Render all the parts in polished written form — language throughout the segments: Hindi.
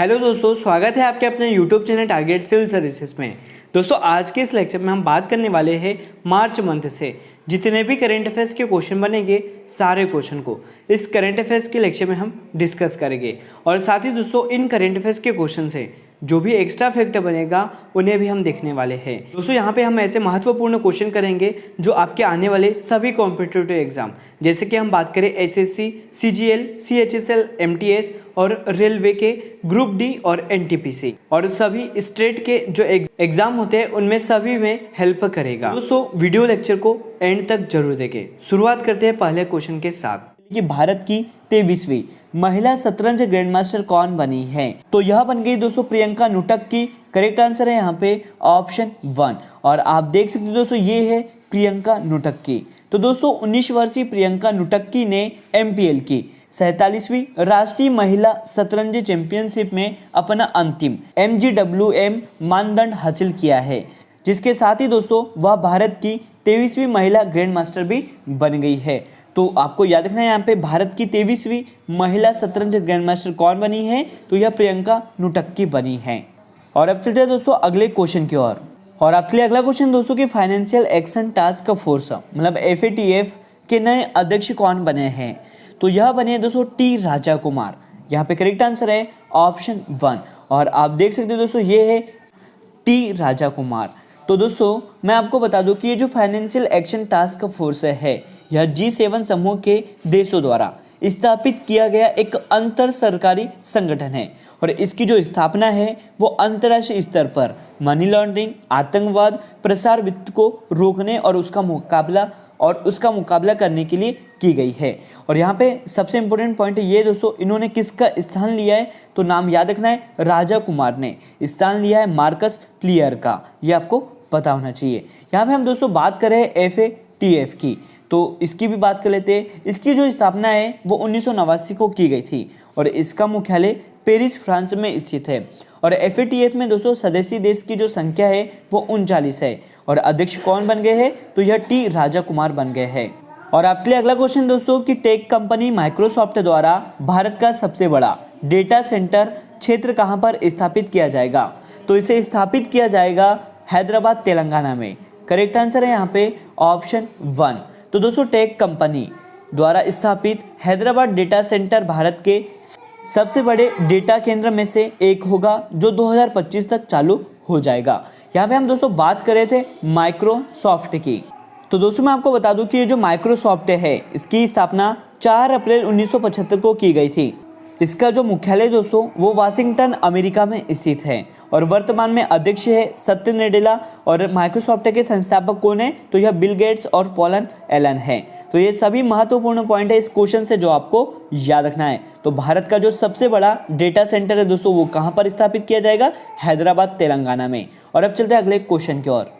हेलो दोस्तों, स्वागत है आपके अपने YouTube channel target civil services में। दोस्तों आज के इस लेक्चर में हम बात करने वाले हैं मार्च मंथ से जितने भी करंट अफेयर्स के क्वेश्चन बनेंगे सारे क्वेश्चन को इस करंट अफेयर्स के लेक्चर में हम डिस्कस करेंगे। और साथ ही दोस्तों इन करंट अफेयर्स के क्वेश्चन से जो भी एक्स्ट्रा फैक्ट बनेगा उन्हें भी हम देखने वाले हैं। दोस्तों यहाँ पे हम ऐसे महत्वपूर्ण क्वेश्चन करेंगे जो आपके आने वाले सभी कॉम्पिटिटिव एग्जाम, जैसे कि हम बात करें एसएससी, सीजीएल, सीएचएसएल, एमटीएस और रेलवे के ग्रुप डी और एनटीपीसी और सभी स्टेट के जो एग्जाम होते हैं उनमें सभी में हेल्प करेगा। दोस्तों वीडियो लेक्चर को एंड तक जरूर देखें। शुरुआत करते हैं पहले क्वेश्चन के साथ कि भारत की 23वीं महिला शतरंज ग्रैंड मास्टर कौन बनी है। तो यह बन गई दोस्तों प्रियंका नुटक की। करेक्ट आंसर है यहाँ पे ऑप्शन 1। और आप देख सकते हो दोस्तों ये है प्रियंका नुटक की। तो दोस्तों 19 वर्षीय प्रियंका नुटक्की ने एमपीएल की 47वीं राष्ट्रीय महिला शतरंज चैंपियनशिप में अपना अंतिम MGWM मानदंड हासिल किया है, जिसके साथ ही दोस्तों वह भारत की 23वीं महिला ग्रैंड मास्टर भी बन गई है। तो आपको याद रखना है यहाँ पे भारत की 23वीं महिला शतरंज ग्रैंड मास्टर कौन बनी है, तो यह प्रियंका नुटक्की बनी है। और अब चलते हैं दोस्तों अगले क्वेश्चन की ओर। और आपके लिए अगला क्वेश्चन दोस्तों की फाइनेंशियल एक्शन टास्क फोर्स मतलब FATF के नए अध्यक्ष कौन बने हैं। तो यह बने दोस्तों टी राजा कुमार। यहाँ पे करेक्ट आंसर है ऑप्शन 1। और आप देख सकते हो दोस्तों ये है टी राजा कुमार। तो दोस्तों मैं आपको बता दूं कि ये जो फाइनेंशियल एक्शन टास्क फोर्स है यह G7 समूह के देशों द्वारा स्थापित किया गया एक अंतर सरकारी संगठन है। और इसकी जो स्थापना है वो अंतर्राष्ट्रीय स्तर पर मनी लॉन्ड्रिंग, आतंकवाद, प्रसार वित्त को रोकने और उसका मुकाबला करने के लिए की गई है। और यहाँ पे सबसे इंपॉर्टेंट पॉइंट ये दोस्तों, इन्होंने किसका स्थान लिया है, तो नाम याद रखना है, राजा कुमार ने स्थान लिया है मार्कस क्लियर का। ये आपको पता होना चाहिए। यहाँ पे हम दोस्तों बात करें FATF की, तो इसकी भी बात कर लेते हैं। इसकी जो स्थापना है वो 1989 को की गई थी और इसका मुख्यालय पेरिस फ्रांस में स्थित है। और FATF में दोस्तों सदस्य देश की जो संख्या है वो 39 है। और अध्यक्ष कौन बन गए हैं, तो यह टी राजा कुमार बन गए हैं। और आपके लिए अगला क्वेश्चन दोस्तों कि टेक कंपनी माइक्रोसॉफ्ट द्वारा भारत का सबसे बड़ा डेटा सेंटर क्षेत्र कहाँ पर स्थापित किया जाएगा। तो इसे स्थापित किया जाएगा हैदराबाद तेलंगाना में। करेक्ट आंसर है यहाँ पे ऑप्शन 1। तो दोस्तों टेक कंपनी द्वारा स्थापित हैदराबाद डेटा सेंटर भारत के सबसे बड़े डेटा केंद्र में से एक होगा जो 2025 तक चालू हो जाएगा। यहाँ पे हम दोस्तों बात कर रहे थे माइक्रोसॉफ्ट की। तो दोस्तों मैं आपको बता दूं कि ये जो माइक्रोसॉफ्ट है इसकी स्थापना 4 अप्रैल 1975 को की गई थी। इसका जो मुख्यालय दोस्तों वो वाशिंगटन अमेरिका में स्थित है। और वर्तमान में अध्यक्ष है सत्य नडेला। और माइक्रोसॉफ्ट के संस्थापक कौन है, तो यह बिल गेट्स और पॉल एलन है। तो ये सभी महत्वपूर्ण पॉइंट है इस क्वेश्चन से जो आपको याद रखना है। तो भारत का जो सबसे बड़ा डेटा सेंटर है दोस्तों वो कहाँ पर स्थापित किया जाएगा, हैदराबाद तेलंगाना में। और अब चलते हैं अगले क्वेश्चन की ओर।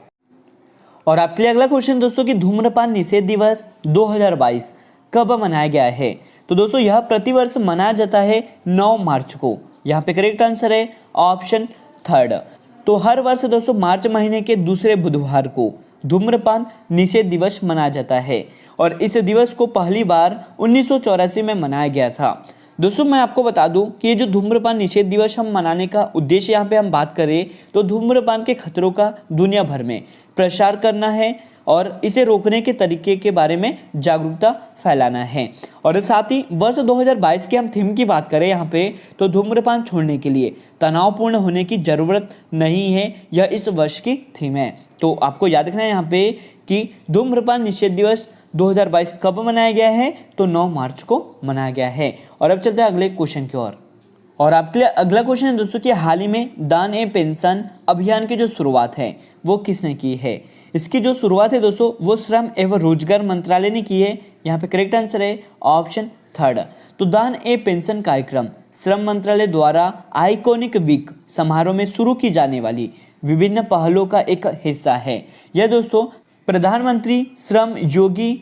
और आपके लिए अगला क्वेश्चन दोस्तों कि धूम्रपान निषेध दिवस 2022 कब मनाया गया है। तो दोस्तों यह प्रतिवर्ष मनाया जाता है 9 मार्च को। यहाँ पे करेक्ट आंसर है ऑप्शन 3। तो हर वर्ष दोस्तों मार्च महीने के दूसरे बुधवार को धूम्रपान निषेध दिवस मनाया जाता है। और इस दिवस को पहली बार 1984 में मनाया गया था। दोस्तों मैं आपको बता दूं कि ये जो धूम्रपान निषेध दिवस हम मनाने का उद्देश्य यहाँ पे हम बात करें तो धूम्रपान के खतरों का दुनिया भर में प्रसार करना है और इसे रोकने के तरीके के बारे में जागरूकता फैलाना है। और साथ ही वर्ष 2022 के हम थीम की बात करें यहाँ पे तो धूम्रपान छोड़ने के लिए तनावपूर्ण होने की ज़रूरत नहीं है, यह इस वर्ष की थीम है। तो आपको याद रखना है यहाँ पे कि धूम्रपान निषेध दिवस 2022 कब मनाया गया है, तो 9 मार्च को मनाया गया है। और अब चलते हैं अगले क्वेश्चन की ओर। और आपके लिए अगला क्वेश्चन है दोस्तों कि हाल ही में दान ए पेंशन अभियान की जो शुरुआत है वो किसने की है। इसकी जो शुरुआत है दोस्तों वो श्रम एवं रोजगार मंत्रालय ने की है। यहाँ पे करेक्ट आंसर है ऑप्शन 3। तो दान ए पेंशन कार्यक्रम श्रम मंत्रालय द्वारा आइकॉनिक वीक समारोह में शुरू की जाने वाली विभिन्न पहलों का एक हिस्सा है। यह दोस्तों प्रधानमंत्री श्रम योगी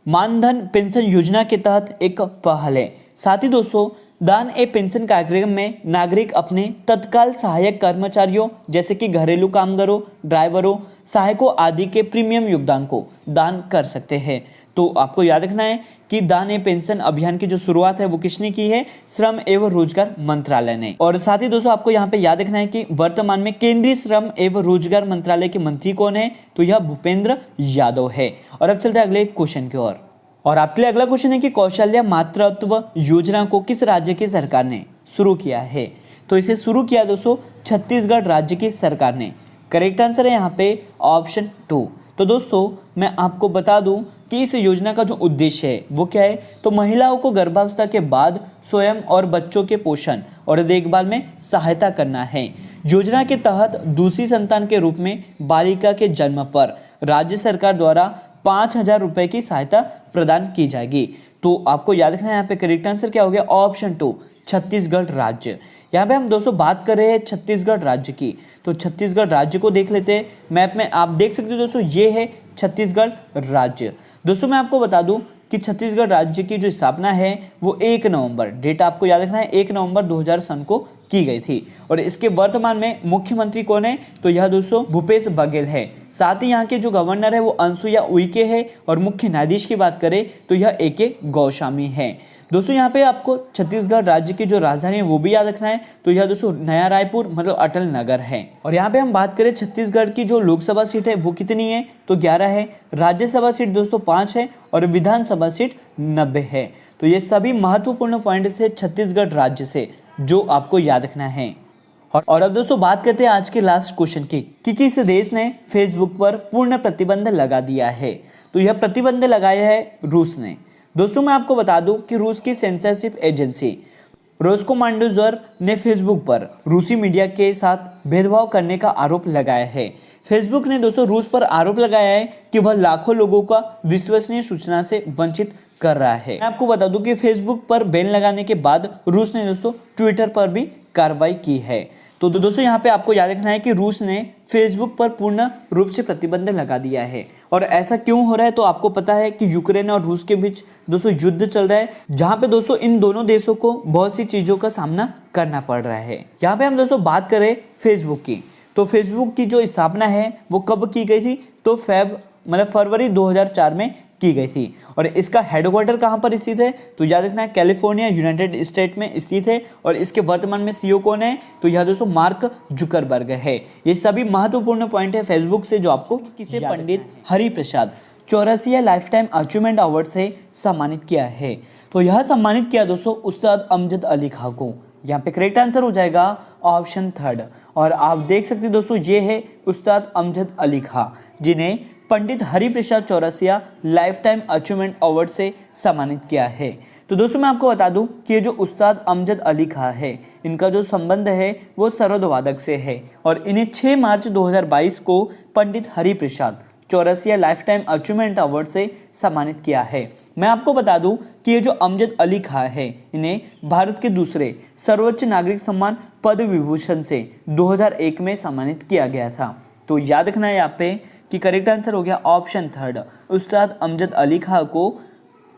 मानधन पेंशन योजना के तहत एक पहल है। साथ ही दोस्तों दान ए पेंशन कार्यक्रम में नागरिक अपने तत्काल सहायक कर्मचारियों जैसे कि घरेलू कामगारों, ड्राइवरों, सहायकों आदि के प्रीमियम योगदान को दान कर सकते हैं। तो आपको याद रखना है कि दान ए पेंशन अभियान की जो शुरुआत है वो किसने की है, श्रम एवं रोजगार मंत्रालय ने। और साथ ही दोस्तों आपको यहाँ पे याद रखना है कि वर्तमान में केंद्रीय श्रम एवं रोजगार मंत्रालय के मंत्री कौन है, तो यह भूपेंद्र यादव है। और अब चलते हैं अगले क्वेश्चन की ओर। और आपके लिए अगला क्वेश्चन है कि कौशल्य मातृत्व योजना को किस राज्य की सरकार ने शुरू किया है, तो इसे शुरू किया दोस्तों छत्तीसगढ़ राज्य की सरकार ने। करेक्ट आंसर है यहाँ पे ऑप्शन 2। तो दोस्तों मैं आपको बता दूं कि इस योजना का जो उद्देश्य है वो क्या है, तो महिलाओं को गर्भावस्था के बाद स्वयं और बच्चों के पोषण और देखभाल में सहायता करना है। योजना के तहत दूसरी संतान के रूप में बालिका के जन्म पर राज्य सरकार द्वारा 5,000 रुपये की सहायता प्रदान की जाएगी। तो आपको याद रखना है यहाँ पे करेक्ट आंसर क्या हो गया, ऑप्शन 2 छत्तीसगढ़ राज्य। यहाँ पे हम दोस्तों बात कर रहे हैं छत्तीसगढ़ राज्य की, तो छत्तीसगढ़ राज्य को देख लेते हैं। मैप में आप देख सकते हो दोस्तों ये है छत्तीसगढ़ राज्य। दोस्तों मैं आपको बता दूं कि छत्तीसगढ़ राज्य की जो स्थापना है वो 1 नवंबर, डेट आपको याद रखना है 1 नवंबर 2000 सन को की गई थी। और इसके वर्तमान में मुख्यमंत्री कौन है, तो यह दोस्तों भूपेश बघेल है। साथ ही यहाँ के जो गवर्नर है वो अंसुईया उइके है। और मुख्य न्यायाधीश की बात करें तो यह AK गोस्वामी है। दोस्तों यहाँ पे आपको छत्तीसगढ़ राज्य की जो राजधानी है वो भी याद रखना है, तो यह दोस्तों नया रायपुर मतलब अटल नगर है। और यहाँ पे हम बात करें छत्तीसगढ़ की जो लोकसभा सीट है वो कितनी है, तो 11 है। राज्यसभा सीट दोस्तों 5 है और विधानसभा सीट 90 है। तो ये सभी महत्वपूर्ण पॉइंट थे छत्तीसगढ़ राज्य से जो आपको याद रखना है। और अब दोस्तों बात करते हैं आज के लास्ट क्वेश्चन की कि किस देश ने फेसबुक पर पूर्ण प्रतिबंध लगा दिया है, तो यह प्रतिबंध लगाया है रूस ने। दोस्तों मैं आपको बता दूं कि रूस की सेंसरशिप एजेंसी रोस्कोमांडोजर ने फेसबुक पर रूसी मीडिया के साथ भेदभाव करने का आरोप लगाया है। फेसबुक ने दोस्तों रूस पर आरोप लगाया है कि वह लाखों लोगों का विश्वसनीय सूचना से वंचित कर रहा है। मैं आपको बता दूं कि फेसबुक पर बैन लगाने के बाद रूस ने दोस्तों ट्विटर पर भी कार्रवाई की है। तो दोस्तों यहाँ पे आपको याद रखना है कि रूस ने फेसबुक पर पूर्ण रूप से प्रतिबंध लगा दिया है। और ऐसा क्यों हो रहा है, तो आपको पता है कि यूक्रेन और रूस के बीच दोस्तों युद्ध चल रहा है, जहाँ पे दोस्तों इन दोनों देशों को बहुत सी चीज़ों का सामना करना पड़ रहा है। यहाँ पे हम दोस्तों बात करें फेसबुक की, तो फेसबुक की जो स्थापना है वो कब की गई थी, तो फरवरी 2004 में की गई थी। और इसका हेडक्वार्टर कहाँ पर स्थित है, तो याद रखना है कैलिफोर्निया यूनाइटेड स्टेट में स्थित है। और इसके वर्तमान में CEO कौन है, तो यह दोस्तों मार्क जुकरबर्ग है। ये सभी महत्वपूर्ण पॉइंट है फेसबुक से जो आपको किसे Pandit Hariprasad Chaurasia lifetime achievement award से सम्मानित किया है। तो यह सम्मानित किया दोस्तों उस्ताद अमजद अली खां को। यहाँ पे करेक्ट आंसर हो जाएगा ऑप्शन 3। और आप देख सकते हैं दोस्तों ये है उस्ताद अमजद अली खां, जिन्हें Pandit Hariprasad Chaurasia lifetime achievement award से सम्मानित किया है। तो दोस्तों मैं आपको बता दूं कि ये जो उस्ताद अमजद अली खां है, इनका जो संबंध है वो सरोद वादक से है। और इन्हें 6 मार्च 2022 को Pandit Hariprasad Chaurasia lifetime achievement award से सम्मानित किया है। मैं आपको बता दूं कि ये जो अमजद अली खां है, इन्हें भारत के दूसरे सर्वोच्च नागरिक सम्मान पद्म विभूषण से 2001 में सम्मानित किया गया था। तो याद रखना है यहाँ पे कि करेक्ट आंसर हो गया ऑप्शन 3। उस्ताद अमजद अली खां को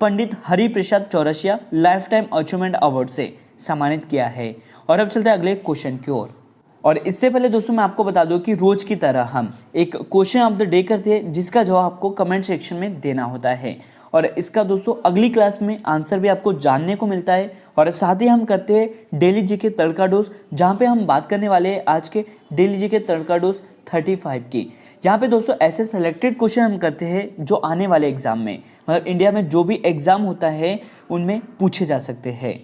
Pandit Hariprasad Chaurasia lifetime achievement award से सम्मानित किया है। और अब चलते हैं अगले क्वेश्चन की ओर। और इससे पहले दोस्तों मैं आपको बता दूं कि रोज की तरह हम एक क्वेश्चन ऑफ द डे करते हैं, जिसका जवाब आपको कमेंट सेक्शन में देना होता है। और इसका दोस्तों अगली क्लास में आंसर भी आपको जानने को मिलता है। और साथ ही हम करते हैं डेली जीके तड़का डोज, जहाँ पे हम बात करने वाले हैं आज के डेली जीके तड़का डोज 35 की। यहाँ पे दोस्तों ऐसे सेलेक्टेड क्वेश्चन हम करते हैं जो आने वाले एग्जाम में, मतलब इंडिया में जो भी एग्जाम होता है उनमें पूछे जा सकते हैं।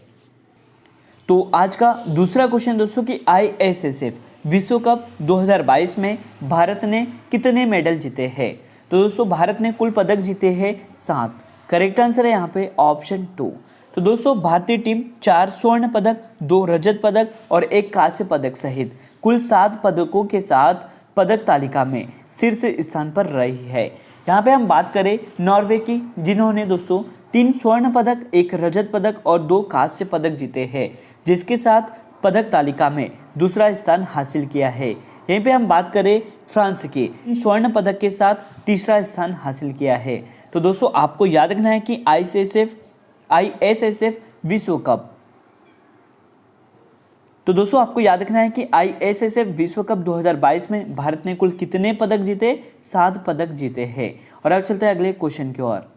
तो आज का दूसरा क्वेश्चन दोस्तों कि ISSF विश्व कप 2022 में भारत ने कितने मेडल जीते हैं, तो दोस्तों भारत ने कुल पदक जीते हैं 7। करेक्ट आंसर है यहाँ पे ऑप्शन 2। तो दोस्तों भारतीय टीम 4 स्वर्ण पदक, 2 रजत पदक और 1 कांस्य पदक सहित कुल 7 पदकों के साथ पदक तालिका में शीर्ष स्थान पर रही है। यहाँ पे हम बात करें नॉर्वे की, जिन्होंने दोस्तों 3 स्वर्ण पदक, 1 रजत पदक और 2 कांस्य पदक जीते हैं, जिसके साथ पदक तालिका में दूसरा स्थान हासिल किया है। यहीं पे हम बात करें फ्रांस की, स्वर्ण पदक के साथ तीसरा स्थान हासिल किया है। तो दोस्तों आपको याद रखना है कि ISSF विश्व कप, तो दोस्तों आपको याद रखना है कि ISSF विश्व कप 2022 में भारत ने कुल कितने पदक जीते, 7 पदक जीते हैं। और अब चलते हैं अगले क्वेश्चन की ओर।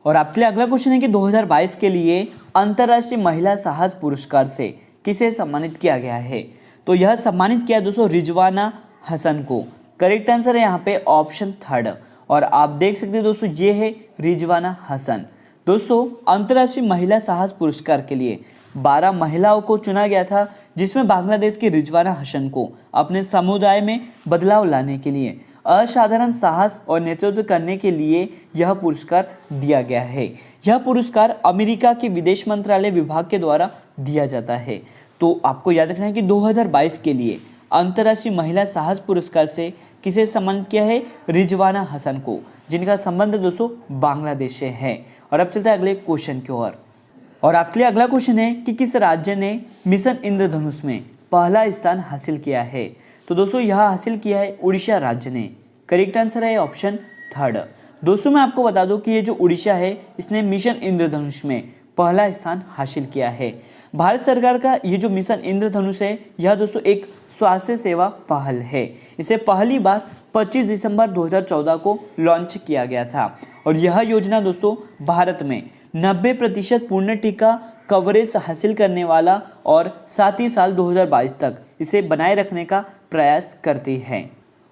और आपके लिए अगला क्वेश्चन है कि 2022 के लिए अंतर्राष्ट्रीय महिला साहस पुरस्कार से किसे सम्मानित किया गया है। तो यह सम्मानित किया दोस्तों रिजवाना हसन को। करेक्ट आंसर है यहाँ पे ऑप्शन थर्ड। और आप देख सकते हैं दोस्तों ये है रिजवाना हसन। दोस्तों अंतर्राष्ट्रीय महिला साहस पुरस्कार के लिए 12 महिलाओं को चुना गया था, जिसमें बांग्लादेश की रिजवाना हसन को अपने समुदाय में बदलाव लाने के लिए असाधारण साहस और नेतृत्व करने के लिए यह पुरस्कार दिया गया है। यह पुरस्कार अमेरिका के विदेश मंत्रालय विभाग के द्वारा दिया जाता है। तो आपको याद रखना है कि 2022 के लिए अंतर्राष्ट्रीय महिला साहस पुरस्कार से किसे सम्मानित किया है, रिजवाना हसन को, जिनका संबंध दोस्तों बांग्लादेश से है। और अब चलते हैं अगले क्वेश्चन की ओर। और आपके लिए अगला क्वेश्चन है कि किस राज्य ने मिशन इंद्रधनुष में पहला स्थान हासिल किया है। तो दोस्तों यह हासिल किया है उड़ीसा राज्य ने। करेक्ट आंसर है ऑप्शन थर्ड। दोस्तों मैं आपको बता दूं कि ये जो उड़ीसा है इसने मिशन इंद्रधनुष में पहला स्थान हासिल किया है। भारत सरकार का ये जो मिशन इंद्रधनुष है यह दोस्तों एक स्वास्थ्य सेवा पहल है। इसे पहली बार 25 दिसंबर 2014 को लॉन्च किया गया था। और यह योजना दोस्तों भारत में 90% पूर्ण टीका कवरेज हासिल करने वाला और साथ ही साल 2022 तक इसे बनाए रखने का प्रयास करती है।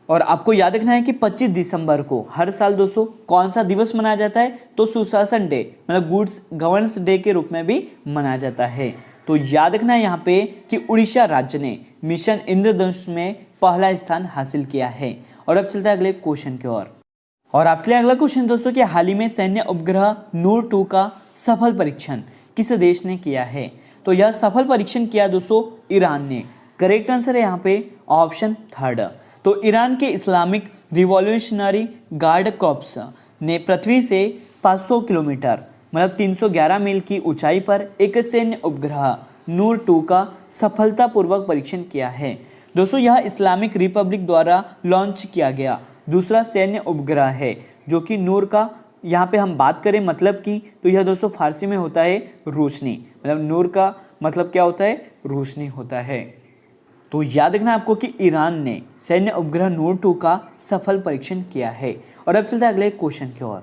और आपको याद रखना है कि 25 दिसंबर को हर साल दोस्तों कौन सा दिवस मनाया जाता है, तो सुशासन डे मतलब गुड्स गवर्नेंस डे के रूप में भी मनाया जाता है। तो याद रखना है यहाँ पे कि उड़ीसा राज्य ने मिशन इंद्रधनुष में पहला स्थान हासिल किया है। और अब चलता है अगले क्वेश्चन की ओर। और आपके लिए अगला क्वेश्चन दोस्तों कि हाल ही में सैन्य उपग्रह नूर 2 का सफल परीक्षण किस देश ने किया है। तो यह सफल परीक्षण किया दोस्तों ईरान ने। करेक्ट आंसर है यहाँ पे ऑप्शन थर्ड। तो ईरान के इस्लामिक रिवॉल्यूशनरी गार्ड कॉर्प्स ने पृथ्वी से 500 किलोमीटर मतलब 311 मील की ऊंचाई पर एक सैन्य उपग्रह नूर 2 का सफलतापूर्वक परीक्षण किया है। दोस्तों यह इस्लामिक रिपब्लिक द्वारा लॉन्च किया गया दूसरा सैन्य उपग्रह है जो कि नूर का, यहाँ पे हम बात करें मतलब की, तो यह दोस्तों फारसी में होता है रोशनी, मतलब नूर का मतलब क्या होता है, रोशनी होता है। तो याद रखना आपको कि ईरान ने सैन्य उपग्रह नूर 2 का सफल परीक्षण किया है। और अब चलते हैं अगले क्वेश्चन की ओर।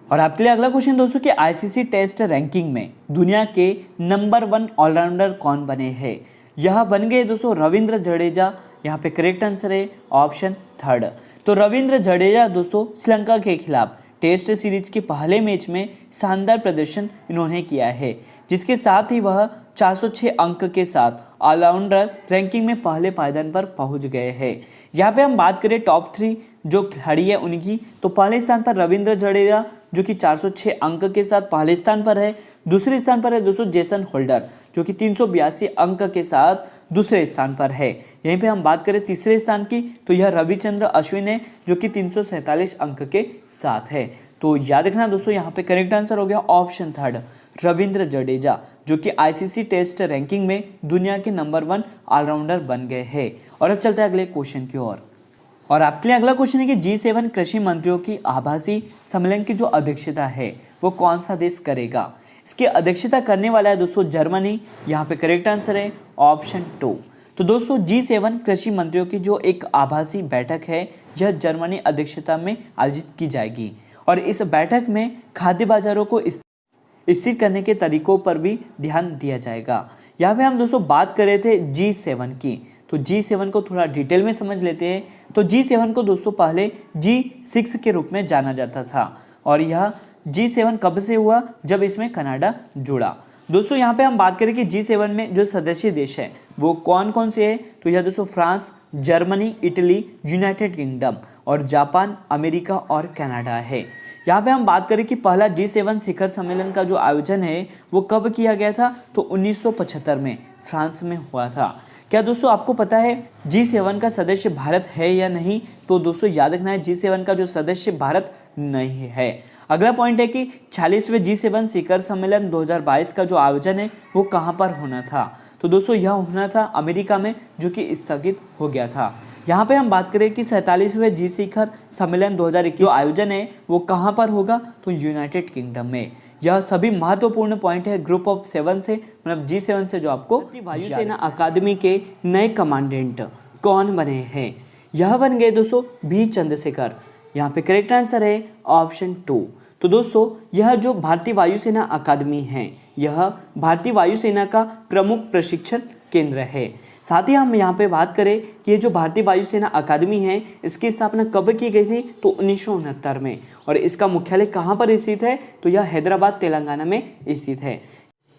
और आपके लिए अगला क्वेश्चन दोस्तों कि आईसीसी टेस्ट रैंकिंग में दुनिया के नंबर 1 ऑलराउंडर कौन बने हैं। यह बन गए दोस्तों रविंद्र जडेजा। यहाँ पे करेक्ट आंसर है ऑप्शन थर्ड। तो रविंद्र जडेजा दोस्तों श्रीलंका के खिलाफ टेस्ट सीरीज के पहले मैच में शानदार प्रदर्शन इन्होंने किया है, जिसके साथ ही वह 406 अंक के साथ ऑलराउंडर रैंकिंग में पहले पायदान पर पहुंच गए हैं। यहाँ पे हम बात करें टॉप 3 जो खिलाड़ी है उनकी, तो पहले स्थान पर रविंद्र जडेजा जो कि 406 अंक के साथ पहले स्थान पर है। दूसरे स्थान पर है दोस्तों जेसन होल्डर जो कि 382 अंक के साथ दूसरे स्थान पर है। यहीं पे हम बात करें तीसरे स्थान की, तो यह रविचंद्र अश्विन है जो कि 347 अंक के साथ है। तो याद रखना दोस्तों यहाँ पे करेक्ट आंसर हो गया ऑप्शन थर्ड रविंद्र जडेजा, जो कि आईसीसी टेस्ट रैंकिंग में दुनिया के नंबर 1 ऑलराउंडर बन गए हैं। और अब चलते हैं अगले क्वेश्चन की ओर। और आपके लिए अगला क्वेश्चन है कि G7 कृषि मंत्रियों की आभासी सम्मेलन की जो अध्यक्षता है वो कौन सा देश करेगा। इसकी अध्यक्षता करने वाला है दोस्तों जर्मनी। यहाँ पे करेक्ट आंसर है ऑप्शन 2। तो दोस्तों G7 कृषि मंत्रियों की जो एक आभासी बैठक है यह जर्मनी अध्यक्षता में आयोजित की जाएगी। और इस बैठक में खाद्य बाजारों को स्थिर करने के तरीकों पर भी ध्यान दिया जाएगा। यहाँ पे हम दोस्तों बात कर रहे थे G7 की, तो G7 को थोड़ा डिटेल में समझ लेते हैं। तो G7 को दोस्तों पहले G6 के रूप में जाना जाता था और यह G7 कब से हुआ, जब इसमें कनाडा जुड़ा। दोस्तों यहाँ पे हम बात करें कि G7 में जो सदस्य देश है वो कौन कौन से हैं, तो यह दोस्तों France, Germany, Italy, United kingdom और जापान, अमेरिका और कनाडा है। यहाँ पे हम बात करें कि पहला G7 शिखर सम्मेलन का जो आयोजन है वो कब किया गया था, तो 1975 में फ्रांस में हुआ था। क्या दोस्तों आपको पता है G7 का सदस्य भारत है या नहीं, तो दोस्तों याद रखना है G7 का जो सदस्य भारत नहीं है। अगला पॉइंट है कि 46वें G7 शिखर सम्मेलन 2022 का जो आयोजन है वो कहाँ पर होना था, तो दोस्तों यह होना था अमेरिका में, जो कि स्थगित हो गया था। यहाँ पे हम बात करें कि 47वें G शिखर सम्मेलन 2021 जो आयोजन है वो कहाँ पर होगा, तो यूनाइटेड किंगडम में। यह सभी महत्वपूर्ण पॉइंट है ग्रुप ऑफ 7 से, मतलब G7 से जो आपको वायुसेना अकादमी के नए कमांडेंट कौन बने हैं। यह बन गए दोस्तों बी चंद्रशेखर। यहाँ पे करेक्ट आंसर है ऑप्शन 2। तो दोस्तों यह जो भारतीय वायुसेना अकादमी है, यह भारतीय वायुसेना का प्रमुख प्रशिक्षण केंद्र है। साथ ही हम यहाँ पे बात करें कि ये जो भारतीय वायुसेना अकादमी है, इसकी स्थापना कब की गई थी, तो 1969 में। और इसका मुख्यालय कहाँ पर स्थित है, तो यह हैदराबाद तेलंगाना में स्थित है।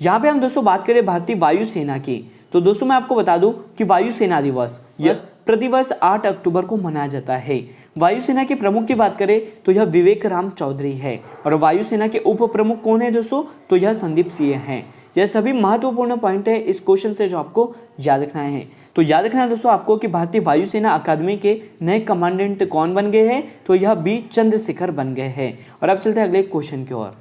यहाँ पे हम दोस्तों बात करें भारतीय वायुसेना की, तो दोस्तों मैं आपको बता दूं कि वायुसेना दिवस यस प्रतिवर्ष 8 अक्टूबर को मनाया जाता है। वायुसेना के प्रमुख की बात करें तो यह विवेक राम चौधरी है, और वायुसेना के उप प्रमुख कौन है दोस्तों, तो यह संदीप सिंह हैं। यह सभी महत्वपूर्ण पॉइंट है इस क्वेश्चन से जो आपको याद रखना है। तो याद रखना है दोस्तों आपको कि भारतीय वायुसेना अकादमी के नए कमांडेंट कौन बन गए हैं, तो यह बी चंद्रशेखर बन गए हैं। और अब चलते हैं अगले क्वेश्चन की ओर।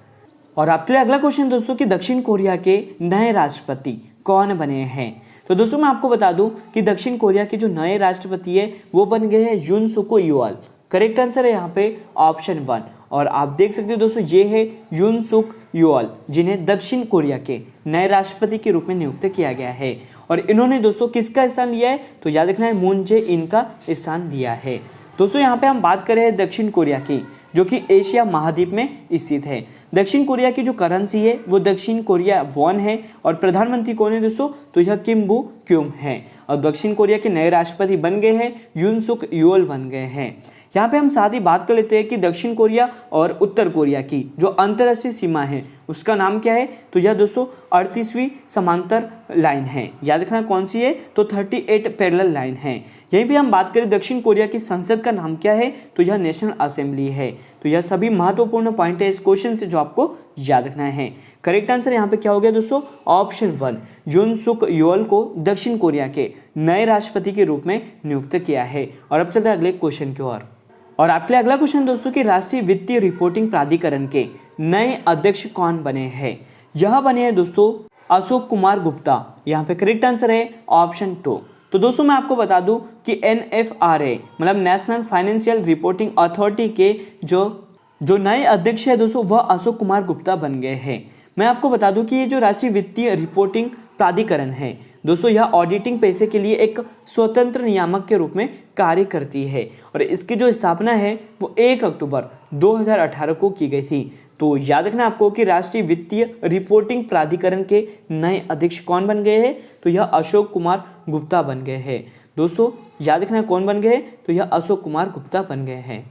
और आपके लिए अगला क्वेश्चन दोस्तों कि दक्षिण कोरिया के नए राष्ट्रपति कौन बने हैं। तो दोस्तों मैं आपको बता दूं कि दक्षिण कोरिया के जो नए राष्ट्रपति है वो बन गए हैं यून सुक युअल। करेक्ट आंसर है यहाँ पे ऑप्शन 1। और आप देख सकते हो दोस्तों ये है यून सुक युअल, जिन्हें दक्षिण कोरिया के नए राष्ट्रपति के रूप में नियुक्त किया गया है। और इन्होंने दोस्तों किसका स्थान लिया है, तो याद रखना है मून जे इन का स्थान लिया है। दोस्तों यहाँ पे हम बात कर रहे हैं दक्षिण कोरिया की, जो कि एशिया महाद्वीप में स्थित है। दक्षिण कोरिया की जो करेंसी है वो दक्षिण कोरिया वॉन है, और प्रधानमंत्री कौन है दोस्तों, तो यह किम बू क्यूम है। और दक्षिण कोरिया के नए राष्ट्रपति बन गए हैं यून सुक युअल बन गए हैं। यहाँ पे हम साथ ही बात कर लेते हैं कि दक्षिण कोरिया और उत्तर कोरिया की जो अंतर्राष्ट्रीय सीमा है उसका नाम क्या है, तो यह दोस्तों 38वीं समांतर लाइन है। याद रखना कौन सी है, तो 38 पैरेलल लाइन है। यहीं पे हम बात करें दक्षिण कोरिया की संसद का नाम क्या है, तो यह नेशनल असेंबली है। तो यह सभी महत्वपूर्ण पॉइंट है इस क्वेश्चन से जो आपको याद रखना है। करेक्ट आंसर यहाँ पे क्या हो गया दोस्तों, ऑप्शन 1। यून सुक युअल को दक्षिण कोरिया के नए राष्ट्रपति के रूप में नियुक्त किया है। और अब चलते हैं अगले क्वेश्चन की ओर। और आपके लिए अगला क्वेश्चन दोस्तों कि राष्ट्रीय वित्तीय रिपोर्टिंग प्राधिकरण के नए अध्यक्ष कौन बने हैं। यह बने हैं दोस्तों अशोक कुमार गुप्ता। यहाँ पे करेक्ट आंसर है ऑप्शन 2। तो दोस्तों मैं आपको बता दूं कि NFRA मतलब नेशनल फाइनेंशियल रिपोर्टिंग अथॉरिटी के जो नए अध्यक्ष है दोस्तों वह अशोक कुमार गुप्ता बन गए हैं। मैं आपको बता दूं कि ये जो राष्ट्रीय वित्तीय रिपोर्टिंग प्राधिकरण है दोस्तों, यह ऑडिटिंग पेशे के लिए एक स्वतंत्र नियामक के रूप में कार्य करती है। और इसकी जो स्थापना है वो 1 अक्टूबर 2018 को की गई थी। तो याद रखना आपको कि राष्ट्रीय वित्तीय रिपोर्टिंग प्राधिकरण के नए अध्यक्ष कौन बन गए हैं, तो यह अशोक कुमार गुप्ता बन गए हैं। दोस्तों याद रखना कौन बन गए, तो यह अशोक कुमार गुप्ता बन गए हैं।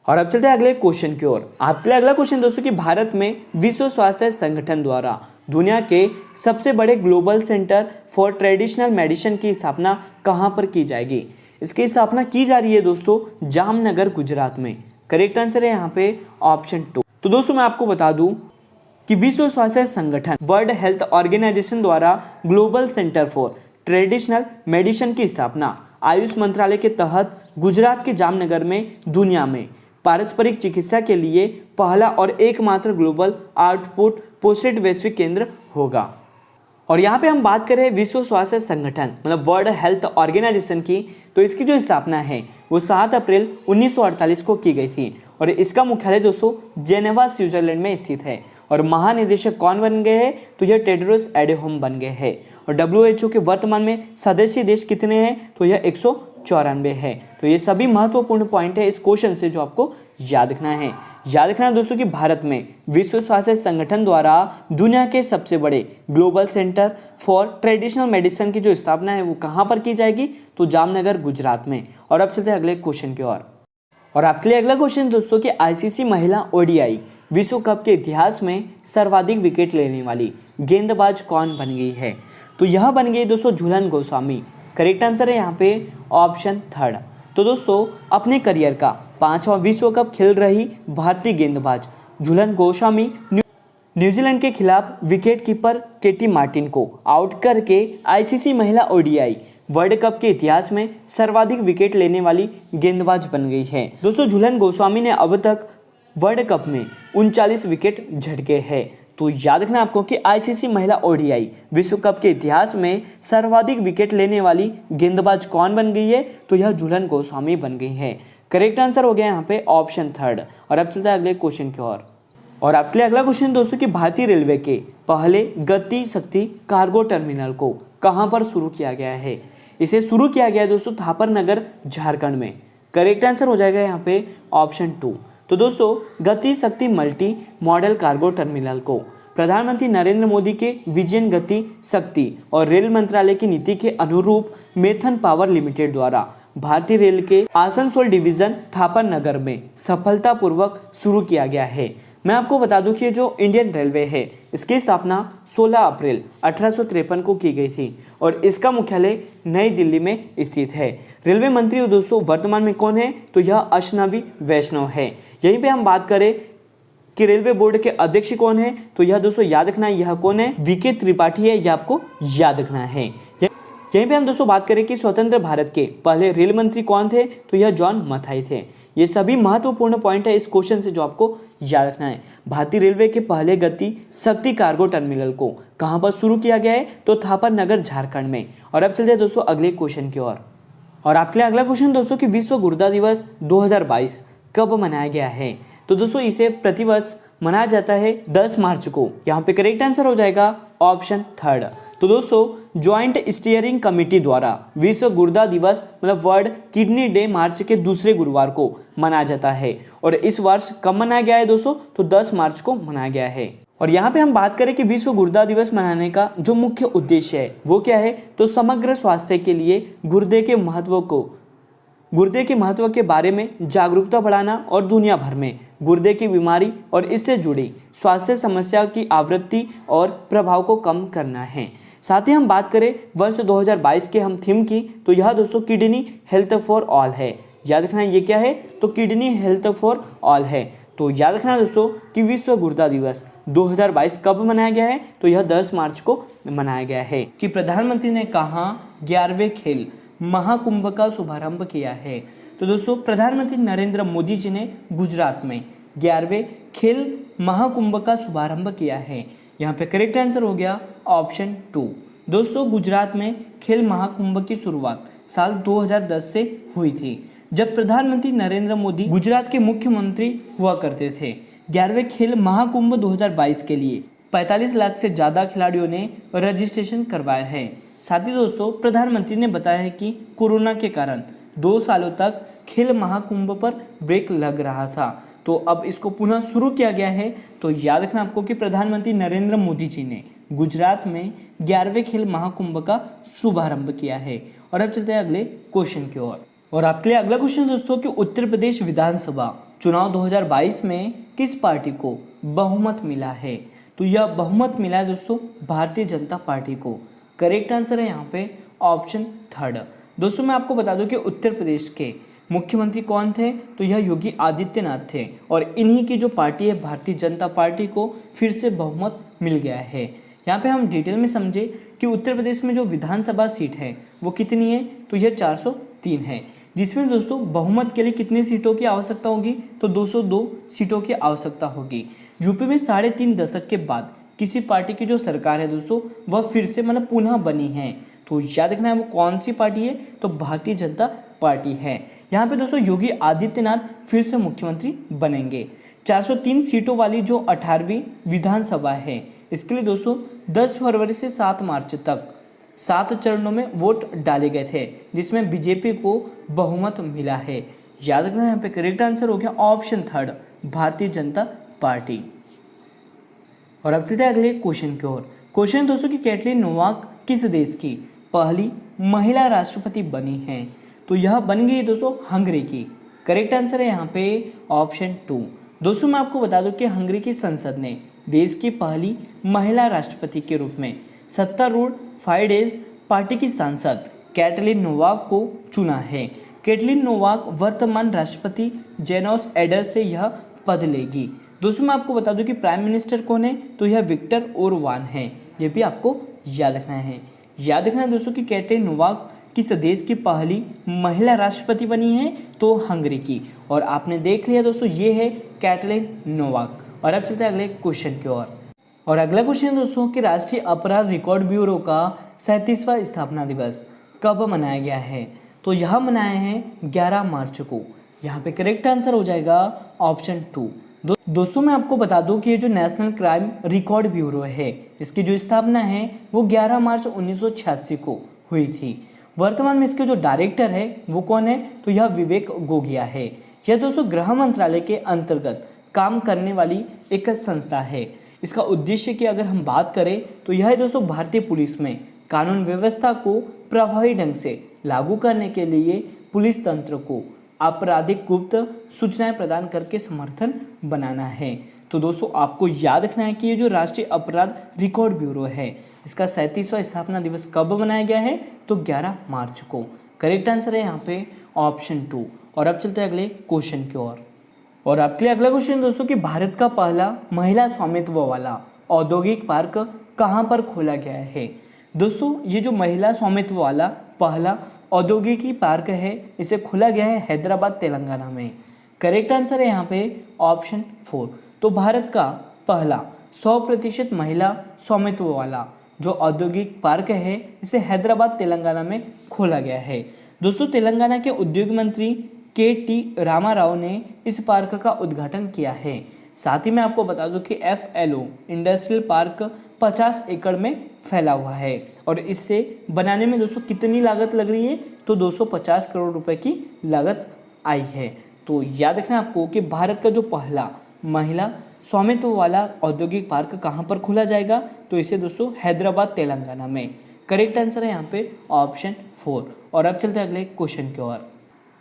और अब चलते हैं अगले क्वेश्चन की ओर। आपके लिए अगला क्वेश्चन दोस्तों कि भारत में विश्व स्वास्थ्य संगठन द्वारा दुनिया के सबसे बड़े global centre for traditional medicine की स्थापना कहां पर की जाएगी। इसकी स्थापना की जा रही है दोस्तों जामनगर गुजरात में। करेक्ट आंसर है यहाँ पे ऑप्शन 2। तो दोस्तों मैं आपको बता दूं कि विश्व स्वास्थ्य संगठन वर्ल्ड हेल्थ ऑर्गेनाइजेशन द्वारा global centre for traditional medicine की स्थापना आयुष मंत्रालय के तहत गुजरात के जामनगर में दुनिया में पारस्परिक चिकित्सा के लिए पहला और एकमात्र ग्लोबल आउटपुट पोस्टेड वैश्विक केंद्र होगा। और यहाँ पे हम बात करें विश्व स्वास्थ्य संगठन मतलब वर्ल्ड हेल्थ ऑर्गेनाइजेशन की, तो इसकी जो स्थापना है वो 7 अप्रैल 1948 को की गई थी। और इसका मुख्यालय दोस्तों जेनेवा स्विट्जरलैंड में स्थित है। और महानिदेशक कौन बन गए हैं, तो यह टेड्रोस एडेनोम बन गए हैं। और WHO के वर्तमान में सदस्य देश कितने हैं, तो यह 194 है। तो ये सभी महत्वपूर्ण पॉइंट है इस क्वेश्चन से जो आपको याद रखना है। याद रखना है दोस्तों कि भारत में विश्व स्वास्थ्य संगठन द्वारा दुनिया के सबसे बड़े global centre for traditional medicine की जो स्थापना है वो कहाँ पर की जाएगी, तो जामनगर गुजरात में। और अब चलते हैं अगले क्वेश्चन की ओर। और आपके लिए अगला क्वेश्चन दोस्तों कि ICC महिला ODI विश्व कप के इतिहास में सर्वाधिक विकेट लेने वाली गेंदबाज कौन बन गई है, तो यह बन गई दोस्तों झूलन गोस्वामी। करेक्ट आंसर है यहाँ पे ऑप्शन 3। तो दोस्तों अपने करियर का 5वां विश्व कप खेल रही भारतीय गेंदबाज झूलन गोस्वामी न्यूजीलैंड के खिलाफ विकेट कीपर केटी मार्टिन को आउट करके ICC महिला ODI वर्ल्ड कप के इतिहास में सर्वाधिक विकेट लेने वाली गेंदबाज बन गई है। दोस्तों झूलन गोस्वामी ने अब तक वर्ल्ड कप में 39 विकेट झटके हैं। तो याद रखना आपको कि ICC महिला ODI विश्व कप के इतिहास में सर्वाधिक विकेट लेने वाली गेंदबाज कौन बन गई है, तो यह झूलन गोस्वामी बन गई है। करेक्ट आंसर हो गया यहाँ पे ऑप्शन 3। और अब चलता है अगले क्वेश्चन की ओर। और आपके लिए अगला क्वेश्चन दोस्तों कि भारतीय रेलवे के पहले गति शक्ति कार्गो टर्मिनल को कहां पर शुरू किया गया है। इसे शुरू किया गया है दोस्तों थापर नगर झारखंड में। करेक्ट आंसर हो जाएगा यहाँ पे ऑप्शन 2। तो दोस्तों गति शक्ति मल्टी मॉडल कार्गो टर्मिनल को प्रधानमंत्री नरेंद्र मोदी के विजन गति शक्ति और रेल मंत्रालय की नीति के अनुरूप मेथन पावर लिमिटेड द्वारा भारतीय रेल के आसनसोल डिवीजन थापर नगर में सफलतापूर्वक शुरू किया गया है। मैं आपको बता दूं कि ये जो इंडियन रेलवे है इसकी स्थापना 16 अप्रैल 1853 को की गई थी और इसका मुख्यालय नई दिल्ली में स्थित है। रेलवे मंत्री दोस्तों वर्तमान में कौन है, तो यह अश्विनी वैष्णव है। यहीं पे हम बात करें कि रेलवे बोर्ड के अध्यक्ष कौन है, तो यह दोस्तों याद रखना है, यह कौन है, वीके त्रिपाठी है, यह आपको याद रखना है। यहीं पे हम दोस्तों बात करें कि स्वतंत्र भारत के पहले रेल मंत्री कौन थे, तो यह जॉन मथाई थे। ये सभी महत्वपूर्ण पॉइंट है इस क्वेश्चन से जो आपको याद रखना है। भारतीय रेलवे के पहले गति शक्ति कार्गो टर्मिनल को कहां पर शुरू किया गया है, तो थापर नगर झारखंड में। और अब चलते हैं दोस्तों अगले क्वेश्चन की ओर। और आपके लिए अगला क्वेश्चन दोस्तों कि विश्व गुर्दा दिवस 2022 कब मनाया गया है, तो दोस्तों इसे प्रतिवर्ष मनाया जाता है 10 मार्च को। यहाँ पे करेक्ट आंसर हो जाएगा ऑप्शन थर्ड। तो दोस्तों ज्वाइंट स्टीयरिंग कमेटी द्वारा विश्व गुर्दा दिवस मतलब वर्ल्ड किडनी डे मार्च के दूसरे गुरुवार को मनाया जाता है और इस वर्ष कब मनाया गया है दोस्तों, तो 10 मार्च को मनाया गया है। और यहाँ पे हम बात करें कि विश्व गुर्दा दिवस मनाने का जो मुख्य उद्देश्य है वो क्या है, तो समग्र स्वास्थ्य के लिए गुर्दे के महत्व के बारे में जागरूकता बढ़ाना और दुनिया भर में गुर्दे की बीमारी और इससे जुड़ी स्वास्थ्य समस्या की आवृत्ति और प्रभाव को कम करना है। साथ ही हम बात करें वर्ष 2022 के हम थीम की, तो यह दोस्तों किडनी हेल्थ फॉर ऑल है। याद रखना ये क्या है, तो किडनी हेल्थ फॉर ऑल है। तो याद रखना दोस्तों कि विश्व गुर्दा दिवस 2022 कब मनाया गया है, तो यह 10 मार्च को मनाया गया है। कि प्रधानमंत्री ने कहा 11वें खेल महाकुंभ का शुभारंभ किया है, तो दोस्तों प्रधानमंत्री नरेंद्र मोदी जी ने गुजरात में 11वें खेल महाकुंभ का शुभारंभ किया है। यहाँ पे करेक्ट आंसर हो गया ऑप्शन 2। दोस्तों गुजरात में खेल महाकुंभ की शुरुआत साल 2010 से हुई थी, जब प्रधानमंत्री नरेंद्र मोदी गुजरात के मुख्यमंत्री हुआ करते थे। 11वें खेल महाकुंभ 2022 के लिए 45 लाख से ज़्यादा खिलाड़ियों ने रजिस्ट्रेशन करवाया है। साथ ही दोस्तों प्रधानमंत्री ने बताया है कि कोरोना के कारण 2 सालों तक खेल महाकुंभ पर ब्रेक लग रहा था, तो अब इसको पुनः शुरू किया गया है। तो याद रखना आपको कि प्रधानमंत्री नरेंद्र मोदी जी ने गुजरात में 11वें खेल महाकुंभ का शुभारंभ किया है। और अब चलते हैं अगले क्वेश्चन की ओर। और आपके लिए अगला क्वेश्चन दोस्तों कि उत्तर प्रदेश विधानसभा चुनाव 2022 में किस पार्टी को बहुमत मिला है, तो यह बहुमत मिला है दोस्तों भारतीय जनता पार्टी को। करेक्ट आंसर है यहाँ पे ऑप्शन थर्ड। दोस्तों मैं आपको बता दूं कि उत्तर प्रदेश के मुख्यमंत्री कौन थे, तो यह योगी आदित्यनाथ थे और इन्हीं की जो पार्टी है भारतीय जनता पार्टी को फिर से बहुमत मिल गया है। यहाँ पे हम डिटेल में समझे कि उत्तर प्रदेश में जो विधानसभा सीट है वो कितनी है, तो यह 403 है, जिसमें दोस्तों बहुमत के लिए कितनी सीटों की आवश्यकता होगी, तो 202 सीटों की आवश्यकता होगी। यूपी में 3.5 दशक के बाद किसी पार्टी की जो सरकार है दोस्तों वह फिर से मतलब पुनः बनी है, तो याद रखना है वो कौन सी पार्टी है, तो भारतीय जनता पार्टी है। यहाँ पे दोस्तों योगी आदित्यनाथ फिर से मुख्यमंत्री बनेंगे। 403 सीटों वाली जो 18वीं विधानसभा है इसके लिए दोस्तों 10 फरवरी से 7 मार्च तक 7 चरणों में वोट डाले गए थे, जिसमें बीजेपी को बहुमत मिला है। याद रखना यहाँ पे करेक्ट आंसर हो गया option third Bharatiya Janata party. और अब चलते हैं अगले क्वेश्चन की ओर। क्वेश्चन दोस्तों कि कैटलिन नोवाक किस देश की पहली महिला राष्ट्रपति बनी है, तो यह बन गई दोस्तों हंगरी की। करेक्ट आंसर है यहाँ पे ऑप्शन 2। दोस्तों मैं आपको बता दूं कि हंगरी की संसद ने देश की पहली महिला राष्ट्रपति के रूप में सत्तारूढ़ फाइडेस पार्टी की सांसद कैटलिन नोवाक को चुना है। कैटलिन नोवाक वर्तमान राष्ट्रपति जेनोस एडर से यह पद लेगी। दोस्तों मैं आपको बता दूं कि प्राइम मिनिस्टर कौन है, तो यह विक्टर ओरबान है, ये भी आपको याद रखना है। याद रखना है दोस्तों कि कैटलिन नोवाक किस देश की पहली महिला राष्ट्रपति बनी है, तो हंगरी की। और आपने देख लिया दोस्तों ये है कैटलिन नोवाक। और अब चलते हैं अगले क्वेश्चन की ओर। और अगला क्वेश्चन दोस्तों कि राष्ट्रीय अपराध रिकॉर्ड ब्यूरो का 37वां स्थापना दिवस कब मनाया गया है, तो यह मनाया है 11 मार्च को। यहाँ पे करेक्ट आंसर हो जाएगा ऑप्शन 2। दोस्तों मैं आपको बता दूं कि ये जो नेशनल क्राइम रिकॉर्ड ब्यूरो है इसकी जो स्थापना है वो 11 मार्च 1986 को हुई थी। वर्तमान में इसके जो डायरेक्टर है वो कौन है, तो यह विवेक गोगिया है। यह दोस्तों गृह मंत्रालय के अंतर्गत काम करने वाली एक संस्था है। इसका उद्देश्य की अगर हम बात करें तो यह दोस्तों भारतीय पुलिस में कानून व्यवस्था को प्रभावी ढंग से लागू करने के लिए पुलिस तंत्र को आपराधिक गुप्त सूचनाएं प्रदान करके समर्थन बनाना है। तो दोस्तों आपको याद रखना है कि ये जो राष्ट्रीय अपराध रिकॉर्ड ब्यूरो है, इसका 37वां स्थापना दिवस कब मनाया गया है? तो 11 मार्च को। करेक्ट आंसर है यहाँ पे ऑप्शन 2। और अब चलते हैं अगले क्वेश्चन की ओर। और आपके लिए अगला क्वेश्चन दोस्तों कि भारत का पहला महिला स्वामित्व वाला औद्योगिक पार्क कहाँ पर खोला गया है? दोस्तों ये जो महिला स्वामित्व वाला पहला औद्योगिक पार्क है, इसे खोला गया है हैदराबाद तेलंगाना में। करेक्ट आंसर है यहाँ पे ऑप्शन 4। तो भारत का पहला 100% महिला स्वामित्व वाला जो औद्योगिक पार्क है, इसे हैदराबाद तेलंगाना में खोला गया है। दोस्तों तेलंगाना के उद्योग मंत्री के.टी. रामाराव ने इस पार्क का उद्घाटन किया है। साथ ही मैं आपको बता दूं कि FLO इंडस्ट्रियल पार्क 50 एकड़ में फैला हुआ है और इससे बनाने में दोस्तों कितनी लागत लग रही है? तो 250 करोड़ रुपए की लागत आई है। तो याद रखना आपको कि भारत का जो पहला महिला स्वामित्व वाला औद्योगिक पार्क कहाँ पर खोला जाएगा? तो इसे दोस्तों हैदराबाद तेलंगाना में। करेक्ट आंसर है यहाँ पे ऑप्शन 4। और अब चलते हैं अगले क्वेश्चन की ओर।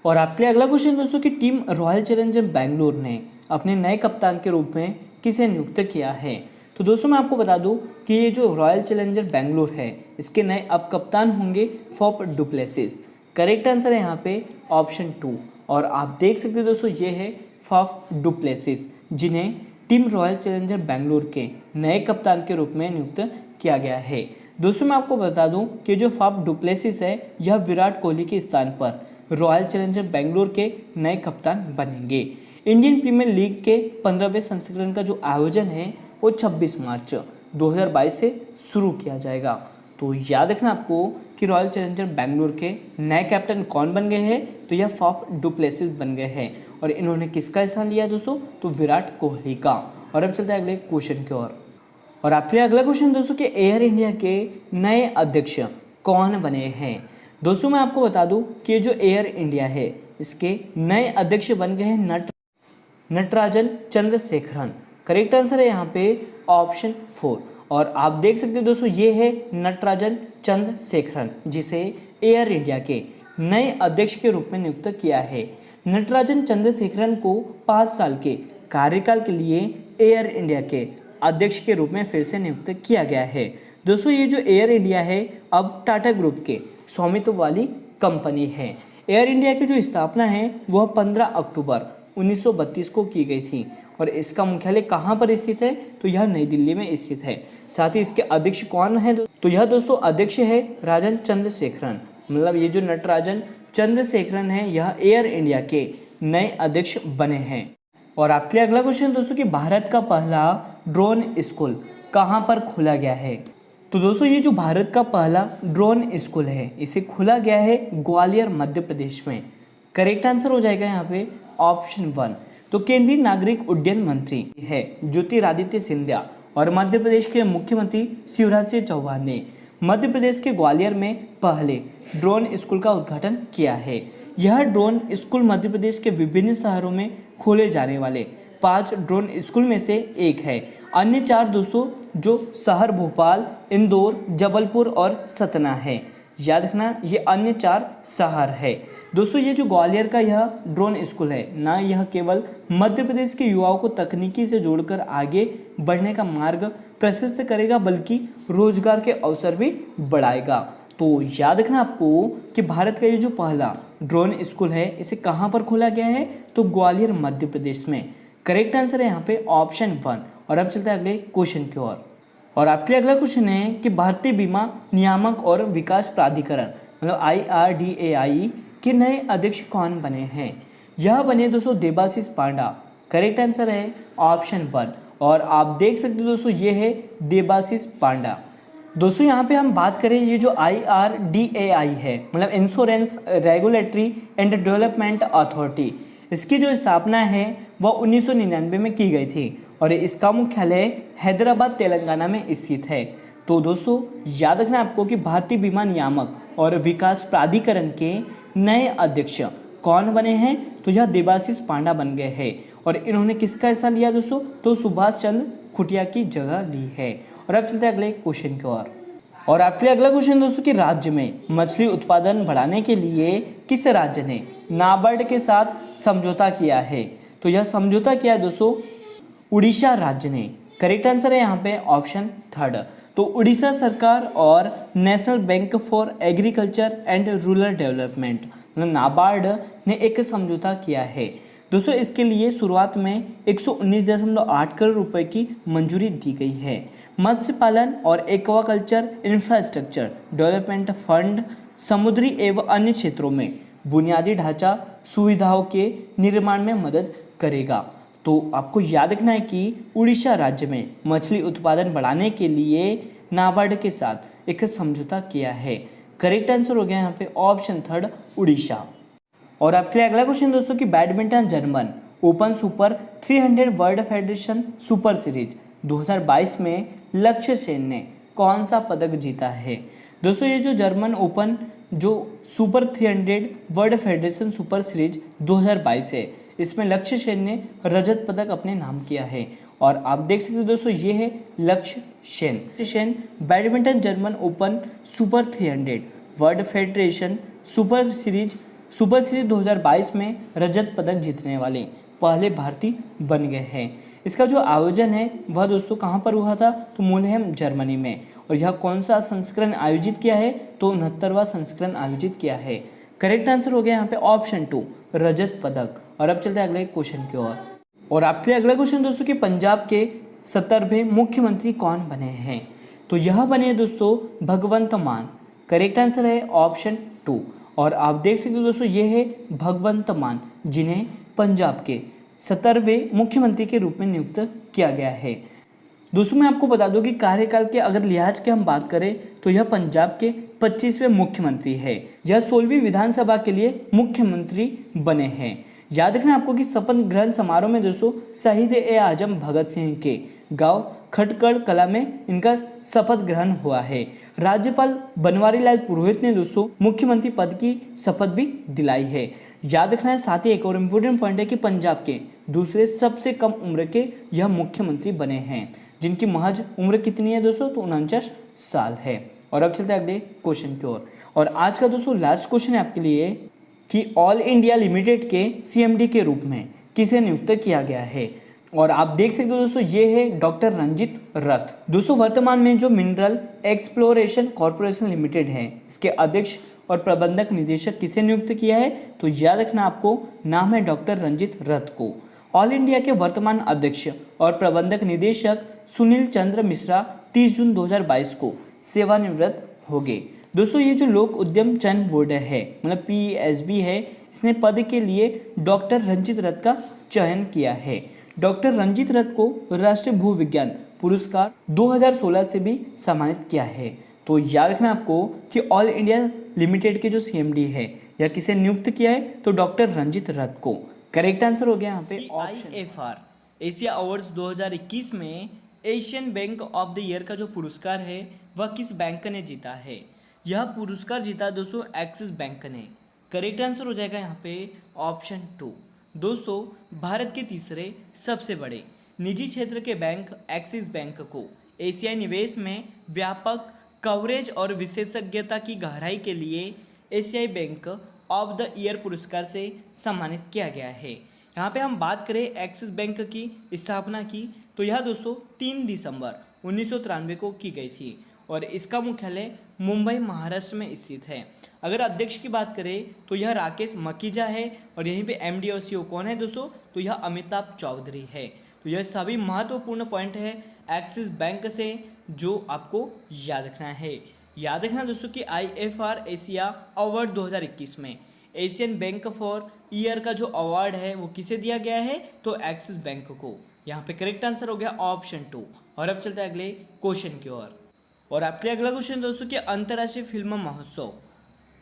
और आपके लिए अगला क्वेश्चन दोस्तों कि टीम रॉयल चैलेंजर बेंगलोर ने अपने नए कप्तान के रूप में किसे नियुक्त किया है? तो दोस्तों मैं आपको बता दूं कि ये जो रॉयल चैलेंजर बेंगलोर है, इसके नए अब कप्तान होंगे फॉफ डुप्लेसिस। करेक्ट आंसर है यहाँ पे ऑप्शन 2। और आप देख सकते हैं दोस्तों ये है फॉफ डुप्लेसिस, जिन्हें टीम रॉयल चैलेंजर बेंगलोर के नए कप्तान के रूप में नियुक्त किया गया है। दोस्तों मैं आपको बता दूं कि जो फॉफ डुप्लेसिस है, यह विराट कोहली के स्थान पर रॉयल चैलेंजर बेंगलोर के नए कप्तान बनेंगे। इंडियन प्रीमियर लीग के 15वें संस्करण का जो आयोजन है वो 26 मार्च 2022 से शुरू किया जाएगा। तो याद रखना आपको कि रॉयल चैलेंजर बेंगलोर के नए कैप्टन कौन बन गए हैं? तो यह फॉफ डुप्लेसिस बन गए हैं। और इन्होंने किसका स्थान लिया दोस्तों? तो विराट कोहली का। और अब चलते हैं अगले क्वेश्चन की ओर। और आपके अगला क्वेश्चन दोस्तों कि एयर इंडिया के नए अध्यक्ष कौन बने हैं? दोस्तों मैं आपको बता दूं कि ये जो एयर इंडिया है, इसके नए अध्यक्ष बन गए हैं नटराजन चंद्रशेखरन। करेक्ट आंसर है यहाँ पे ऑप्शन 4। और आप देख सकते हैं दोस्तों ये है नटराजन चंद्रशेखरन, जिसे एयर इंडिया के नए अध्यक्ष के रूप में नियुक्त किया है। नटराजन चंद्रशेखरन को 5 साल के कार्यकाल के लिए एयर इंडिया के अध्यक्ष के रूप में फिर से नियुक्त किया गया है। दोस्तों ये जो एयर इंडिया है अब टाटा ग्रुप के स्वामित्व वाली कंपनी है। एयर इंडिया की जो स्थापना है वह 15 अक्टूबर 1932 को की गई थी और इसका मुख्यालय कहाँ पर स्थित है? तो यह नई दिल्ली में स्थित है। साथ ही इसके अध्यक्ष कौन है? तो यह दोस्तों अध्यक्ष है राजन चंद्रशेखरन, मतलब ये जो नटराजन चंद्रशेखरन है, यह एयर इंडिया के नए अध्यक्ष बने हैं। और आपके लिए अगला क्वेश्चन दोस्तों कि भारत का पहला ड्रोन स्कूल कहाँ पर खोला गया है? तो दोस्तों ये जो भारत का पहला ड्रोन स्कूल है, इसे खोला गया है ग्वालियर मध्य प्रदेश में। करेक्ट आंसर हो जाएगा यहाँ पे ऑप्शन 1। तो केंद्रीय नागरिक उड्डयन मंत्री है ज्योतिरादित्य सिंधिया और मध्य प्रदेश के मुख्यमंत्री शिवराज सिंह चौहान ने मध्य प्रदेश के ग्वालियर में पहले ड्रोन स्कूल का उद्घाटन किया है। यह ड्रोन स्कूल मध्य प्रदेश के विभिन्न शहरों में खोले जाने वाले 5 ड्रोन स्कूल में से एक है। अन्य 4 दोस्तों जो शहर भोपाल, इंदौर, जबलपुर और सतना है। याद रखना ये अन्य 4 शहर है। दोस्तों ये जो ग्वालियर का यह ड्रोन स्कूल है ना, यह केवल मध्य प्रदेश के युवाओं को तकनीकी से जोड़कर आगे बढ़ने का मार्ग प्रशस्त करेगा, बल्कि रोजगार के अवसर भी बढ़ाएगा। तो याद रखना आपको कि भारत का ये जो पहला ड्रोन स्कूल है, इसे कहाँ पर खोला गया है? तो ग्वालियर मध्य प्रदेश में। करेक्ट आंसर है यहाँ पे ऑप्शन 1। और अब चलते हैं अगले क्वेश्चन की ओर। और आपके लिए अगला क्वेश्चन है कि भारतीय बीमा नियामक और विकास प्राधिकरण मतलब IRDAI के नए अध्यक्ष कौन बने हैं? यह बने दोस्तों देबाशीष पांडा। करेक्ट आंसर है ऑप्शन 1। और आप देख सकते हो दोस्तों ये है देबाशीष पांडा। दोस्तों यहाँ पे हम बात करें ये जो IRDAI है मतलब insurance regulatory and development authority, इसकी जो स्थापना है वह 1999 में की गई थी और इसका मुख्यालय हैदराबाद तेलंगाना में स्थित है। तो दोस्तों याद रखना आपको कि भारतीय बीमा नियामक और विकास प्राधिकरण के नए अध्यक्ष कौन बने हैं? तो यह देबाशीष पांडा बन गए हैं। और इन्होंने किसका हिस्सा लिया दोस्तों? तो सुभाष चंद्र खुटिया की जगह ली है। और अब चलते हैं अगले क्वेश्चन की ओर। और आपके लिए अगला क्वेश्चन दोस्तों कि राज्य में मछली उत्पादन बढ़ाने के लिए किस राज्य ने नाबार्ड के साथ समझौता किया है? तो यह समझौता किया है दोस्तों उड़ीसा राज्य ने। करेक्ट आंसर है यहाँ पे ऑप्शन थर्ड। तो उड़ीसा सरकार और national bank for agriculture and rural development NABARD ने एक समझौता किया है दोस्तों। इसके लिए शुरुआत में 119.8 करोड़ रुपए की मंजूरी दी गई है। मत्स्य पालन और एक्वाकल्चर इंफ्रास्ट्रक्चर डेवलपमेंट फंड समुद्री एवं अन्य क्षेत्रों में बुनियादी ढांचा सुविधाओं के निर्माण में मदद करेगा। तो आपको याद रखना है कि उड़ीसा राज्य में मछली उत्पादन बढ़ाने के लिए नाबार्ड के साथ एक समझौता किया है। करेक्ट आंसर हो गया यहाँ पे ऑप्शन थर्ड उड़ीसा। और आपके लिए अगला क्वेश्चन दोस्तों कि badminton German open super 300 world federation super series 2022 में लक्ष्य सेन ने कौन सा पदक जीता है? दोस्तों ये जो जर्मन ओपन जो super 300 world federation super series 2022 है, इसमें लक्ष्य सेन ने रजत पदक अपने नाम किया है। और आप देख सकते हो दोस्तों ये है लक्ष्य Sen badminton German open super 300 world federation super series 2022 में रजत पदक जीतने वाले पहले भारतीय बन गए हैं। इसका जो आयोजन है वह दोस्तों कहाँ पर हुआ था? तो मूलहेम जर्मनी में। और यह कौन सा संस्करण आयोजित किया है? तो 69वां संस्करण आयोजित किया है। करेक्ट आंसर हो गया यहाँ पे ऑप्शन टू रजत पदक। और अब चलते हैं अगले क्वेश्चन की ओर। और आपके लिए अगला क्वेश्चन दोस्तों कि पंजाब के 70वें मुख्यमंत्री कौन बने हैं? तो यह बने दोस्तों भगवंत मान। करेक्ट आंसर है ऑप्शन टू। और आप देख सकते हो दोस्तों ये है भगवंत मान, जिन्हें पंजाब के 70वें मुख्यमंत्री के रूप में नियुक्त किया गया है। दोस्तों मैं आपको बता दूं कि कार्यकाल के अगर लिहाज की हम बात करें तो यह पंजाब के 25वें मुख्यमंत्री है। यह 16वीं विधानसभा के लिए मुख्यमंत्री बने हैं। याद रखना आपको कि शपथ ग्रहण समारोह में दोस्तों शहीद ए आजम भगत सिंह के गांव खटकड़ कला में इनका शपथ ग्रहण हुआ है। राज्यपाल बनवारी लाल पुरोहित ने दोस्तों मुख्यमंत्री पद की शपथ भी दिलाई है। याद रखना है। साथ ही एक और इम्पोर्टेंट पॉइंट है कि पंजाब के दूसरे सबसे कम उम्र के यह मुख्यमंत्री बने हैं, जिनकी महज उम्र कितनी है दोस्तों? तो 49 साल है। और अब चलते हैं अगले क्वेश्चन की ओर। और आज का दोस्तों लास्ट क्वेश्चन है आपके लिए कि ऑल इंडिया लिमिटेड के CMD के रूप में किसे नियुक्त किया गया है? और आप देख सकते हो दोस्तों ये है डॉक्टर रंजित रथ। दोस्तों वर्तमान में जो मिनरल एक्सप्लोरेशन कॉर्पोरेशन लिमिटेड है, इसके अध्यक्ष और प्रबंधक निदेशक किसे नियुक्त किया है? तो याद रखना आपको नाम है डॉक्टर रंजित रथ को। ऑल इंडिया के वर्तमान अध्यक्ष और प्रबंधक निदेशक सुनील चंद्र मिश्रा 30 जून 2022 को सेवानिवृत्त हो गए। दोस्तों ये जो लोक उद्यम चयन बोर्ड है मतलब PESB है, इसने पद के लिए डॉक्टर रंजित रथ का चयन किया है। डॉक्टर रंजित रथ को राष्ट्रीय भूविज्ञान पुरस्कार 2016 से भी सम्मानित किया है। तो याद रखना आपको कि ऑल इंडिया लिमिटेड के जो CMD है या किसे नियुक्त किया है? तो डॉक्टर रंजित रथ को। करेक्ट आंसर हो गया यहाँ पे IFR एशिया अवार्ड्स 2021 में Asian bank of the year का जो पुरस्कार है वह किस बैंक ने जीता है? यह पुरस्कार जीता दोस्तों एक्सिस बैंक ने। करेक्ट आंसर हो जाएगा यहाँ पे ऑप्शन टू। दोस्तों भारत के तीसरे सबसे बड़े निजी क्षेत्र के बैंक एक्सिस बैंक को एशियाई निवेश में व्यापक कवरेज और विशेषज्ञता की गहराई के लिए एशियाई बैंक ऑफ द ईयर पुरस्कार से सम्मानित किया गया है। यहाँ पे हम बात करें एक्सिस बैंक की स्थापना की तो यह दोस्तों 3 दिसंबर 1993 को की गई थी और इसका मुख्यालय मुंबई महाराष्ट्र में स्थित है। अगर अध्यक्ष की बात करें तो यह राकेश मकीजा है और यहीं पे MD और CEO कौन है दोस्तों? तो यह अमिताभ चौधरी है। तो यह सभी महत्वपूर्ण पॉइंट है एक्सिस बैंक से जो आपको याद रखना है। याद रखना दोस्तों कि IFR एशिया अवार्ड 2021 में एशियन बैंक फॉर ईयर का जो अवार्ड है वो किसे दिया गया है? तो एक्सिस बैंक को। यहाँ पे करेक्ट आंसर हो गया ऑप्शन टू। और अब चलते हैं अगले क्वेश्चन की ओर। और आपके अगला क्वेश्चन दोस्तों कि अंतर्राष्ट्रीय फिल्म महोत्सव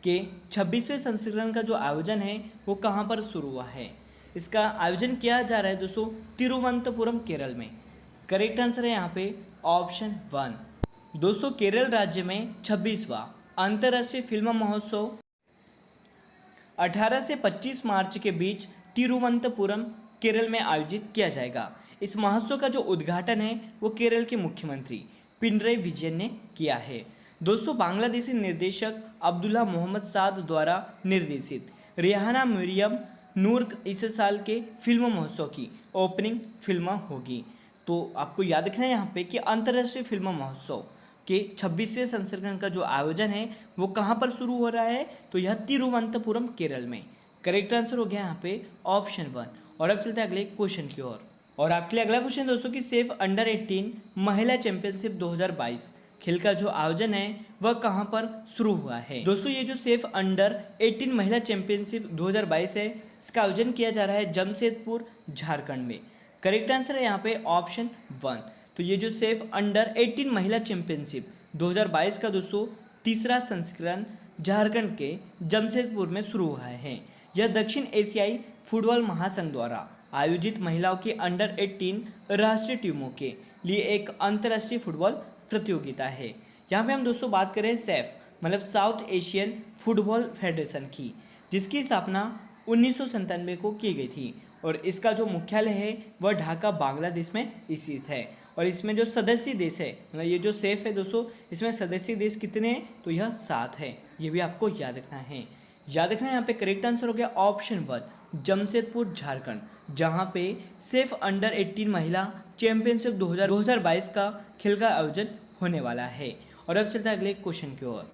के 26वें संस्करण का जो आयोजन है वो कहाँ पर शुरू हुआ है? इसका आयोजन किया जा रहा है दोस्तों तिरुवनंतपुरम केरल में। करेक्ट आंसर है यहाँ पे ऑप्शन 1। दोस्तों केरल राज्य में 26वां अंतर्राष्ट्रीय फिल्म महोत्सव 18 से 25 मार्च के बीच तिरुवनंतपुरम केरल में आयोजित किया जाएगा। इस महोत्सव का जो उद्घाटन है वो केरल के मुख्यमंत्री पिनरई विजयन ने किया है। दोस्तों, बांग्लादेशी निर्देशक अब्दुल्ला मोहम्मद साद द्वारा निर्देशित रेहाना मरियम नूर इस साल के फिल्म महोत्सव की ओपनिंग फिल्म होगी। तो आपको याद रखना है यहाँ पे कि अंतर्राष्ट्रीय फिल्म महोत्सव के 26वें संस्करण का जो आयोजन है वो कहाँ पर शुरू हो रहा है, तो यह तिरुवनंतपुरम केरल में। करेक्ट आंसर हो गया यहाँ पे ऑप्शन 1। और अब चलते हैं अगले क्वेश्चन की ओर। और आपके लिए अगला क्वेश्चन दोस्तों कि सेफ अंडर 18 महिला चैंपियनशिप 2022 खेल का जो आयोजन है वह कहां पर शुरू हुआ है। दोस्तों, ये जो सेफ अंडर 18 महिला चैंपियनशिप 2022 है, इसका आयोजन किया जा रहा है जमशेदपुर झारखंड में। करेक्ट आंसर है यहाँ पे ऑप्शन 1। तो ये जो सेफ अंडर 18 महिला चैंपियनशिप 2022 का दोस्तों तीसरा संस्करण झारखंड के जमशेदपुर में शुरू हुआ है। यह दक्षिण एशियाई फुटबॉल महासंघ द्वारा आयोजित महिलाओं की अंडर 18 राष्ट्रीय टीमों के लिए एक अंतर्राष्ट्रीय फुटबॉल प्रतियोगिता है। यहाँ पे हम दोस्तों बात करें सैफ मतलब साउथ एशियन फुटबॉल फेडरेशन की, जिसकी स्थापना 1997 को की गई थी और इसका जो मुख्यालय है वह ढाका बांग्लादेश में स्थित है। और इसमें जो सदस्य देश है मतलब ये जो सैफ है दोस्तों, इसमें सदस्य देश कितने हैं, तो यह 7 है। ये भी आपको याद रखना है। याद रखना है यहाँ पे करेक्ट आंसर हो गया ऑप्शन 1 जमशेदपुर झारखंड, जहाँ पे सेफ अंडर 18 महिला चैंपियनशिप 2022 का खेल का आयोजन होने वाला है। और अब चलता है अगले क्वेश्चन की ओर।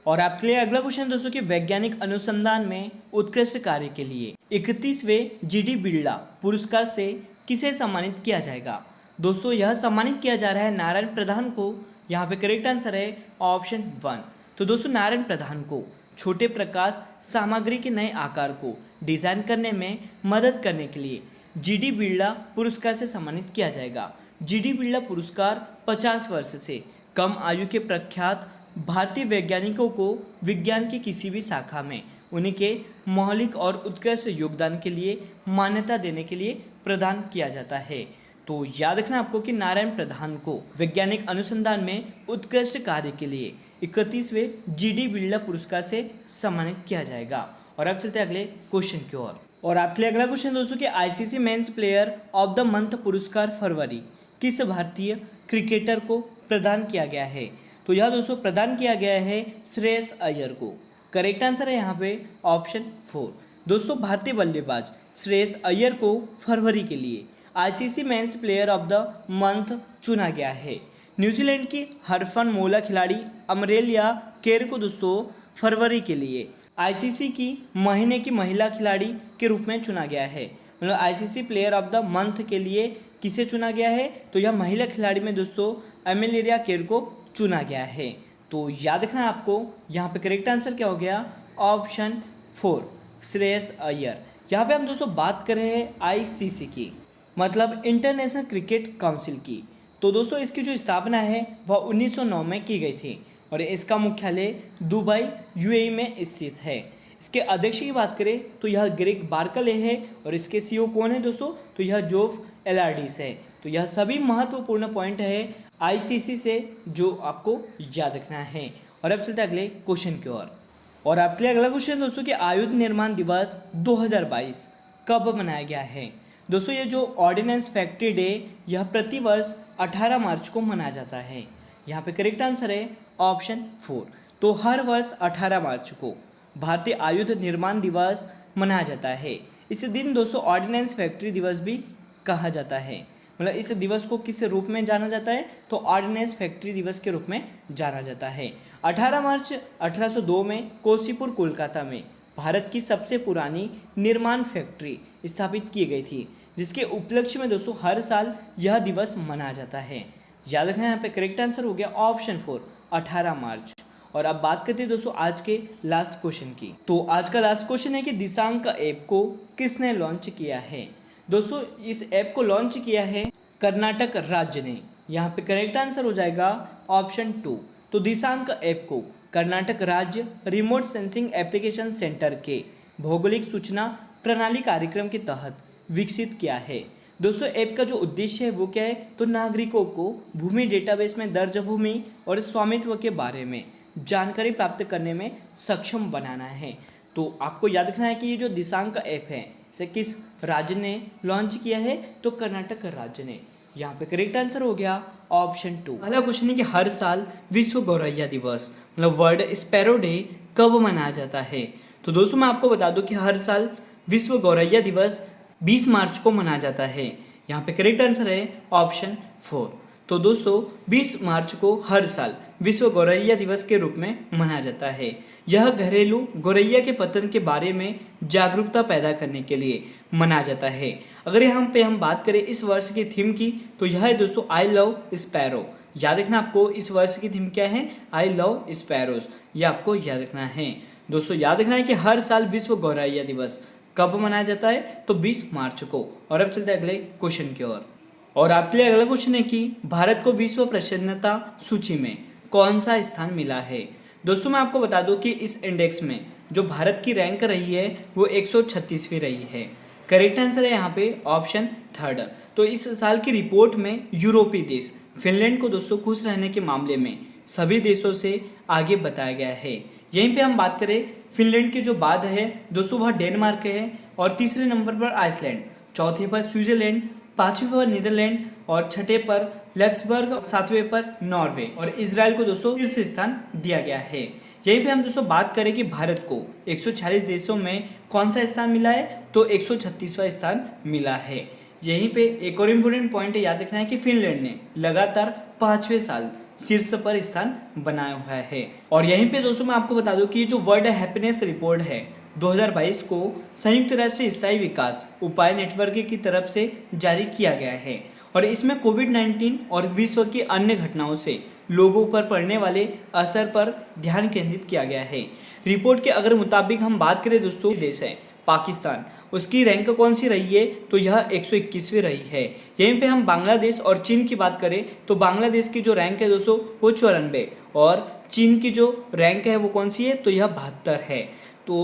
और आपके लिए अगला क्वेश्चन दोस्तों कि वैज्ञानिक अनुसंधान में उत्कृष्ट कार्य के लिए 31वें जीडी बिरला पुरस्कार से किसे सम्मानित किया जाएगा। दोस्तों, यह सम्मानित किया जा रहा है नारायण प्रधान को। यहाँ पे करेक्ट आंसर है ऑप्शन 1। तो दोस्तों, नारायण प्रधान को छोटे प्रकाश सामग्री के नए आकार को डिजाइन करने में मदद करने के लिए जीडी बिरला पुरस्कार से सम्मानित किया जाएगा। जीडी बिरला पुरस्कार 50 वर्ष से कम आयु के प्रख्यात भारतीय वैज्ञानिकों को विज्ञान की किसी भी शाखा में उनके मौलिक और उत्कृष्ट योगदान के लिए मान्यता देने के लिए प्रदान किया जाता है। तो याद रखना आपको कि नारायण प्रधान को वैज्ञानिक अनुसंधान में उत्कृष्ट कार्य के लिए 31वें जीडी बिरला पुरस्कार से सम्मानित किया जाएगा। और अब चलते हैं अगले क्वेश्चन की ओर। और आपके लिए अगला क्वेश्चन दोस्तों कि ICC men's player of the month पुरस्कार फरवरी किस भारतीय क्रिकेटर को प्रदान किया गया है। तो यह दोस्तों प्रदान किया गया है श्रेयस अय्यर को। करेक्ट आंसर है यहाँ पे ऑप्शन 4। दोस्तों, भारतीय बल्लेबाज श्रेयस अय्यर को फरवरी के लिए ICC men's player of the month चुना गया है। न्यूजीलैंड की हरफन मौला खिलाड़ी अमरेलिया केर को दोस्तों फरवरी के लिए आईसीसी की महीने की महिला खिलाड़ी के रूप में चुना गया है। मतलब ICC player of the month के लिए किसे चुना गया है, तो यह महिला खिलाड़ी में दोस्तों अमेलिया केर को चुना गया है। तो याद रखना आपको यहाँ पे करेक्ट आंसर क्या हो गया ऑप्शन 4 श्रेयस अय्यर। यहाँ पे हम दोस्तों बात कर रहे हैं आईसीसी की मतलब इंटरनेशनल क्रिकेट काउंसिल की। तो दोस्तों इसकी जो स्थापना है वह 1909 में की गई थी और इसका मुख्यालय दुबई यूएई में स्थित है। इसके अध्यक्ष की बात करें तो यह ग्रेग बार्कले है और इसके सीईओ कौन है दोस्तों, तो यह जोफ एलार्डिस है। तो यह सभी महत्वपूर्ण पॉइंट है आईसीसी से जो आपको याद रखना है। और अब चलते हैं अगले क्वेश्चन की ओर। और आपके लिए अगला क्वेश्चन दोस्तों कि आयुध निर्माण दिवस 2022 कब मनाया गया है। दोस्तों, ये जो ऑर्डिनेंस फैक्ट्री डे यह प्रतिवर्ष 18 मार्च को मनाया जाता है। यहाँ पे करेक्ट आंसर है ऑप्शन 4। तो हर वर्ष 18 मार्च को भारतीय आयुध निर्माण दिवस मनाया जाता है। इस दिन दोस्तों ऑर्डिनेंस फैक्ट्री दिवस भी कहा जाता है। मतलब इस दिवस को किस रूप में जाना जाता है, तो ऑर्डिनेंस फैक्ट्री दिवस के रूप में जाना जाता है। 18 मार्च 1802 में कोसीपुर कोलकाता में भारत की सबसे पुरानी निर्माण फैक्ट्री स्थापित की गई थी, जिसके उपलक्ष्य में दोस्तों हर साल यह दिवस मनाया जाता है। याद रखना यहाँ पे करेक्ट आंसर हो गया ऑप्शन 4 18 मार्च। और अब बात करते हैं दोस्तों आज के लास्ट क्वेश्चन की। तो आज का लास्ट क्वेश्चन है कि दिशांक ऐप को किसने लॉन्च किया है। दोस्तों, इस ऐप को लॉन्च किया है कर्नाटक राज्य ने। यहाँ पे करेक्ट आंसर हो जाएगा ऑप्शन 2। तो दिशांक ऐप को कर्नाटक राज्य रिमोट सेंसिंग एप्लीकेशन सेंटर के भौगोलिक सूचना प्रणाली कार्यक्रम के तहत विकसित किया है। दोस्तों, ऐप का जो उद्देश्य है वो क्या है, तो नागरिकों को भूमि डेटाबेस में दर्ज भूमि और स्वामित्व के बारे में जानकारी प्राप्त करने में सक्षम बनाना है। तो आपको याद रखना है कि ये जो दिशांक ऐप है इसे किस राज्य ने लॉन्च किया है, तो कर्नाटक राज्य ने। यहाँ पे करेक्ट आंसर हो गया ऑप्शन 2। पहला क्वेश्चन है कि हर साल विश्व गौरैया दिवस मतलब वर्ल्ड स्पैरो डे कब मनाया जाता है। तो दोस्तों मैं आपको बता दूं कि हर साल विश्व गौरैया दिवस 20 मार्च को मनाया जाता है। यहाँ पे करेक्ट आंसर है ऑप्शन 4। तो दोस्तों 20 मार्च को हर साल विश्व गौरैया दिवस के रूप में मनाया जाता है। यह घरेलू गौरैया के पतन के बारे में जागरूकता पैदा करने के लिए मनाया जाता है। अगर यहाँ पे हम बात करें इस वर्ष की थीम की, तो यह है दोस्तों आई लव स्पैरो। याद रखना आपको इस वर्ष की थीम क्या है, आई लव स्पैरोज, ये आपको याद रखना है। दोस्तों याद रखना है कि हर साल विश्व गौरैया दिवस कब मनाया जाता है, तो 20 मार्च को। और अब चलते हैं अगले क्वेश्चन की ओर। और आपके लिए अगला क्वेश्चन है कि भारत को विश्व प्रसन्नता सूची में कौन सा स्थान मिला है। दोस्तों मैं आपको बता दूं कि इस इंडेक्स में जो भारत की रैंक रही है वो 136वीं रही है। करेक्ट आंसर है यहाँ पे ऑप्शन 3। तो इस साल की रिपोर्ट में यूरोपीय देश फिनलैंड को दोस्तों खुश रहने के मामले में सभी देशों से आगे बताया गया है। यहीं पे हम बात करें फिनलैंड के जो बाद है दोस्तों वह डेनमार्क है, और तीसरे नंबर पर आइसलैंड, चौथे पर स्विट्जरलैंड, पांचवें पर नीदरलैंड और छठे पर लक्सबर्ग, सातवें पर नॉर्वे और इजराइल को दोस्तों शीर्ष स्थान दिया गया है। यहीं पे हम दोस्तों बात करें कि भारत को 146 देशों में कौन सा स्थान मिला है, तो 136वां स्थान मिला है। यहीं पे एक और इम्पोर्टेंट पॉइंट याद रखना है कि फिनलैंड ने लगातार 5वें साल शीर्ष पर स्थान बनाया हुआ है। और यहीं पे दोस्तों मैं आपको बता दूं कि जो वर्ल्ड हैप्पीनेस रिपोर्ट है 2022 को संयुक्त राष्ट्र स्थायी विकास उपाय नेटवर्क की तरफ से जारी किया गया है, और इसमें कोविड-19 और विश्व की अन्य घटनाओं से लोगों पर पड़ने वाले असर पर ध्यान केंद्रित किया गया है। रिपोर्ट के अगर मुताबिक हम बात करें दोस्तों, देश है पाकिस्तान, उसकी रैंक कौन सी रही है, तो यह 121वीं रही है। यहीं पे हम बांग्लादेश और चीन की बात करें तो बांग्लादेश की जो रैंक है दोस्तों वो 94, और चीन की जो रैंक है वो कौन सी है, तो यह 72 है। तो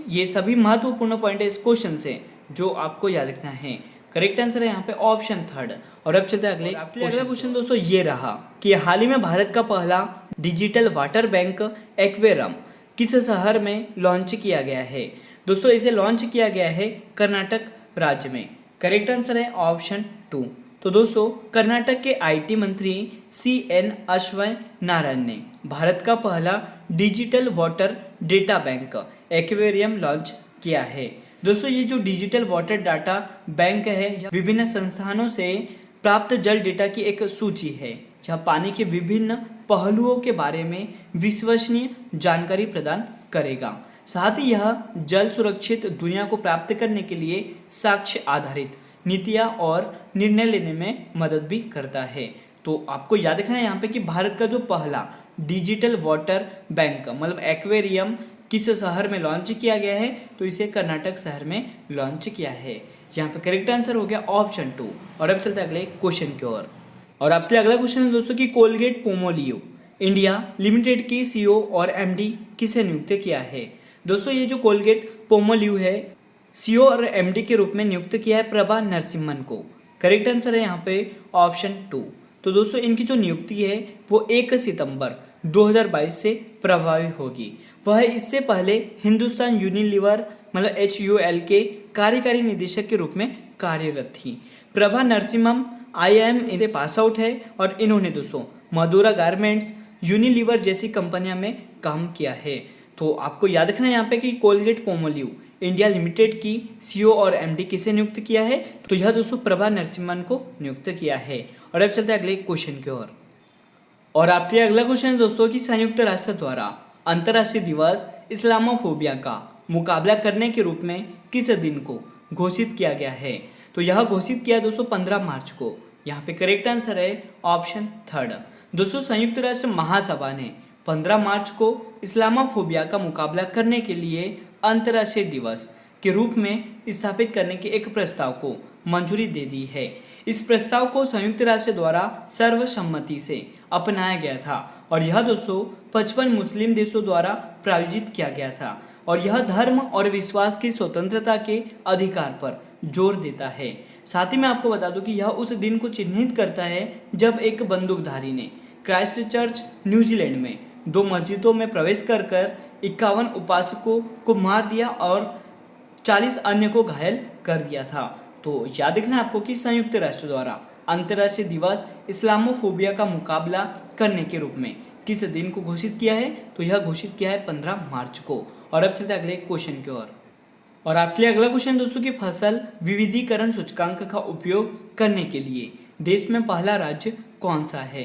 ये सभी महत्वपूर्ण पॉइंट है इस क्वेश्चन से जो आपको याद रखना है। करेक्ट आंसर है यहाँ पे ऑप्शन 3। और अब चलते हैं अगले क्वेश्चन दोस्तों, ये रहा कि हाल ही में भारत का पहला डिजिटल वाटर बैंक एक्वेरियम किस शहर में लॉन्च किया गया है। दोस्तों इसे लॉन्च किया गया है कर्नाटक राज्य में। करेक्ट आंसर है ऑप्शन 2। तो दोस्तों कर्नाटक के आईटी मंत्री CN अश्वय नारायण ने भारत का पहला digital water data bank aquarium launch किया है। दोस्तों ये जो डिजिटल वाटर डाटा बैंक है यह विभिन्न संस्थानों से प्राप्त जल डेटा की एक सूची है, यह पानी के विभिन्न पहलुओं के बारे में विश्वसनीय जानकारी प्रदान करेगा। साथ ही यह जल सुरक्षित दुनिया को प्राप्त करने के लिए साक्ष्य आधारित नीतियाँ और निर्णय लेने में मदद भी करता है। तो आपको याद रखना है यहाँ पे कि भारत का जो पहला डिजिटल वाटर बैंक मतलब एक्वेरियम किस शहर में लॉन्च किया गया है, तो इसे कर्नाटक शहर में लॉन्च किया है। यहाँ पे करेक्ट आंसर हो गया ऑप्शन 2। और अब चलते हैं अगले क्वेश्चन की ओर। और आपके अगला क्वेश्चन है दोस्तों कि कोलगेट पोमोलियो इंडिया लिमिटेड की CEO और MD किसे नियुक्त किया है। दोस्तों ये जो कोलगेट पोमोलियो है CEO और MD के रूप में नियुक्त किया है प्रभा नरसिम्हन को। करेक्ट आंसर है यहाँ पे ऑप्शन 2। तो दोस्तों इनकी जो नियुक्ति है वो 1 सितंबर 2022 से प्रभावी होगी। वह इससे पहले हिंदुस्तान यूनिलीवर मतलब HUL के कार्यकारी निदेशक के रूप में कार्यरत थी। प्रभा नरसिम्हम IIM से पास आउट है, और इन्होंने दोस्तों मधुरा गारमेंट्स, यूनिलीवर जैसी कंपनियों में काम किया है। तो आपको याद रखना है यहाँ पे कि कोलगेट पोमोलियो इंडिया लिमिटेड की CEO और MD किसे नियुक्त किया है, तो यह दोस्तों प्रभा नरसिम्हन को नियुक्त किया है। और अब चलते हैं अगले क्वेश्चन की ओर। और आपके अगला क्वेश्चन है दोस्तों कि संयुक्त राष्ट्र द्वारा अंतर्राष्ट्रीय दिवस इस्लामोफोबिया का मुकाबला करने के रूप में किस दिन को घोषित किया गया है। तो यह घोषित किया दोस्तों 15 मार्च को। यहाँ पे करेक्ट आंसर है ऑप्शन 3। दोस्तों संयुक्त राष्ट्र महासभा ने 15 मार्च को इस्लामोफोबिया का मुकाबला करने के लिए अंतर्राष्ट्रीय दिवस के रूप में स्थापित करने के एक प्रस्ताव को मंजूरी दे दी है। इस प्रस्ताव को संयुक्त राष्ट्र द्वारा सर्वसम्मति से अपनाया गया था, और यह दोस्तों 55 मुस्लिम देशों द्वारा प्रायोजित किया गया था, और यह धर्म और विश्वास की स्वतंत्रता के अधिकार पर जोर देता है। साथ ही मैं आपको बता दूं कि यह उस दिन को चिन्हित करता है जब एक बंदूकधारी ने क्राइस्ट चर्च न्यूजीलैंड में 2 मस्जिदों में प्रवेश कर 51 उपासकों को मार दिया और 40 अन्य को घायल कर दिया था। तो याद रखना आपको कि संयुक्त राष्ट्र द्वारा अंतर्राष्ट्रीय दिवस इस्लामोफोबिया का मुकाबला करने के रूप में किस दिन को घोषित किया है? तो यह घोषित किया है 15 मार्च को। और अब चलते अगले क्वेश्चन की ओर। और आपके लिए अगला क्वेश्चन दोस्तों कि फसल विविधीकरण सूचकांक का उपयोग करने के लिए देश में पहला राज्य कौन सा है?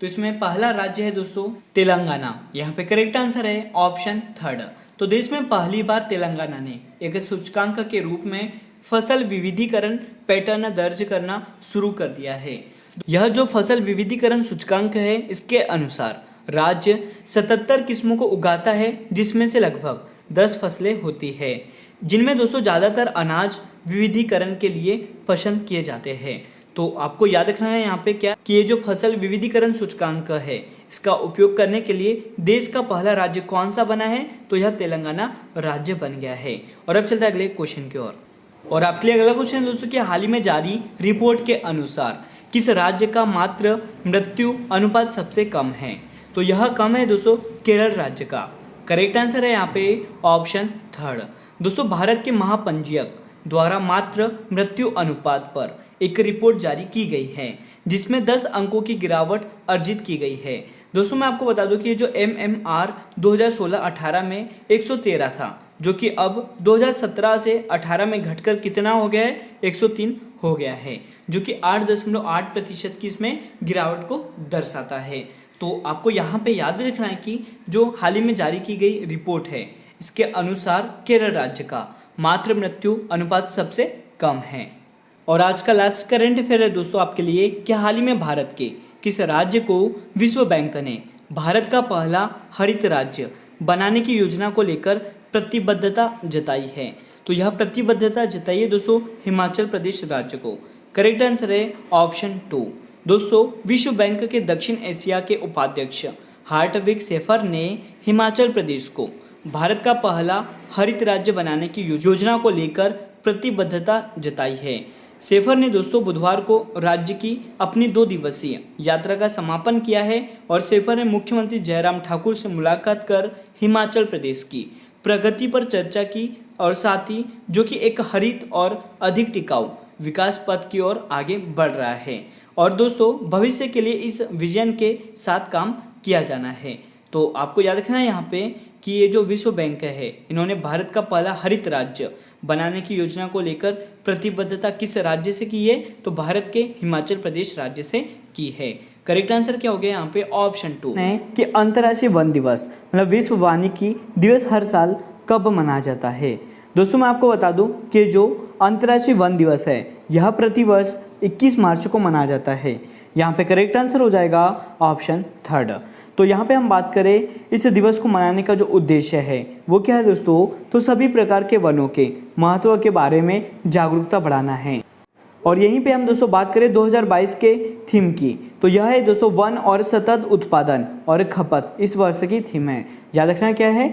तो इसमें पहला राज्य है दोस्तों तेलंगाना। यहाँ पे करेक्ट आंसर है ऑप्शन 3। तो देश में पहली बार तेलंगाना ने एक सूचकांक के रूप में फसल विविधीकरण पैटर्न दर्ज करना शुरू कर दिया है। यह जो फसल विविधीकरण सूचकांक है, इसके अनुसार राज्य 77 किस्मों को उगाता है, जिसमें से लगभग 10 फसलें होती है, जिनमें दोस्तों ज़्यादातर अनाज विविधीकरण के लिए पसंद किए जाते हैं। तो आपको याद रखना है यहाँ पे क्या कि ये जो फसल विविधीकरण सूचकांक है, इसका उपयोग करने के लिए देश का पहला राज्य कौन सा बना है? तो यह तेलंगाना राज्य बन गया है। और अब चलते हैं अगले क्वेश्चन की ओर। और आपके लिए अगला क्वेश्चन दोस्तों कि हाल ही में जारी रिपोर्ट के अनुसार किस राज्य का मातृ मृत्यु अनुपात सबसे कम है? तो यह कम है दोस्तों केरल राज्य का। करेक्ट आंसर है यहाँ पे ऑप्शन 3। दोस्तों भारत के महापंजीयक द्वारा मातृ मृत्यु अनुपात पर एक रिपोर्ट जारी की गई है, जिसमें 10 अंकों की गिरावट अर्जित की गई है। दोस्तों मैं आपको बता दूं कि ये जो MMR 2016-18 में 113 था, जो कि अब 2017 से 18 में घटकर कितना हो गया है? 103 हो गया है, जो कि 8.8% की इसमें गिरावट को दर्शाता है। तो आपको यहाँ पे याद रखना है कि जो हाल ही में जारी की गई रिपोर्ट है, इसके अनुसार केरल राज्य का मातृ मृत्यु अनुपात सबसे कम है। और आज का लास्ट करंट अफेयर है दोस्तों आपके लिए कि हाल ही में भारत के किस राज्य को विश्व बैंक ने भारत का पहला हरित राज्य बनाने की योजना को लेकर प्रतिबद्धता जताई है? तो यह प्रतिबद्धता जताई है दोस्तों हिमाचल प्रदेश राज्य को। करेक्ट आंसर है ऑप्शन 2। दोस्तों विश्व बैंक के दक्षिण एशिया के उपाध्यक्ष हार्टविग शेफर ने हिमाचल प्रदेश को भारत का पहला हरित राज्य बनाने की योजना को लेकर प्रतिबद्धता जताई है। शेफर ने दोस्तों बुधवार को राज्य की अपनी 2 दिवसीय यात्रा का समापन किया है और शेफर ने मुख्यमंत्री जयराम ठाकुर से मुलाकात कर हिमाचल प्रदेश की प्रगति पर चर्चा की और साथ ही जो कि एक हरित और अधिक टिकाऊ विकास पथ की ओर आगे बढ़ रहा है और दोस्तों भविष्य के लिए इस विजन के साथ काम किया जाना है। तो आपको याद रखना है यहाँ पे कि ये जो विश्व बैंक है, इन्होंने भारत का पहला हरित राज्य बनाने की योजना को लेकर प्रतिबद्धता किस राज्य से की है? तो भारत के हिमाचल प्रदेश राज्य से की है। करेक्ट आंसर क्या हो गया यहाँ पे ऑप्शन 2 है कि अंतर्राष्ट्रीय वन दिवस मतलब विश्व वानिकी दिवस हर साल कब मनाया जाता है? दोस्तों मैं आपको बता दूं कि जो अंतर्राष्ट्रीय वन दिवस है यह प्रतिवर्ष 21 मार्च को मनाया जाता है। यहाँ पे करेक्ट आंसर हो जाएगा ऑप्शन 3। तो यहाँ पे हम बात करें इस दिवस को मनाने का जो उद्देश्य है वो क्या है दोस्तों? तो सभी प्रकार के वनों के महत्व के बारे में जागरूकता बढ़ाना है। और यहीं पे हम दोस्तों बात करें 2022 के थीम की, तो यह है दोस्तों वन और सतत उत्पादन और खपत इस वर्ष की थीम है। याद रखना क्या है?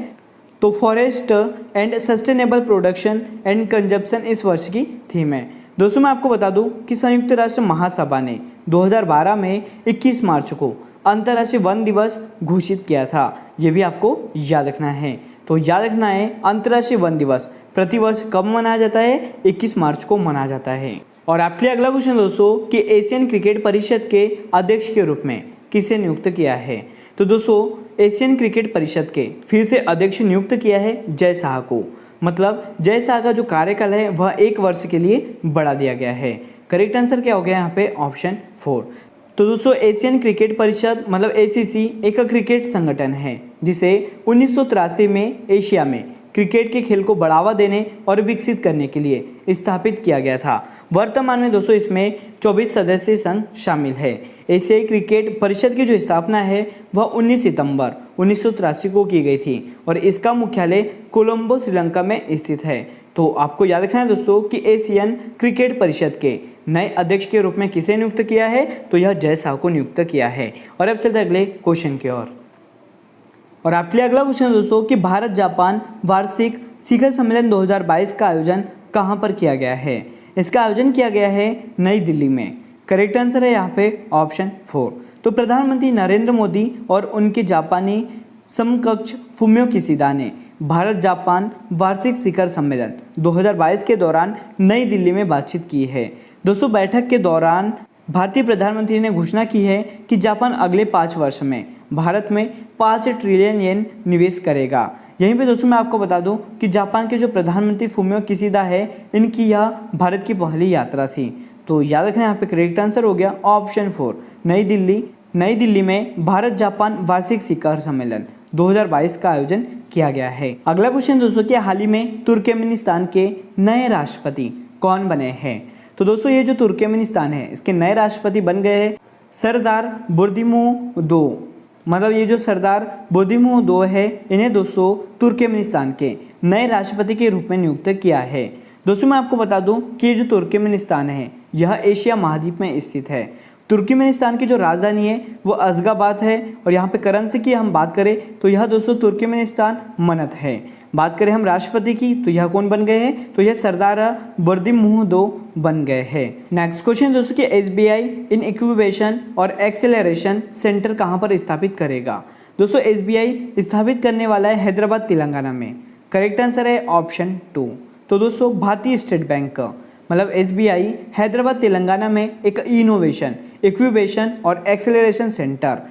तो forest and sustainable production and consumption इस वर्ष की थीम है। दोस्तों मैं आपको बता दूं कि संयुक्त राष्ट्र महासभा ने 2012 में 21 मार्च को अंतर्राष्ट्रीय वन दिवस घोषित किया था। ये भी आपको याद रखना है। तो याद रखना है अंतर्राष्ट्रीय वन दिवस प्रतिवर्ष कब मनाया जाता है? 21 मार्च को मनाया जाता है। और आपके लिए अगला क्वेश्चन दोस्तों कि एशियन क्रिकेट परिषद के अध्यक्ष के रूप में किसे नियुक्त किया है? तो दोस्तों एशियन क्रिकेट परिषद के फिर से अध्यक्ष नियुक्त किया है जय शाह को। मतलब जय शाह का जो कार्यकाल है वह 1 वर्ष के लिए बढ़ा दिया गया है। करेक्ट आंसर क्या हो गया यहाँ पे ऑप्शन 4। तो दोस्तों एशियन क्रिकेट परिषद मतलब ACC एक क्रिकेट संगठन है जिसे 1983 में एशिया में क्रिकेट के खेल को बढ़ावा देने और विकसित करने के लिए स्थापित किया गया था। वर्तमान में दोस्तों इसमें 24 सदस्य संघ शामिल है। एशियाई क्रिकेट परिषद की जो स्थापना है वह 19 सितंबर 1983 को की गई थी और इसका मुख्यालय कोलंबो श्रीलंका में स्थित है। तो आपको याद रखना है दोस्तों कि एशियन क्रिकेट परिषद के नए अध्यक्ष के रूप में किसे नियुक्त किया है? तो यह जय शाह को नियुक्त किया है। और अब चलते अगले क्वेश्चन की ओर। और आपके लिए अगला क्वेश्चन दोस्तों कि भारत जापान वार्षिक शिखर सम्मेलन 2022 का आयोजन कहाँ पर किया गया है? इसका आयोजन किया गया है नई दिल्ली में। करेक्ट आंसर है यहाँ पे ऑप्शन 4। तो प्रधानमंत्री नरेंद्र मोदी और उनके जापानी समकक्ष फुमियो किशिदा ने भारत जापान वार्षिक शिखर सम्मेलन 2022 के दौरान नई दिल्ली में बातचीत की है। दोस्तों, बैठक के दौरान भारतीय प्रधानमंत्री ने घोषणा की है कि जापान अगले 5 वर्ष में भारत में 5 ट्रिलियन येन निवेश करेगा। यहीं पे दोस्तों मैं आपको बता दूं कि जापान के जो प्रधानमंत्री फुमियो किशिदा है, इनकी यह भारत की पहली यात्रा थी। तो याद रखना, यहाँ पे करेक्ट आंसर हो गया ऑप्शन 4, नई दिल्ली में भारत जापान वार्षिक शिखर सम्मेलन 2022 का आयोजन किया गया है। अगला क्वेश्चन दोस्तों, कि हाल ही में तुर्कमेनिस्तान के नए राष्ट्रपति कौन बने हैं? तो दोस्तों, ये जो तुर्कमेनिस्तान है, इसके नए राष्ट्रपति बन गए हैं सरदार बुर्दिमुदो। मतलब ये जो सरदार बुर्दिमुदो है, इन्हें दोस्तों तुर्कमेनिस्तान के नए राष्ट्रपति के रूप में नियुक्त किया है। दोस्तों मैं आपको बता दूं कि ये जो तुर्कमेनिस्तान है, यह एशिया महाद्वीप में स्थित है। तुर्कमेनिस्तान की जो राजधानी है वो अज़गाबाद है, और यहाँ पे करेंसी की हम बात करें तो यह दोस्तों तुर्कमेनिस्तान मनत है। बात करें हम राष्ट्रपति की, तो यह कौन बन गए हैं? तो यह सरदार बुर्दिमुदो बन गए हैं। नेक्स्ट क्वेश्चन दोस्तों, कि SBI इन इंक्यूबेशन और एक्सेलरेशन सेंटर कहाँ पर स्थापित करेगा? दोस्तों SBI स्थापित करने वाला है हैदराबाद तेलंगाना में। करेक्ट आंसर है ऑप्शन 2। तो दोस्तों भारतीय स्टेट बैंक मतलब SBI हैदराबाद तेलंगाना में एक इनोवेशन, इंक्यूबेशन और एक्सेलरेशन सेंटर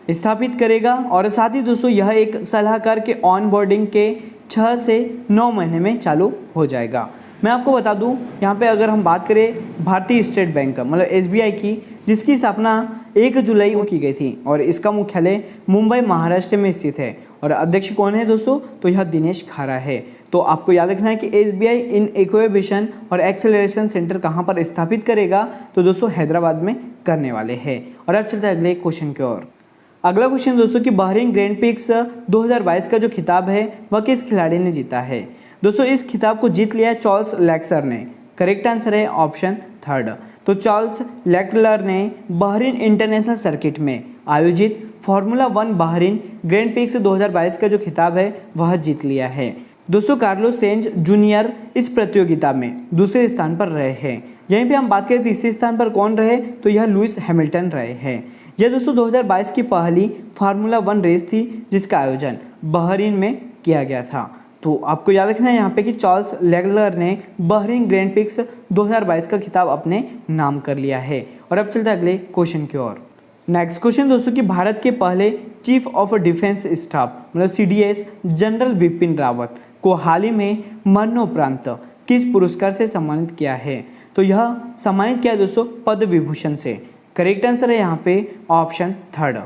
स्थापित करेगा, और साथ ही दोस्तों यह एक सलाहकार के ऑन बोर्डिंग के 6 से 9 महीने में चालू हो जाएगा। मैं आपको बता दूं, यहाँ पे अगर हम बात करें भारतीय स्टेट बैंक मतलब SBI की, जिसकी स्थापना 1 जुलाई को की गई थी, और इसका मुख्यालय मुंबई महाराष्ट्र में स्थित है, और अध्यक्ष कौन है दोस्तों? तो यह दिनेश खारा है। तो आपको याद रखना है कि SBI इन इंक्यूबेशन और एक्सेलरेशन सेंटर कहाँ पर स्थापित करेगा? तो दोस्तों हैदराबाद में करने वाले हैं। और अब चलते हैं अगले क्वेश्चन की ओर। अगला क्वेश्चन दोस्तों, कि बहरीन ग्रैंड प्रिक्स 2022 का जो खिताब है वह किस खिलाड़ी ने जीता है? दोस्तों इस खिताब को जीत लिया चार्ल्स लेक्लर ने। करेक्ट आंसर है ऑप्शन 3। तो चार्ल्स लेक्लर ने बहरीन इंटरनेशनल सर्किट में आयोजित फार्मूला 1 बहरीन ग्रैंड प्रिक्स 2022 का जो खिताब है वह जीत लिया है। दोस्तों कार्लोस सेंज जूनियर इस प्रतियोगिता में दूसरे स्थान पर रहे हैं। यहीं पे हम बात करें तीसरे स्थान पर कौन रहे? तो यह लुइस हैमिल्टन रहे हैं। यह दोस्तों 2022 की पहली फार्मूला 1 रेस थी जिसका आयोजन बहरीन में किया गया था। तो आपको याद रखना है यहाँ पे कि चार्ल्स लेक्लर ने बहरीन ग्रैंड प्रिक्स 2022 का खिताब अपने नाम कर लिया है। और अब चलते हैं अगले क्वेश्चन की ओर। नेक्स्ट क्वेश्चन दोस्तों, कि भारत के पहले चीफ ऑफ डिफेंस स्टाफ मतलब CDS जनरल विपिन रावत को हाल ही में मरणोपरांत किस पुरस्कार से सम्मानित किया है? तो यह सम्मानित किया दोस्तों पद्म विभूषण से। करेक्ट आंसर है यहाँ पे ऑप्शन 3।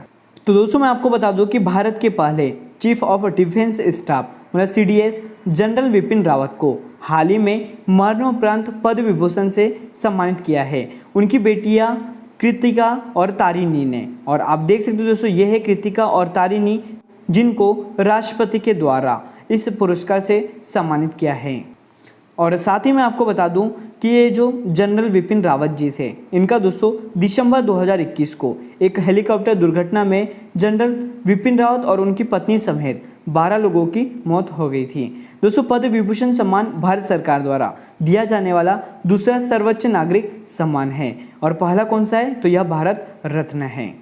तो दोस्तों मैं आपको बता दूं कि भारत के पहले चीफ ऑफ डिफेंस स्टाफ मतलब CDS जनरल विपिन रावत को हाल ही में मरणोपरांत पद्म विभूषण से सम्मानित किया है उनकी बेटियां कृतिका और तारिणी ने। और आप देख सकते हो दोस्तों, ये है कृतिका और तारिणी जिनको राष्ट्रपति के द्वारा इस पुरस्कार से सम्मानित किया है। और साथ ही मैं आपको बता दूं कि ये जो जनरल विपिन रावत जी थे, इनका दोस्तों दिसंबर 2021 को एक हेलीकॉप्टर दुर्घटना में जनरल विपिन रावत और उनकी पत्नी समेत 12 लोगों की मौत हो गई थी। दोस्तों पद्म विभूषण सम्मान भारत सरकार द्वारा दिया जाने वाला दूसरा सर्वोच्च नागरिक सम्मान है, और पहला कौन सा है? तो यह भारत रत्न है।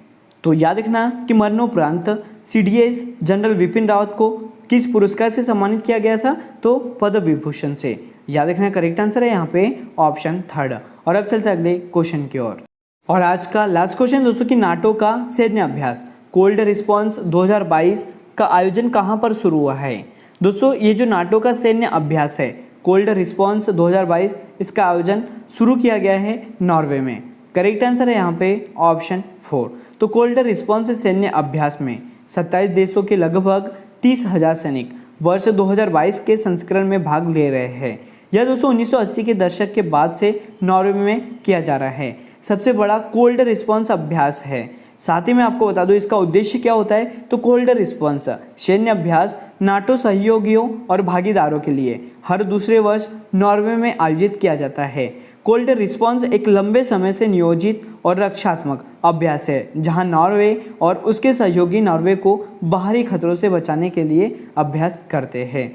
तो याद रखना कि मरणोपरांत CDS जनरल विपिन रावत को किस पुरस्कार से सम्मानित किया गया था? तो पद्म विभूषण से। याद रखना करेक्ट आंसर है यहाँ पे ऑप्शन 3। और अब चलते हैं अगले क्वेश्चन की ओर। और आज का लास्ट क्वेश्चन दोस्तों, कि नाटो का सैन्य अभ्यास कोल्ड रिस्पॉन्स 2022 का आयोजन कहाँ पर शुरू हुआ है? दोस्तों ये जो नाटो का सैन्य अभ्यास है कोल्ड रिस्पॉन्स 2022, इसका आयोजन शुरू किया गया है नॉर्वे में। करेक्ट आंसर है यहाँ पे ऑप्शन 4। तो कोल्ड रिस्पॉन्स सैन्य अभ्यास में 27 देशों के लगभग 30,000 सैनिक वर्ष 2022 के संस्करण में भाग ले रहे हैं। यह दोस्तों 1980 के दशक के बाद से नॉर्वे में किया जा रहा है सबसे बड़ा कोल्ड रिस्पॉन्स अभ्यास है। साथ ही मैं आपको बता दूं इसका उद्देश्य क्या होता है? तो कोल्ड रिस्पॉन्स सैन्य अभ्यास नाटो सहयोगियों और भागीदारों के लिए हर दूसरे वर्ष नॉर्वे में आयोजित किया जाता है। कोल्ड रिस्पॉन्स एक लंबे समय से नियोजित और रक्षात्मक अभ्यास है जहां नॉर्वे और उसके सहयोगी नॉर्वे को बाहरी खतरों से बचाने के लिए अभ्यास करते हैं।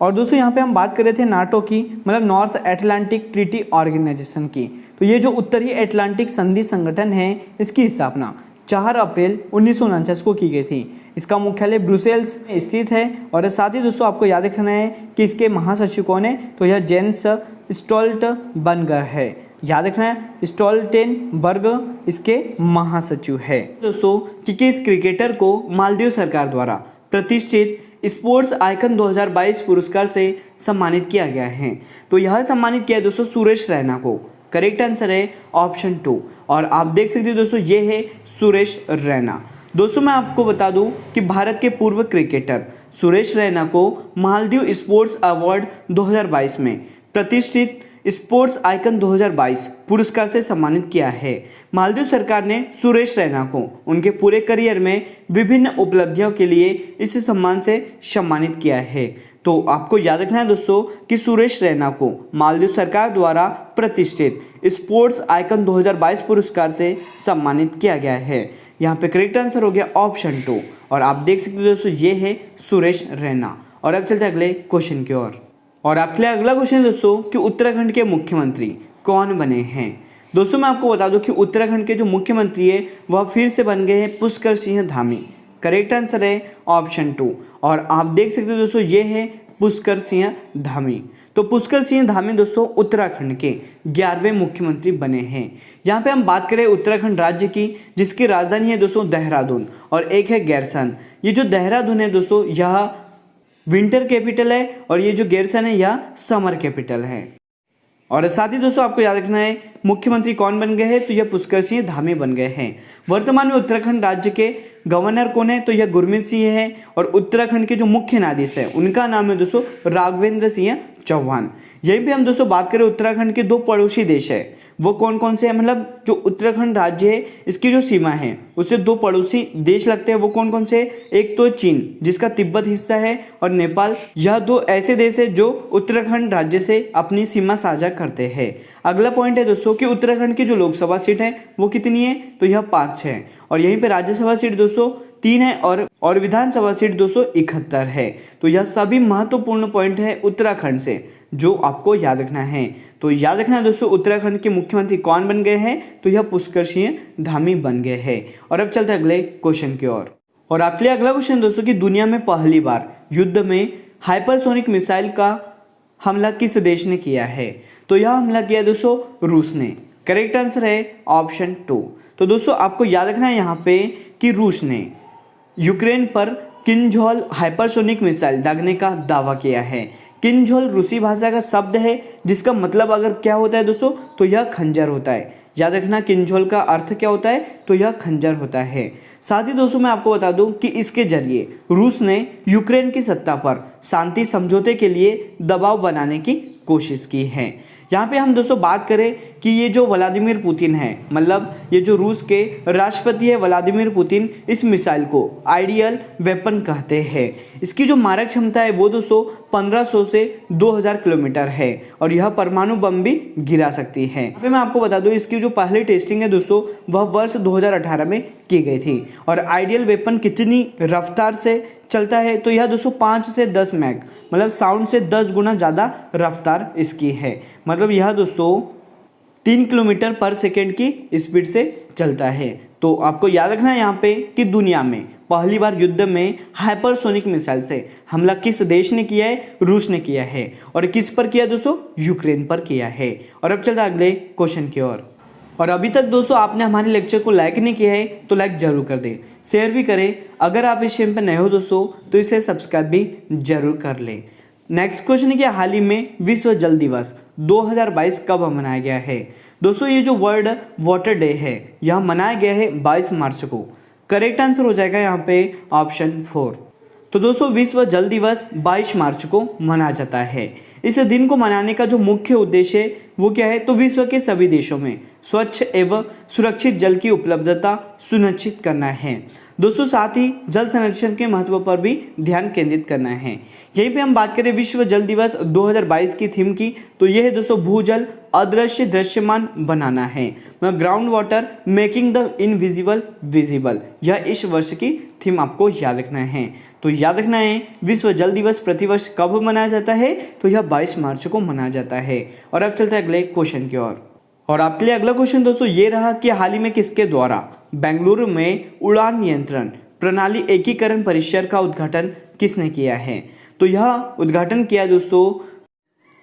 और दोस्तों यहाँ पे हम बात कर रहे थे नाटो की मतलब नॉर्थ एटलांटिक ट्रीटी ऑर्गेनाइजेशन की। तो ये जो उत्तरी अटलांटिक संधि संगठन है इसकी स्थापना 4 अप्रैल 1949 को की गई थी। इसका मुख्यालय ब्रुसेल्स में स्थित है। और साथ ही दोस्तों आपको याद रखना है कि इसके महासचिव कौन है, तो यह जेंस स्टोल्टनबर्गर है। याद रखना है, स्टोल्टेनबर्ग इसके महासचिव है। दोस्तों कि किस क्रिकेटर को मालदीव सरकार द्वारा प्रतिष्ठित स्पोर्ट्स आइकन 2022 पुरस्कार से सम्मानित किया गया है, तो यह सम्मानित किया है दोस्तों सुरेश रैना को। करेक्ट आंसर है ऑप्शन 2। और आप देख सकते हो दोस्तों ये है सुरेश रैना। दोस्तों मैं आपको बता दूं कि भारत के पूर्व क्रिकेटर सुरेश रैना को मालदीव स्पोर्ट्स अवार्ड 2022 में प्रतिष्ठित स्पोर्ट्स आइकन 2022 पुरस्कार से सम्मानित किया है। मालदीव सरकार ने सुरेश रैना को उनके पूरे करियर में विभिन्न उपलब्धियों के लिए इस सम्मान से सम्मानित किया है। तो आपको याद रखना है दोस्तों कि सुरेश रैना को मालदीव सरकार द्वारा प्रतिष्ठित स्पोर्ट्स आइकन 2022 पुरस्कार से सम्मानित किया गया है। यहाँ पे करेक्ट आंसर हो गया ऑप्शन 2। और आप देख सकते हो दोस्तों ये है सुरेश रैना। और अब चलते हैं अगले क्वेश्चन की ओर। और आपके लिए अगला क्वेश्चन दोस्तों कि उत्तराखंड के मुख्यमंत्री कौन बने हैं। दोस्तों मैं आपको बता दूं कि उत्तराखंड के जो मुख्यमंत्री है वह फिर से बन गए हैं पुष्कर सिंह धामी। करेक्ट आंसर है ऑप्शन 2। और आप देख सकते हो दोस्तों ये है पुष्कर सिंह धामी। तो पुष्कर सिंह धामी दोस्तों उत्तराखंड के 11वें मुख्यमंत्री बने हैं। यहाँ पे हम बात करें उत्तराखंड राज्य की, जिसकी राजधानी है दोस्तों देहरादून और एक है गैरसन। ये जो देहरादून है दोस्तों यह विंटर कैपिटल है और ये जो गैरसन है यह समर कैपिटल है। और साथ ही दोस्तों आपको याद रखना है मुख्यमंत्री कौन बन गए हैं, तो यह पुष्कर सिंह धामी बन गए हैं। वर्तमान में उत्तराखंड राज्य के गवर्नर कौन है, तो यह गुरमीत सिंह है। और उत्तराखंड के जो मुख्य न्यायाधीश है उनका नाम है दोस्तों राघवेंद्र सिंह चौहान। यहीं पे हम दोस्तों बात करें उत्तराखंड के 2 पड़ोसी देश है वो कौन कौन से हैं, मतलब जो उत्तराखंड राज्य है इसकी जो सीमा है उससे 2 पड़ोसी देश लगते हैं, वो कौन कौन से। एक तो चीन जिसका तिब्बत हिस्सा है और नेपाल। यह 2 ऐसे देश है जो उत्तराखंड राज्य से अपनी सीमा साझा करते हैं। अगला पॉइंट है दोस्तों कि उत्तराखंड की जो लोकसभा सीट है वो कितनी है, तो यह 5 है। और यहीं पे राज्यसभा सीट दोस्तों 3 है और विधानसभा सीट 271 है। तो यह सभी महत्वपूर्ण पॉइंट है उत्तराखंड से जो आपको याद रखना है। तो याद रखना है दोस्तों उत्तराखंड के मुख्यमंत्री कौन बन गए हैं, तो यह पुष्कर सिंह धामी बन गए हैं। और अब चलते हैं अगले क्वेश्चन की ओर। और आपके लिए अगला क्वेश्चन दोस्तों कि दुनिया में पहली बार युद्ध में हाइपरसोनिक मिसाइल का हमला किस देश ने किया है, तो यह हमला किया दोस्तों रूस ने। करेक्ट आंसर है ऑप्शन 2। तो दोस्तों आपको याद रखना है यहाँ पे कि रूस ने यूक्रेन पर किंजॉल हाइपरसोनिक मिसाइल दागने का दावा किया है। किंजॉल रूसी भाषा का शब्द है जिसका मतलब अगर क्या होता है दोस्तों, तो यह खंजर होता है। याद रखना किंजॉल का अर्थ क्या होता है, तो यह खंजर होता है। साथ ही दोस्तों मैं आपको बता दूं कि इसके जरिए रूस ने यूक्रेन की सत्ता पर शांति समझौते के लिए दबाव बनाने की कोशिश की है। यहाँ पे हम दोस्तों बात करें कि ये जो व्लादिमीर पुतिन है, मतलब ये जो रूस के राष्ट्रपति है व्लादिमीर पुतिन, इस मिसाइल को आइडियल वेपन कहते हैं। इसकी जो मारक क्षमता है वो दोस्तों 1500 से 2000 किलोमीटर है और यह परमाणु बम भी गिरा सकती है। यहाँ पे मैं आपको बता दूं इसकी जो पहली टेस्टिंग है दोस्तों वह वर्ष 2018 में की गई थी। और आइडियल वेपन कितनी रफ्तार से चलता है, तो यह दोस्तों 5 से 10 मैक, मतलब साउंड से 10 गुना ज़्यादा रफ्तार इसकी है। मतलब यह दोस्तों 3 किलोमीटर पर सेकेंड की स्पीड से चलता है। तो आपको याद रखना है यहाँ पे कि दुनिया में पहली बार युद्ध में हाइपरसोनिक मिसाइल से हमला किस देश ने किया है, रूस ने किया है। और किस पर किया दोस्तों, यूक्रेन पर किया है। और अब चलता है अगले क्वेश्चन की ओर। और अभी तक दोस्तों आपने हमारे लेक्चर को लाइक नहीं किया है तो लाइक जरूर कर दें, शेयर भी करें। अगर आप इस चैनल पर नए हो दोस्तों तो इसे सब्सक्राइब भी जरूर कर लें। नेक्स्ट क्वेश्चन है कि हाल ही में विश्व जल दिवस 2022 कब मनाया गया है। दोस्तों ये जो वर्ल्ड वाटर डे है यह मनाया गया है 22 मार्च को। करेक्ट आंसर हो जाएगा यहाँ पे ऑप्शन 4। तो दोस्तों विश्व जल दिवस 22 मार्च को मनाया जाता है। इस दिन को मनाने का जो मुख्य उद्देश्य है वो क्या है, तो विश्व के सभी देशों में स्वच्छ एवं सुरक्षित जल की उपलब्धता सुनिश्चित करना है दोस्तों। साथ ही जल संरक्षण के महत्व पर भी ध्यान केंद्रित करना है। यहीं पे हम बात करें विश्व जल दिवस 2022 की थीम की, तो यह है दोस्तों भूजल अदृश्य दृश्यमान बनाना है, मतलब ground water making the invisible visible. यह इस वर्ष की थीम आपको याद रखना है। तो याद रखना है विश्व जल दिवस प्रतिवर्ष कब मनाया जाता है, तो यह 22 मार्च को मनाया जाता है। और अब चलते हैं अगले क्वेश्चन की ओर। और आपके लिए अगला क्वेश्चन दोस्तों ये रहा कि हाल ही में किसके द्वारा बेंगलुरु में उड़ान नियंत्रण प्रणाली एकीकरण परिसर का उद्घाटन किसने किया है? तो यह उद्घाटन किया दोस्तों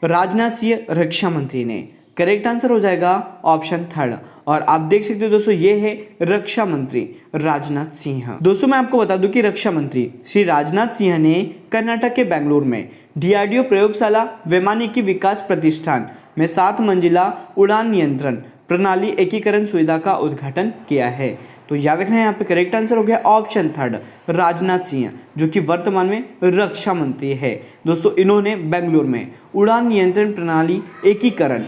राजनाथ सिंह रक्षा मंत्री ने। करेक्ट आंसर हो जाएगा ऑप्शन थर्ड। और आप देख सकते हो दोस्तों ये है रक्षा मंत्री राजनाथ सिंह। दोस्तों मैं आपको बता दूं कि रक्षा मंत्री श्री राजनाथ सिंह ने कर्नाटक के बेंगलुरु में DRDO प्रयोगशाला वैमानिकी विकास प्रतिष्ठान में 7 मंजिला उड़ान नियंत्रण प्रणाली एकीकरण सुविधा का उद्घाटन किया है। तो याद रखना है यहाँ पे करेक्ट आंसर हो गया ऑप्शन थर्ड राजनाथ सिंह, जो कि वर्तमान में रक्षा मंत्री है। दोस्तों इन्होंने बेंगलुरु में उड़ान नियंत्रण प्रणाली एकीकरण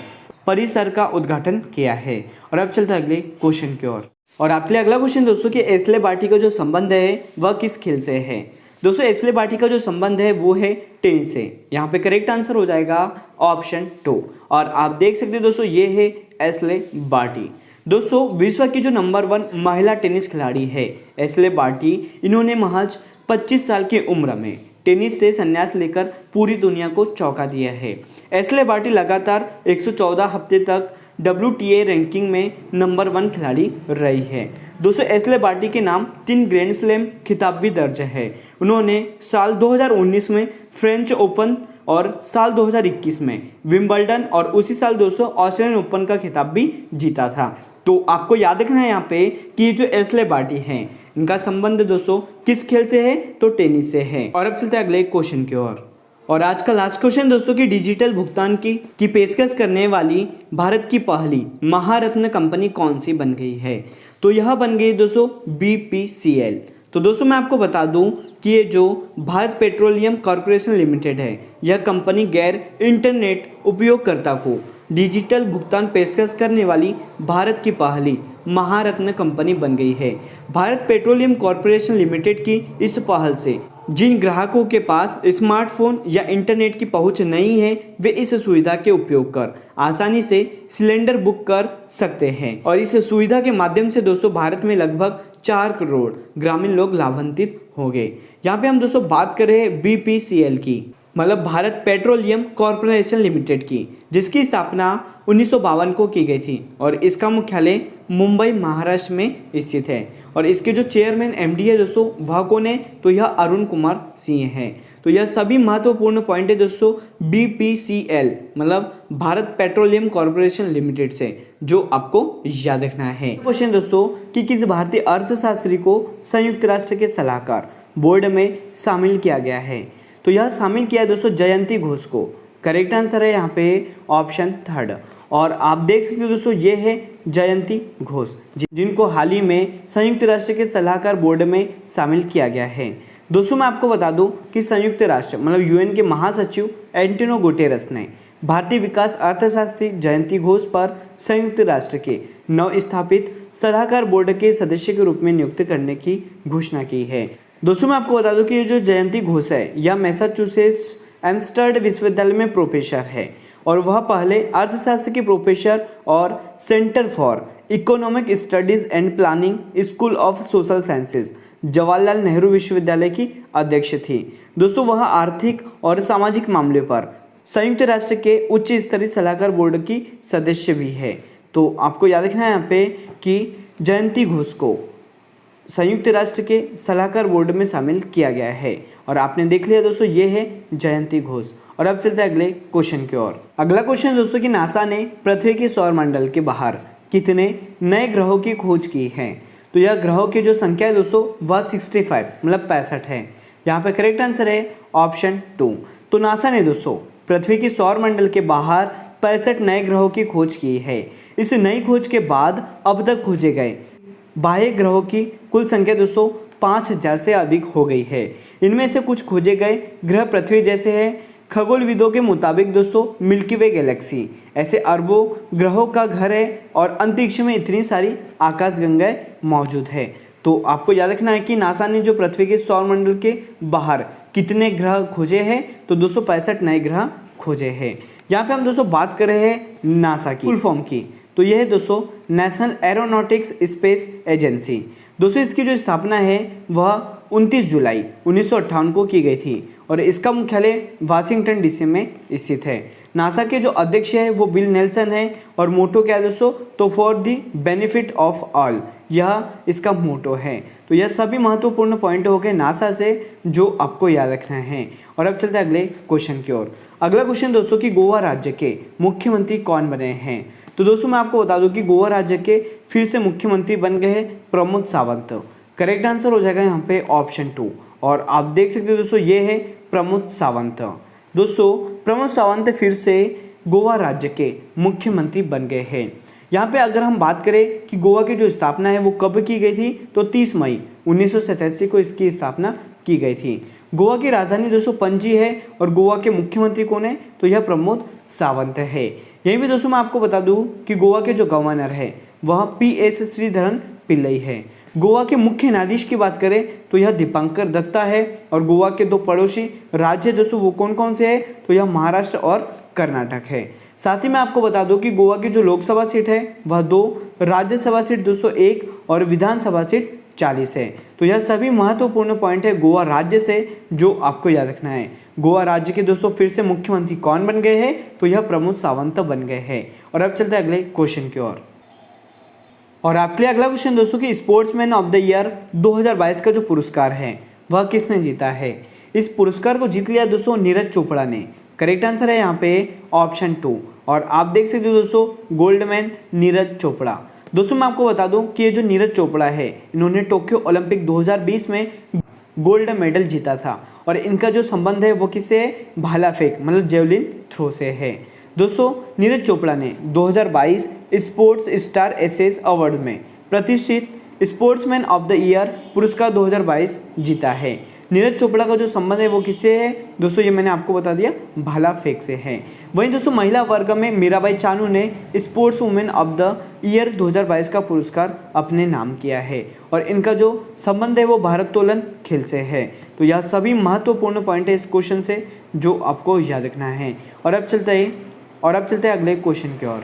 परिसर का उद्घाटन किया है। और अब चलते हैं अगले क्वेश्चन की ओर। और आपके लिए अगला क्वेश्चन दोस्तों कि एस्ले बार्टी का जो संबंध है वह किस खेल से है? दोस्तों एस्ले बार्टी का जो संबंध है वो है टेनिस से। यहाँ पे करेक्ट आंसर हो जाएगा ऑप्शन 2। और आप देख सकते हैं दोस्तों ये है एस्ले बार्टी। दोस्तों विश्व की जो नंबर 1 महिला टेनिस खिलाड़ी है एस्ले बार्टी, इन्होंने महज 25 साल की उम्र में टेनिस से संन्यास लेकर पूरी दुनिया को चौंका दिया है। एस्ले बार्टी लगातार 114 हफ्ते तक WTA रैंकिंग में नंबर 1 खिलाड़ी रही है। दोस्तों एस्ले बार्टी के नाम 3 ग्रैंड स्लैम खिताब भी दर्ज है। उन्होंने साल 2019 में फ्रेंच ओपन और साल 2021 में विंबलडन और उसी साल दोस्तों ऑस्ट्रेलियन ओपन का खिताब भी जीता था। तो आपको याद रखना है यहाँ पे कि ये जो एस्ले बार्टी हैं इनका संबंध दोस्तों किस खेल से है? तो टेनिस से है। और अब चलते हैं अगले क्वेश्चन की ओर। और आज का लास्ट क्वेश्चन दोस्तों की डिजिटल भुगतान की पेशकश करने वाली भारत की पहली महारत्न कंपनी कौन सी बन गई है? तो यह बन गई दोस्तों BPCL। तो दोस्तों मैं आपको बता दूं कि ये जो भारत पेट्रोलियम कॉर्पोरेशन लिमिटेड है यह कंपनी गैर इंटरनेट उपयोगकर्ता को डिजिटल भुगतान पेशकश करने वाली भारत की पहली महारत्न कंपनी बन गई है। भारत पेट्रोलियम कॉर्पोरेशन लिमिटेड की इस पहल से जिन ग्राहकों के पास स्मार्टफोन या इंटरनेट की पहुंच नहीं है वे इस सुविधा के उपयोग कर आसानी से सिलेंडर बुक कर सकते हैं। और इस सुविधा के माध्यम से दोस्तों भारत में लगभग 4 करोड़ ग्रामीण लोग लाभान्वित हो गए। यहाँ पे हम दोस्तों बात कर रहे हैं BPCL की, मतलब भारत पेट्रोलियम कॉर्पोरेशन लिमिटेड की, जिसकी स्थापना 1952 को की गई थी और इसका मुख्यालय मुंबई महाराष्ट्र में स्थित है। और इसके जो चेयरमैन MD है दोस्तों वह कौन है? तो यह अरुण कुमार सिंह है। तो यह सभी महत्वपूर्ण पॉइंट है दोस्तों BPCL मतलब भारत पेट्रोलियम कॉर्पोरेशन लिमिटेड से, जो आपको याद रखना है। क्वेश्चन दोस्तों कि किस भारतीय अर्थशास्त्री को संयुक्त राष्ट्र के सलाहकार बोर्ड में शामिल किया गया है? तो यह शामिल किया है दोस्तों जयंती घोष को। करेक्ट आंसर है यहाँ पे ऑप्शन थर्ड। और आप देख सकते हो दोस्तों ये है जयंती घोष जिनको हाल ही में संयुक्त राष्ट्र के सलाहकार बोर्ड में शामिल किया गया है। दोस्तों मैं आपको बता दूं कि संयुक्त राष्ट्र मतलब UN के महासचिव एंटोनियो गुटेरेस ने भारतीय विकास अर्थशास्त्री जयंती घोष पर संयुक्त राष्ट्र के नव स्थापित सलाहकार बोर्ड के सदस्य के रूप में नियुक्त करने की घोषणा की है। दोस्तों मैं आपको बता दूं कि ये जो जयंती घोष है यह मैसाचुसेट्स एम्स्टर्ड विश्वविद्यालय में प्रोफेसर है और वह पहले अर्थशास्त्र के प्रोफेसर और centre for economic studies and planning school of social sciences Jawaharlal Nehru विश्वविद्यालय की अध्यक्ष थी। दोस्तों वह आर्थिक और सामाजिक मामले पर संयुक्त राष्ट्र के उच्च स्तरीय सलाहकार बोर्ड की सदस्य भी है। तो आपको याद रखना है यहाँ पे कि जयंती घोष को संयुक्त राष्ट्र के सलाहकार बोर्ड में शामिल किया गया है। और आपने देख लिया दोस्तों ये है जयंती घोष। और अब चलते हैं अगले क्वेश्चन की ओर। अगला क्वेश्चन दोस्तों कि नासा ने पृथ्वी के सौरमंडल के बाहर कितने नए ग्रहों की खोज की है? तो यह ग्रहों की जो संख्या है दोस्तों वह 65 मतलब 65 है। यहाँ पे करेक्ट आंसर है ऑप्शन 2। तो नासा ने दोस्तों पृथ्वी की सौरमंडल के बाहर 65 नए ग्रहों की खोज की है। इस नई खोज के बाद अब तक खोजे गए बाह्य ग्रहों की कुल संख्या दोस्तों 5000 से अधिक हो गई है। इनमें से कुछ खोजे गए ग्रह पृथ्वी जैसे है। खगोलविदों के मुताबिक दोस्तों मिल्की वे गैलेक्सी ऐसे अरबों ग्रहों का घर है और अंतरिक्ष में इतनी सारी आकाशगंगाएं मौजूद है। तो आपको याद रखना है कि नासा ने जो पृथ्वी के सौरमंडल के बाहर कितने ग्रह खोजे हैं? तो 265 नए ग्रह खोजे हैं। यहाँ पे हम दोस्तों बात कर रहे हैं नासा की फुल फॉर्म की। तो यह है दोस्तों नेशनल एरोनॉटिक्स स्पेस एजेंसी। दोस्तों इसकी जो स्थापना है वह 29 जुलाई 1958 को की गई थी और इसका मुख्यालय वाशिंगटन DC में स्थित है। नासा के जो अध्यक्ष है वो बिल नेल्सन है और मोटो क्या है दोस्तों? तो for the benefit of all यह इसका मोटो है। तो यह सभी महत्वपूर्ण पॉइंट हो गए नासा से जो आपको याद रखना है। और अब चलते हैं अगले क्वेश्चन की ओर। अगला क्वेश्चन दोस्तों कि गोवा राज्य के मुख्यमंत्री कौन बने हैं। तो दोस्तों मैं आपको बता दूं कि गोवा राज्य के फिर से मुख्यमंत्री बन गए हैं प्रमोद सावंत। करेक्ट आंसर हो जाएगा यहाँ पे ऑप्शन 2। और आप देख सकते हो दोस्तों ये है प्रमोद सावंत। दोस्तों प्रमोद सावंत फिर से गोवा राज्य के मुख्यमंत्री बन गए हैं। यहाँ पे अगर हम बात करें कि गोवा की जो स्थापना है वो कब की गई थी, तो 30 मई 1987 को इसकी स्थापना की गई थी। गोवा की राजधानी दोस्तों पणजी है और गोवा के मुख्यमंत्री कौन है, तो यह प्रमोद सावंत है। यहीं पे दोस्तों मैं आपको बता दूं कि गोवा के जो गवर्नर है वह PS श्रीधरन पिल्लई है। गोवा के मुख्य न्यायाधीश की बात करें तो यह दीपांकर दत्ता है। और गोवा के 2 पड़ोसी राज्य दोस्तों वो कौन कौन से है, तो यह महाराष्ट्र और कर्नाटक है। साथ ही मैं आपको बता दूं कि गोवा की जो लोकसभा सीट है वह 2, राज्यसभा सीट दोस्तों 1 और विधानसभा सीट 40 है। तो यह सभी महत्वपूर्ण पॉइंट है गोवा राज्य से जो आपको याद रखना है। गोवा राज्य के दोस्तों फिर से मुख्यमंत्री कौन बन गए हैं, तो यह प्रमोद सावंत बन गए हैं। और अब चलते हैं अगले क्वेश्चन की ओर। और आपके लिए अगला क्वेश्चन दोस्तों कि स्पोर्ट्समैन ऑफ द ईयर 2022 का जो पुरस्कार है वह किसने जीता है। इस पुरस्कार को जीत लिया दोस्तों नीरज चोपड़ा ने। करेक्ट आंसर है यहाँ पे ऑप्शन 2। और आप देख सकते हो दोस्तों गोल्डमैन नीरज चोपड़ा। दोस्तों मैं आपको बता दूं कि ये जो नीरज चोपड़ा है इन्होंने टोक्यो ओलंपिक 2020 में गोल्ड मेडल जीता था। और इनका जो संबंध है वो किससे है, भाला फेंक मतलब जेवलिन थ्रो से है। दोस्तों नीरज चोपड़ा ने 2022 स्पोर्ट्स स्टार एसेस अवार्ड में प्रतिष्ठित स्पोर्ट्समैन ऑफ द ईयर पुरस्कार 2022 जीता है। नीरज चोपड़ा का जो संबंध है वो किससे है दोस्तों, ये मैंने आपको बता दिया, भाला फेंक से है। वहीं दोस्तों महिला वर्ग में मीराबाई चानू ने sports women of the year 2022 का पुरस्कार अपने नाम किया है। और इनका जो संबंध है वो भारोत्तोलन खेल से है। तो यह सभी महत्वपूर्ण पॉइंट है इस क्वेश्चन से जो आपको याद रखना है। और अब चलते हैं अगले क्वेश्चन की ओर।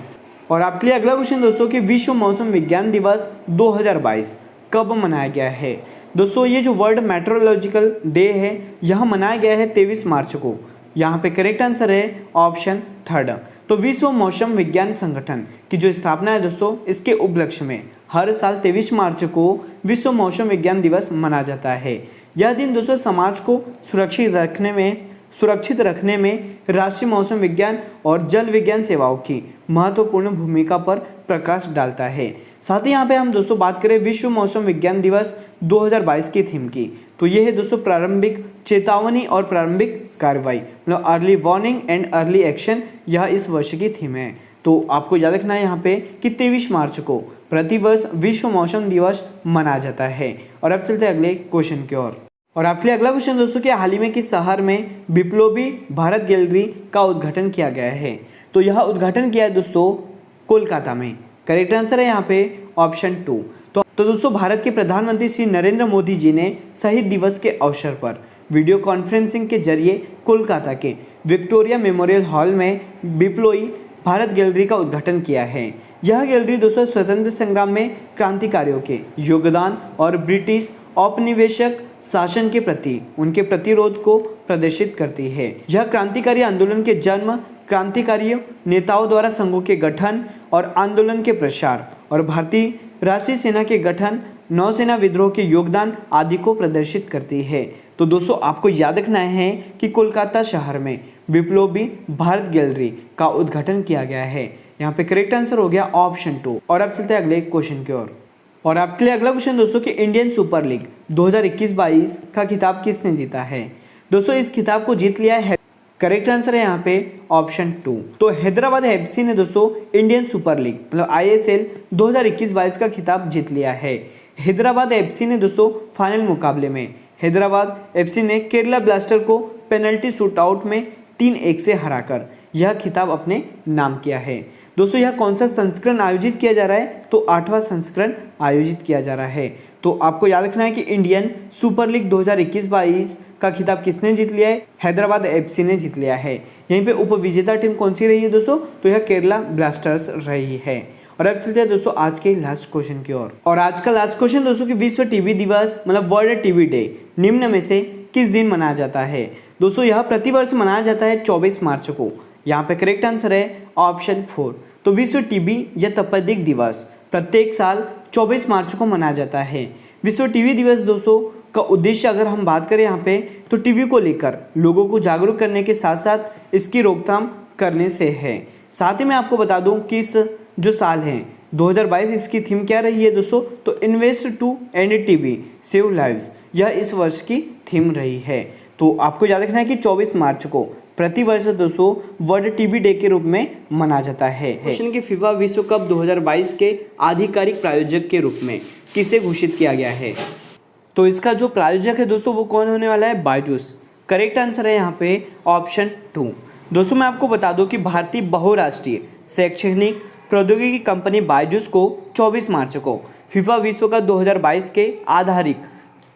और आपके लिए अगला क्वेश्चन दोस्तों कि विश्व मौसम विज्ञान दिवस 2022 कब मनाया गया है। दोस्तों ये जो वर्ल्ड मेट्रोलॉजिकल डे है यह मनाया गया है 23 मार्च को। यहाँ पे करेक्ट आंसर है ऑप्शन 3। तो विश्व मौसम विज्ञान संगठन की जो स्थापना है दोस्तों इसके उपलक्ष्य में हर साल 23 मार्च को विश्व मौसम विज्ञान दिवस मनाया जाता है। यह दिन दोस्तों समाज को सुरक्षित रखने में राष्ट्रीय मौसम विज्ञान और जल विज्ञान सेवाओं की महत्वपूर्ण भूमिका पर प्रकाश डालता है। साथ ही यहाँ पे हम दोस्तों बात करें विश्व मौसम विज्ञान दिवस 2022 की थीम की, तो ये है दोस्तों प्रारंभिक चेतावनी और प्रारंभिक कार्रवाई मतलब early warning and early action, यह इस वर्ष की थीम है। तो आपको याद रखना है यहाँ पे कि 23 मार्च को प्रतिवर्ष विश्व मौसम दिवस मनाया जाता है। और अब चलते हैं अगले क्वेश्चन की ओर। और आपके लिए अगला क्वेश्चन दोस्तों कि हाल ही में किस शहर में विप्लवी भारत गैलरी का उद्घाटन किया गया है। तो यह उद्घाटन किया है दोस्तों कोलकाता में। करेक्ट आंसर है यहाँ पे ऑप्शन 2। तो दोस्तों भारत के प्रधानमंत्री श्री नरेंद्र मोदी जी ने शहीद दिवस के अवसर पर वीडियो कॉन्फ्रेंसिंग के जरिए कोलकाता के विक्टोरिया मेमोरियल हॉल में विप्लवी भारत गैलरी का उद्घाटन किया है। यह गैलरी दोस्तों स्वतंत्र संग्राम में क्रांतिकारियों के योगदान और ब्रिटिश औपनिवेशिक शासन के प्रति उनके प्रतिरोध को प्रदर्शित करती है। यह क्रांतिकारी आंदोलन के जन्म, क्रांतिकारी नेताओं द्वारा संघों के गठन और आंदोलन के प्रसार और भारतीय राष्ट्रीय सेना के गठन, नौसेना विद्रोह के योगदान आदि को प्रदर्शित करती है। तो दोस्तों आपको याद रखना है कि कोलकाता शहर में विप्लवी भारत गैलरी का उद्घाटन किया गया है। यहाँ पे करेक्ट आंसर हो गया ऑप्शन 2। और अब चलते हैं अगले क्वेश्चन की ओर। और आपके लिए अगला क्वेश्चन दोस्तों कि इंडियन सुपर लीग 2021-22 का खिताब किसने जीता है। दोस्तों इस खिताब को जीत लिया है, करेक्ट आंसर है यहाँ पे ऑप्शन 2। तो हैदराबाद FC ने दोस्तों इंडियन सुपर लीग मतलब ISL 2021-22 का खिताब जीत लिया है। हैदराबाद FC ने दोस्तों फाइनल मुकाबले में हैदराबाद FC ने केरला ब्लास्टर को पेनल्टी शूटआउट में 3-1 से हराकर यह खिताब अपने नाम किया है। दोस्तों यह कौन सा संस्करण आयोजित किया जा रहा है, तो 8वां संस्करण आयोजित किया जा रहा है। तो आपको याद रखना है कि इंडियन सुपर लीग 2021-22 का खिताब किसने जीत लिया है, हैदराबाद FC ने जीत लिया है। यहीं पे उपविजेता टीम कौन सी रही है दोस्तों, तो यह केरला ब्लास्टर्स रही है। और अब चलते हैं दोस्तों आज के लास्ट क्वेश्चन की ओर। और आज का लास्ट क्वेश्चन दोस्तों कि विश्व टीबी दिवस मतलब वर्ल्ड टीबी डे निम्न में से किस दिन मनाया जाता है। दोस्तों यह प्रतिवर्ष मनाया जाता है 24 मार्च को। यहाँ पे करेक्ट आंसर है ऑप्शन 4। तो विश्व टीबी या तपेदिक दिवस प्रत्येक साल 24 मार्च को मनाया जाता है। विश्व टीवी दिवस दोस्तों का उद्देश्य अगर हम बात करें यहाँ पे तो टीवी को लेकर लोगों को जागरूक करने के साथ साथ इसकी रोकथाम करने से है। साथ ही मैं आपको बता दूं कि इस जो साल है 2022 इसकी थीम क्या रही है दोस्तों, तो invest to end TB save lives, यह इस वर्ष की थीम रही है। तो आपको याद रखना है कि 24 मार्च को प्रतिवर्ष दोस्तों वर्ल्ड टीबी डे के रूप में मनाया जाता है। एशियन के फीफा विश्व कप 2022 के आधिकारिक प्रायोजक के रूप में किसे घोषित किया गया है, तो इसका जो प्रायोजक है दोस्तों वो कौन होने वाला है, बायजूस। करेक्ट आंसर है यहाँ पे ऑप्शन 2। दोस्तों मैं आपको बता दूं कि भारतीय बहुराष्ट्रीय शैक्षणिक प्रौद्योगिकी कंपनी बायजूस को 24 मार्च को फीफा विश्व कप 2022 के आधारिक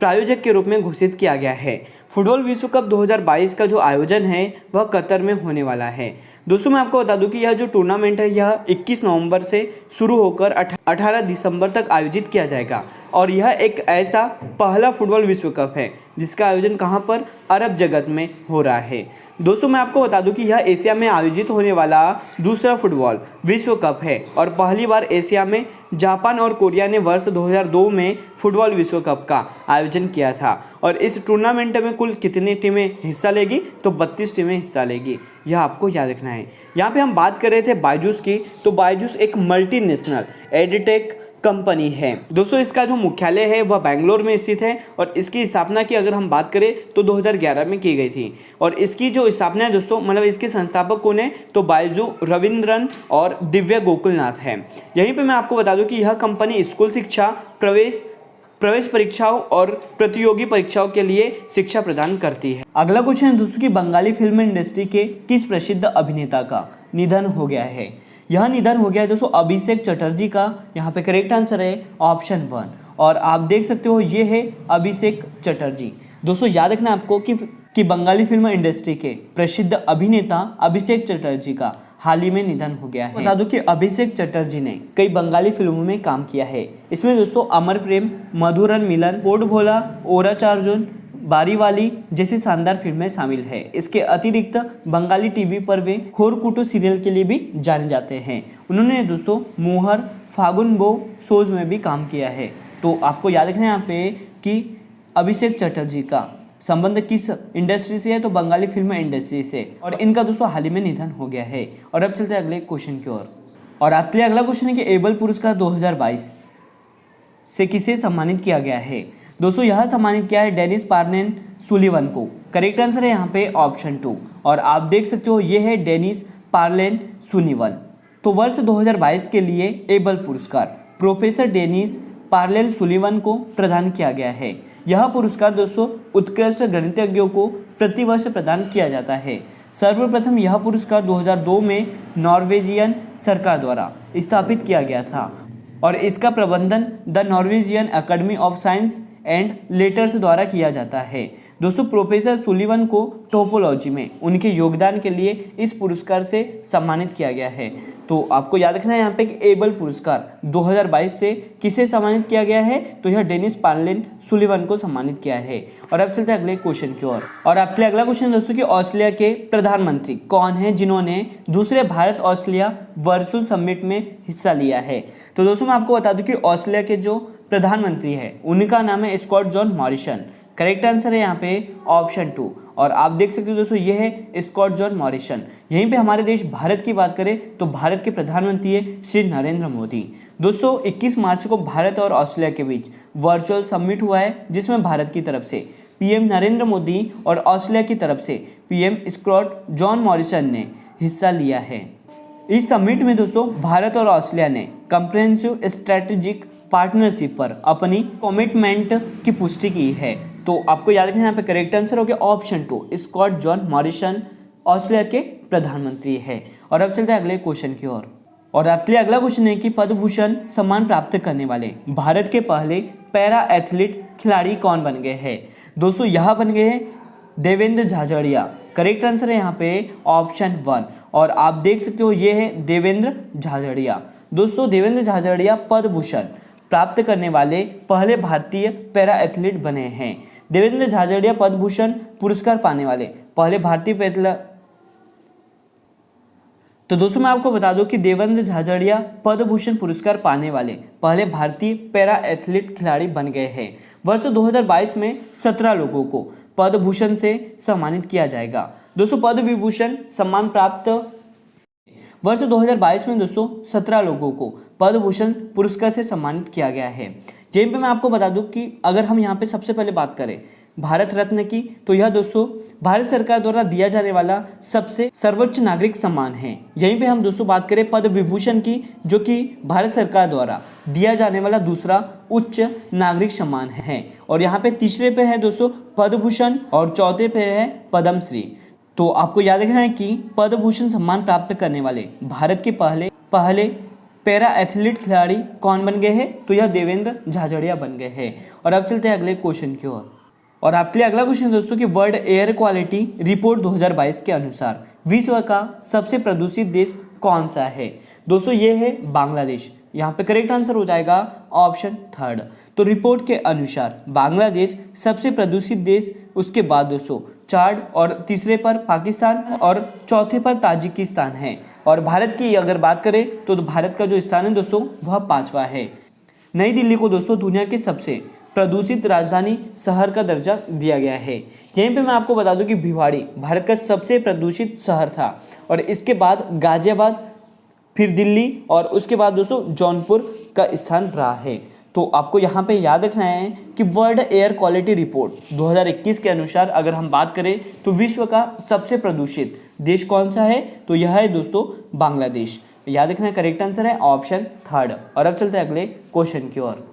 प्रायोजक के रूप में घोषित किया गया है। फुटबॉल विश्व कप 2022 का जो आयोजन है वह कतर में होने वाला है। दोस्तों मैं आपको बता दूं कि यह जो टूर्नामेंट है यह 21 नवंबर से शुरू होकर 18 दिसंबर तक आयोजित किया जाएगा और यह एक ऐसा पहला फुटबॉल विश्व कप है जिसका आयोजन कहां पर, अरब जगत में हो रहा है। दोस्तों मैं आपको बता दूं कि यह एशिया में आयोजित होने वाला दूसरा फुटबॉल विश्व कप है और पहली बार एशिया में जापान और कोरिया ने वर्ष 2002 में फुटबॉल विश्व कप का आयोजन किया था। और इस टूर्नामेंट में कुल कितनी टीमें हिस्सा लेगी, तो 32 टीमें हिस्सा लेगी, यह आपको याद रखना है। यहाँ पे हम बात कर रहे थे बायजूस की, तो बायजूस एक मल्टीनेशनल एडटेक कंपनी है दोस्तों। इसका जो मुख्यालय है वह बेंगलोर में स्थित है और इसकी स्थापना की अगर हम बात करें तो 2011 में की गई थी। और इसकी जो स्थापना है दोस्तों, मतलब इसके संस्थापक कौन है, तो बायजू रविंद्रन और दिव्या गोकुलनाथ है। यहीं पे मैं आपको बता दूं कि यह कंपनी स्कूल शिक्षा, प्रवेश परीक्षाओं और प्रतियोगी परीक्षाओं के लिए शिक्षा प्रदान करती है। अगला क्वेश्चन है दोस्तों कि बंगाली फिल्म इंडस्ट्री के किस प्रसिद्ध अभिनेता का निधन हो गया है। यह निधन हो गया है दोस्तों अभिषेक चटर्जी का। यहाँ पे करेक्ट आंसर है ऑप्शन 1 और आप देख सकते हो ये है अभिषेक चटर्जी। दोस्तों याद रखना आपको कि बंगाली फिल्म इंडस्ट्री के प्रसिद्ध अभिनेता अभिषेक चटर्जी का हाल ही में निधन हो गया है। बता दूं कि अभिषेक चटर्जी ने कई बंगाली फिल्मों में काम किया है। इसमें दोस्तों अमर प्रेम, मधुरन मिलन, कोड भोला, ओरा चारजोन, बारीवाली जैसी शानदार फिल्में शामिल है। इसके अतिरिक्त बंगाली टीवी पर वे खोरकुटो सीरियल के लिए भी जाने जाते हैं। उन्होंने दोस्तों मोहर, फागुन बो शोज में भी काम किया है। तो आपको याद रखना है यहाँ पे कि अभिषेक चटर्जी का संबंध किस इंडस्ट्री से है, तो बंगाली फिल्म इंडस्ट्री से, और इनका दोस्तों हाल ही में निधन हो गया है। और अब चलते हैं अगले क्वेश्चन की ओर। और आपके लिए अगला क्वेश्चन है कि एबल पुरस्कार 2022 से किसे सम्मानित किया गया है। दोस्तों यह सम्मानित किया है डेनिस पार्नेन सुलिवन को। करेक्ट आंसर है यहाँ पे ऑप्शन 2 और आप देख सकते हो ये है डेनिस पार्लेन सुलिवन। तो वर्ष 2022 के लिए एबल पुरस्कार प्रोफेसर डेनिस पार्लेन सुलिवन को प्रदान किया गया है। यह पुरस्कार दोस्तों उत्कृष्ट गणितज्ञों को प्रतिवर्ष प्रदान किया जाता है। सर्वप्रथम यह पुरस्कार 2002 में नॉर्वेजियन सरकार द्वारा स्थापित किया गया था और इसका प्रबंधन the Norwegian academy of science and letters द्वारा किया जाता है। दोस्तों प्रोफेसर सुलिवन को टोपोलॉजी में उनके योगदान के लिए इस पुरस्कार से सम्मानित किया गया है। तो आपको याद रखना है यहाँ पे कि एबल पुरस्कार 2022 से किसे सम्मानित किया गया है, तो यह डेनिस पार्लेन सुलिवन को सम्मानित किया है। और अब चलते हैं अगले क्वेश्चन की ओर। और आपके लिए अगला क्वेश्चन दोस्तों कि ऑस्ट्रेलिया के प्रधानमंत्री कौन है जिन्होंने दूसरे भारत ऑस्ट्रेलिया वर्चुअल समिट में हिस्सा लिया है। तो दोस्तों मैं आपको बता दूं कि ऑस्ट्रेलिया के जो प्रधानमंत्री है उनका नाम है Scott John Morrison. Correct answer है यहाँ पे ऑप्शन 2 और आप देख सकते हो दोस्तों ये है स्कॉट जॉन मॉरिसन। यहीं पे हमारे देश भारत की बात करें तो भारत के प्रधानमंत्री है श्री नरेंद्र मोदी। दोस्तों 21 मार्च को भारत और ऑस्ट्रेलिया के बीच वर्चुअल समिट हुआ है जिसमें भारत की तरफ से पीएम नरेंद्र मोदी और ऑस्ट्रेलिया की तरफ से पीएम स्कॉट जॉन मॉरिसन ने हिस्सा लिया है। इस समिट में दोस्तों भारत और ऑस्ट्रेलिया ने कम्प्रिहेंसिव स्ट्रेटेजिक पार्टनरशिप पर अपनी कमिटमेंट की पुष्टि की है। तो आपको याद रखना यहाँ पे करेक्ट आंसर हो गया option 2 Scott John Morrison Australia के प्रधानमंत्री है। और अब चलते हैं अगले क्वेश्चन की ओर। और आपके लिए अगला क्वेश्चन है कि पद्म भूषण सम्मान प्राप्त करने वाले भारत के पहले पैरा एथलीट खिलाड़ी कौन बन गए हैं। दोस्तों यह बन गए हैं देवेंद्र झाझड़िया। करेक्ट आंसर है यहाँ पे ऑप्शन 1 और आप देख सकते हो ये है देवेंद्र झाझड़िया। दोस्तों देवेंद्र झाझड़िया पद्म भूषण प्राप्त करने वाले पहले भारतीय पैरा एथलीट बने हैं। देवेंद्र झाझड़िया पद्म भूषण पुरस्कार पाने वाले पहले भारतीय तो दोस्तों मैं आपको बता दूं कि देवेंद्र झाझड़िया पद्म भूषण पुरस्कार पाने वाले पहले भारतीय पैरा एथलीट खिलाड़ी बन गए हैं। वर्ष 2022 में 17 लोगों को पद्म भूषण से सम्मानित किया जाएगा। दोस्तों पद्म विभूषण सम्मान प्राप्त वर्ष 2022 में दोस्तों 17 लोगों को पद्म भूषण पुरस्कार से सम्मानित किया गया है। यहीं पे मैं आपको बता दूं कि अगर हम यहाँ पे सबसे पहले बात करें भारत रत्न की, तो यह दोस्तों भारत सरकार द्वारा दिया जाने वाला सबसे सर्वोच्च नागरिक सम्मान है। यहीं पे हम दोस्तों बात करें पद्म विभूषण की, जो कि भारत सरकार द्वारा दिया जाने वाला दूसरा उच्च नागरिक सम्मान है। और यहाँ पे तीसरे पे है दोस्तों पद्म भूषण और चौथे पे है पद्मश्री। तो आपको याद रखना है कि पद्म भूषण सम्मान प्राप्त करने वाले भारत के पहले पैरा एथलीट खिलाड़ी कौन बन गए हैं, तो यह देवेंद्र झाझड़िया बन गए हैं। और अब चलते हैं अगले क्वेश्चन की ओर। और आपके लिए अगला क्वेश्चन दोस्तों कि वर्ल्ड एयर क्वालिटी रिपोर्ट 2022 के अनुसार विश्व का सबसे प्रदूषित देश कौन सा है। दोस्तों ये है बांग्लादेश। यहाँ पे करेक्ट आंसर हो जाएगा ऑप्शन थर्ड। तो रिपोर्ट के अनुसार बांग्लादेश सबसे प्रदूषित देश, उसके बाद दोस्तों चार्ड और तीसरे पर पाकिस्तान और चौथे पर ताजिकिस्तान है। और भारत की अगर बात करें तो भारत का जो स्थान है दोस्तों वह 5वां है। नई दिल्ली को दोस्तों दुनिया के सबसे प्रदूषित राजधानी शहर का दर्जा दिया गया है। यहीं पे मैं आपको बता दूं कि भिवाड़ी भारत का सबसे प्रदूषित शहर था और इसके बाद गाजियाबाद, फिर दिल्ली और उसके बाद दोस्तों जौनपुर का स्थान रहा है। तो आपको यहाँ पे याद रखना है कि वर्ल्ड एयर क्वालिटी रिपोर्ट 2021 के अनुसार अगर हम बात करें तो विश्व का सबसे प्रदूषित देश कौन सा है, तो यह है दोस्तों बांग्लादेश। याद रखना करेक्ट आंसर है ऑप्शन थर्ड। और अब चलते हैं अगले क्वेश्चन की ओर।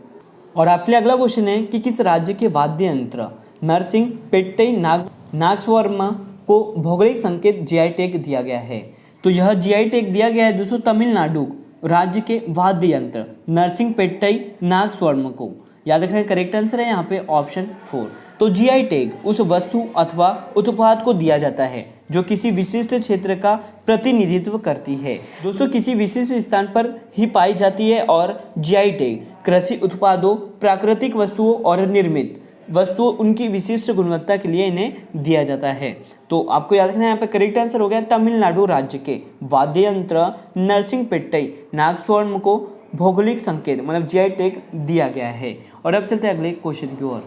और आपके लिए अगला क्वेश्चन है कि किस राज्य के वाद्य यंत्र नरसिंह पेट्टई नागस्वरम को भौगोलिक संकेत जीआई टैग दिया गया है। तो यह जीआई टैग दिया गया है दोस्तों तमिलनाडु राज्य के वाद्य यंत्र नरसिंह पेट्टई नागस्वरम को। याद रखना करेक्ट आंसर है यहाँ पे ऑप्शन 4। तो जीआई टैग उस वस्तु अथवा उत्पाद को दिया जाता है जो किसी विशिष्ट क्षेत्र का प्रतिनिधित्व करती है। दोस्तों किसी विशिष्ट स्थान पर ही पाई जाती है और जीआई टैग कृषि उत्पादों, प्राकृतिक वस्तुओं और निर्मित वस्तुओं उनकी विशिष्ट गुणवत्ता के लिए इन्हें दिया जाता है। तो आपको याद रखना यहाँ पे करेक्ट आंसर हो गया तमिलनाडु राज्य के वाद्य यंत्र नरसिंह पेट्टई नागस्वरम को भौगोलिक संकेत मतलब जीआई टैग दिया गया है। और अब चलते हैं अगले क्वेश्चन की ओर।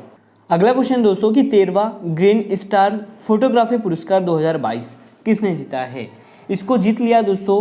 अगला क्वेश्चन दोस्तों कि 13वां ग्रीन स्टार फोटोग्राफी पुरस्कार 2022 किसने जीता है। इसको जीत लिया दोस्तों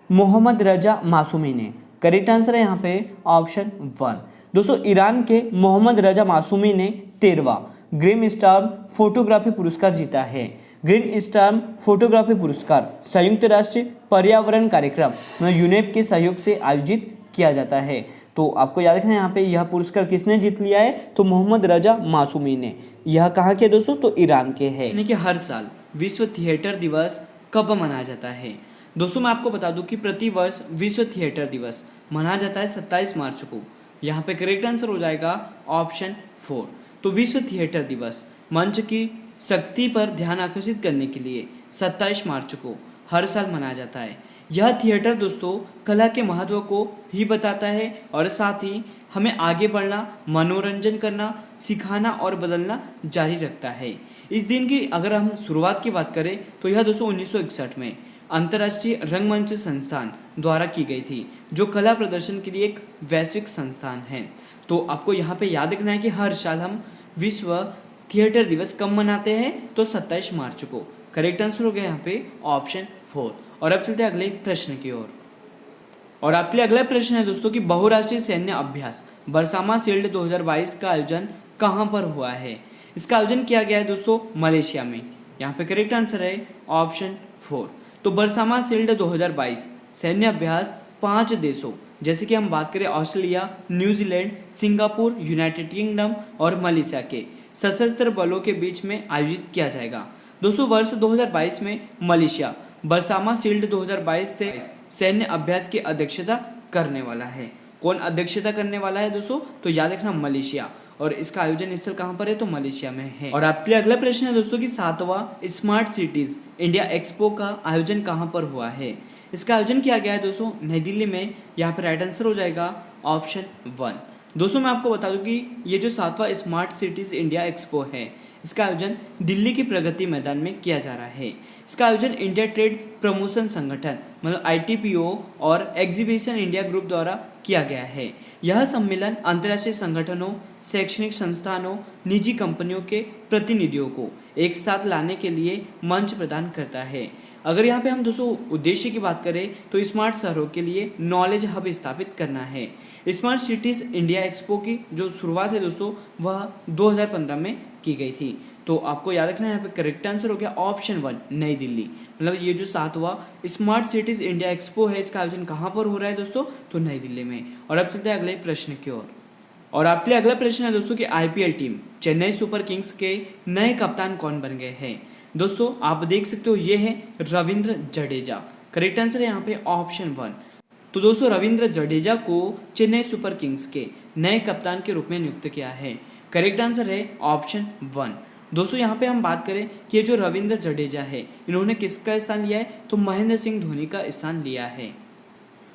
मोहम्मद रजा मासूमी ने। करेक्ट आंसर है यहाँ पे ऑप्शन 1। दोस्तों ईरान के मोहम्मद रजा मासूमी ने 13वां ग्रीन स्टार फोटोग्राफी पुरस्कार जीता है। ग्रीन स्टार फोटोग्राफी पुरस्कार संयुक्त राष्ट्र पर्यावरण कार्यक्रम यूनेप के सहयोग से आयोजित किया जाता है। तो आपको याद रखना है यहाँ पे यह पुरस्कार किसने जीत लिया है, तो मोहम्मद रजा मासूमी ने। यह कहाँ के दोस्तों, तो ईरान के है। यानी कि हर साल विश्व थिएटर दिवस कब मनाया जाता है। दोस्तों मैं आपको बता दूं कि प्रतिवर्ष विश्व थिएटर दिवस मनाया जाता है 27 मार्च को। यहाँ पे करेक्ट आंसर हो जाएगा ऑप्शन 4। तो विश्व थिएटर दिवस मंच की शक्ति पर ध्यान आकर्षित करने के लिए 27 मार्च को हर साल मनाया जाता है। यह थिएटर दोस्तों कला के महत्व को ही बताता है और साथ ही हमें आगे बढ़ना, मनोरंजन करना, सिखाना और बदलना जारी रखता है। इस दिन की अगर हम शुरुआत की बात करें तो यह दोस्तों 1961 में अंतर्राष्ट्रीय रंगमंच संस्थान द्वारा की गई थी, जो कला प्रदर्शन के लिए एक वैश्विक संस्थान है। तो आपको यहाँ पे याद रखना है कि हर साल हम विश्व थिएटर दिवस कब मनाते हैं, तो 27 मार्च को। करेक्ट आंसर हो गया यहाँ पे ऑप्शन 4। और अब चलते हैं अगले प्रश्न की ओर। और आपके लिए अगला प्रश्न है दोस्तों कि बहुराष्ट्रीय सैन्य अभ्यास बरसामा शील्ड 2022 का आयोजन कहाँ पर हुआ है। इसका आयोजन किया गया है दोस्तों मलेशिया में। यहाँ पे करेक्ट आंसर है ऑप्शन 4। तो बरसामा शील्ड 2022 सैन्य अभ्यास 5 देशों जैसे कि हम बात करें Australia, New Zealand, Singapore, United kingdom और मलेशिया के सशस्त्र बलों के बीच में आयोजित किया जाएगा। दोस्तों वर्ष 2022 में मलेशिया बरसामा शील्ड 2022 से सैन्य अभ्यास की अध्यक्षता करने वाला है। कौन अध्यक्षता करने वाला है दोस्तों, तो याद रखना मलेशिया। और इसका आयोजन स्थल कहाँ पर है, तो मलेशिया में है। और आपके लिए अगला प्रश्न है दोस्तों कि 7वां स्मार्ट सिटीज इंडिया एक्सपो का आयोजन कहाँ पर हुआ है। इसका आयोजन किया गया है दोस्तों नई दिल्ली में। यहाँ पर राइट आंसर हो जाएगा ऑप्शन 1। दोस्तों मैं आपको बता दूं कि ये जो 7वां स्मार्ट सिटीज़ इंडिया एक्सपो है, इसका आयोजन दिल्ली के प्रगति मैदान में किया जा रहा है। इसका आयोजन इंडिया ट्रेड प्रमोशन संगठन मतलब ITPO और एग्जीबिशन इंडिया ग्रुप द्वारा किया गया है। यह सम्मेलन अंतर्राष्ट्रीय संगठनों, शैक्षणिक संस्थानों, निजी कंपनियों के प्रतिनिधियों को एक साथ लाने के लिए मंच प्रदान करता है। अगर यहाँ पे हम दोस्तों उद्देश्य की बात करें तो स्मार्ट शहरों के लिए नॉलेज हब स्थापित करना है। स्मार्ट सिटीज़ इंडिया एक्सपो की जो शुरुआत है दोस्तों वह 2015 में की गई थी। तो आपको याद रखना है यहाँ पे करेक्ट आंसर हो गया ऑप्शन 1 नई दिल्ली। मतलब ये जो 7वां स्मार्ट सिटीज़ इंडिया एक्सपो है इसका आयोजन कहाँ पर हो रहा है दोस्तों, तो नई दिल्ली में। और अब चलते हैं अगले प्रश्न की ओर। और आपके लिए अगला प्रश्न है दोस्तों कि IPL team Chennai super Kings के नए कप्तान कौन बन गए हैं। दोस्तों आप देख सकते हो ये है रविंद्र जडेजा। करेक्ट आंसर है यहाँ पे ऑप्शन 1। तो दोस्तों रविंद्र जडेजा को चेन्नई सुपर किंग्स के नए कप्तान के रूप में नियुक्त किया है। करेक्ट आंसर है ऑप्शन 1। दोस्तों यहाँ पे हम बात करें कि ये जो रविंद्र जडेजा है इन्होंने किसका स्थान लिया है, तो महेंद्र सिंह धोनी का स्थान लिया है।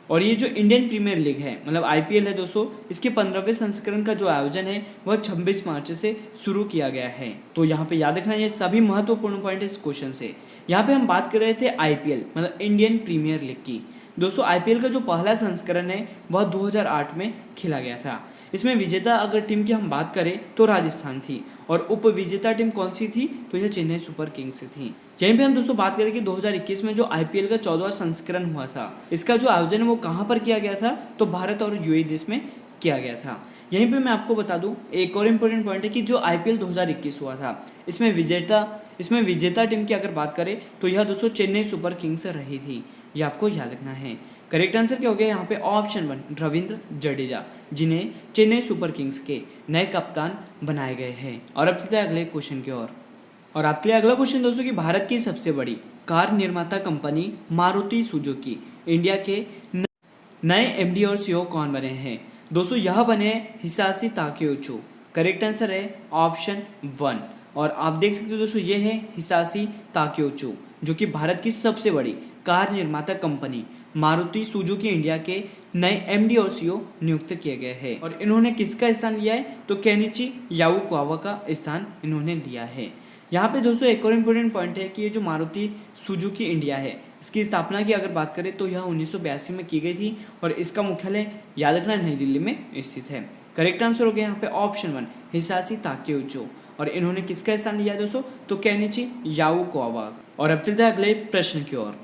और ये जो इंडियन प्रीमियर लीग है मतलब IPL है दोस्तों, इसके 15वें संस्करण का जो आयोजन है वह 26 मार्च से शुरू किया गया है। तो यहाँ पे याद रखना ये सभी महत्वपूर्ण पॉइंट इस क्वेश्चन से। यहाँ पे हम बात कर रहे थे IPL मतलब इंडियन प्रीमियर लीग की। दोस्तों IPL का जो पहला संस्करण है वह 2008 में खेला गया था। इसमें विजेता अगर टीम की हम बात करें तो राजस्थान थी और उप विजेता टीम कौन सी थी, तो यह चेन्नई सुपर किंग्स थी। यहीं पे हम दोस्तों बात करें कि 2021 में जो IPL का 14वां संस्करण हुआ था इसका जो आयोजन है वो कहाँ पर किया गया था, तो भारत और UAE देश में किया गया था। यहीं पे मैं आपको बता दूं एक और इम्पोर्टेंट पॉइंट है कि जो IPL 2021 हुआ था इसमें विजेता टीम की अगर बात करें तो यह दोस्तों चेन्नई सुपर किंग्स रही थी। ये आपको याद रखना है। करेक्ट आंसर क्या हो गया यहाँ पे ऑप्शन 1 रविंद्र जडेजा, जिन्हें चेन्नई सुपर किंग्स के नए कप्तान बनाए गए हैं। और अब चलते हैं अगले क्वेश्चन की ओर। और आपके लिए अगला क्वेश्चन दोस्तों कि भारत की सबसे बड़ी कार निर्माता कंपनी मारुति सुजुकी इंडिया के नए MD और CEO कौन बने हैं। दोस्तों यह बने हिसाशी ताकेउची। करेक्ट आंसर है ऑप्शन 1। और आप देख सकते हो दोस्तों ये है हिसाशी ताकेउची जो कि भारत की सबसे बड़ी कार निर्माता कंपनी मारुति सुजुकी इंडिया के नए MD और CEO नियुक्त किए गए हैं। और इन्होंने किसका स्थान लिया है, तो केनिची याबुकावा का स्थान इन्होंने लिया है। यहाँ पे दोस्तों एक और इम्पोर्टेंट पॉइंट है कि ये जो मारुति सुजुकी इंडिया है इसकी स्थापना की अगर बात करें तो यह 1982 में की गई थी और इसका मुख्यालय याद रखना नई दिल्ली में स्थित है। करेक्ट आंसर हो गया यहाँ पे ऑप्शन 1 हिसाशी ताकेउची। और इन्होंने किसका स्थान लिया दोस्तों, तो केनिची याबुकावा। और अब चलते हैं अगले प्रश्न की ओर।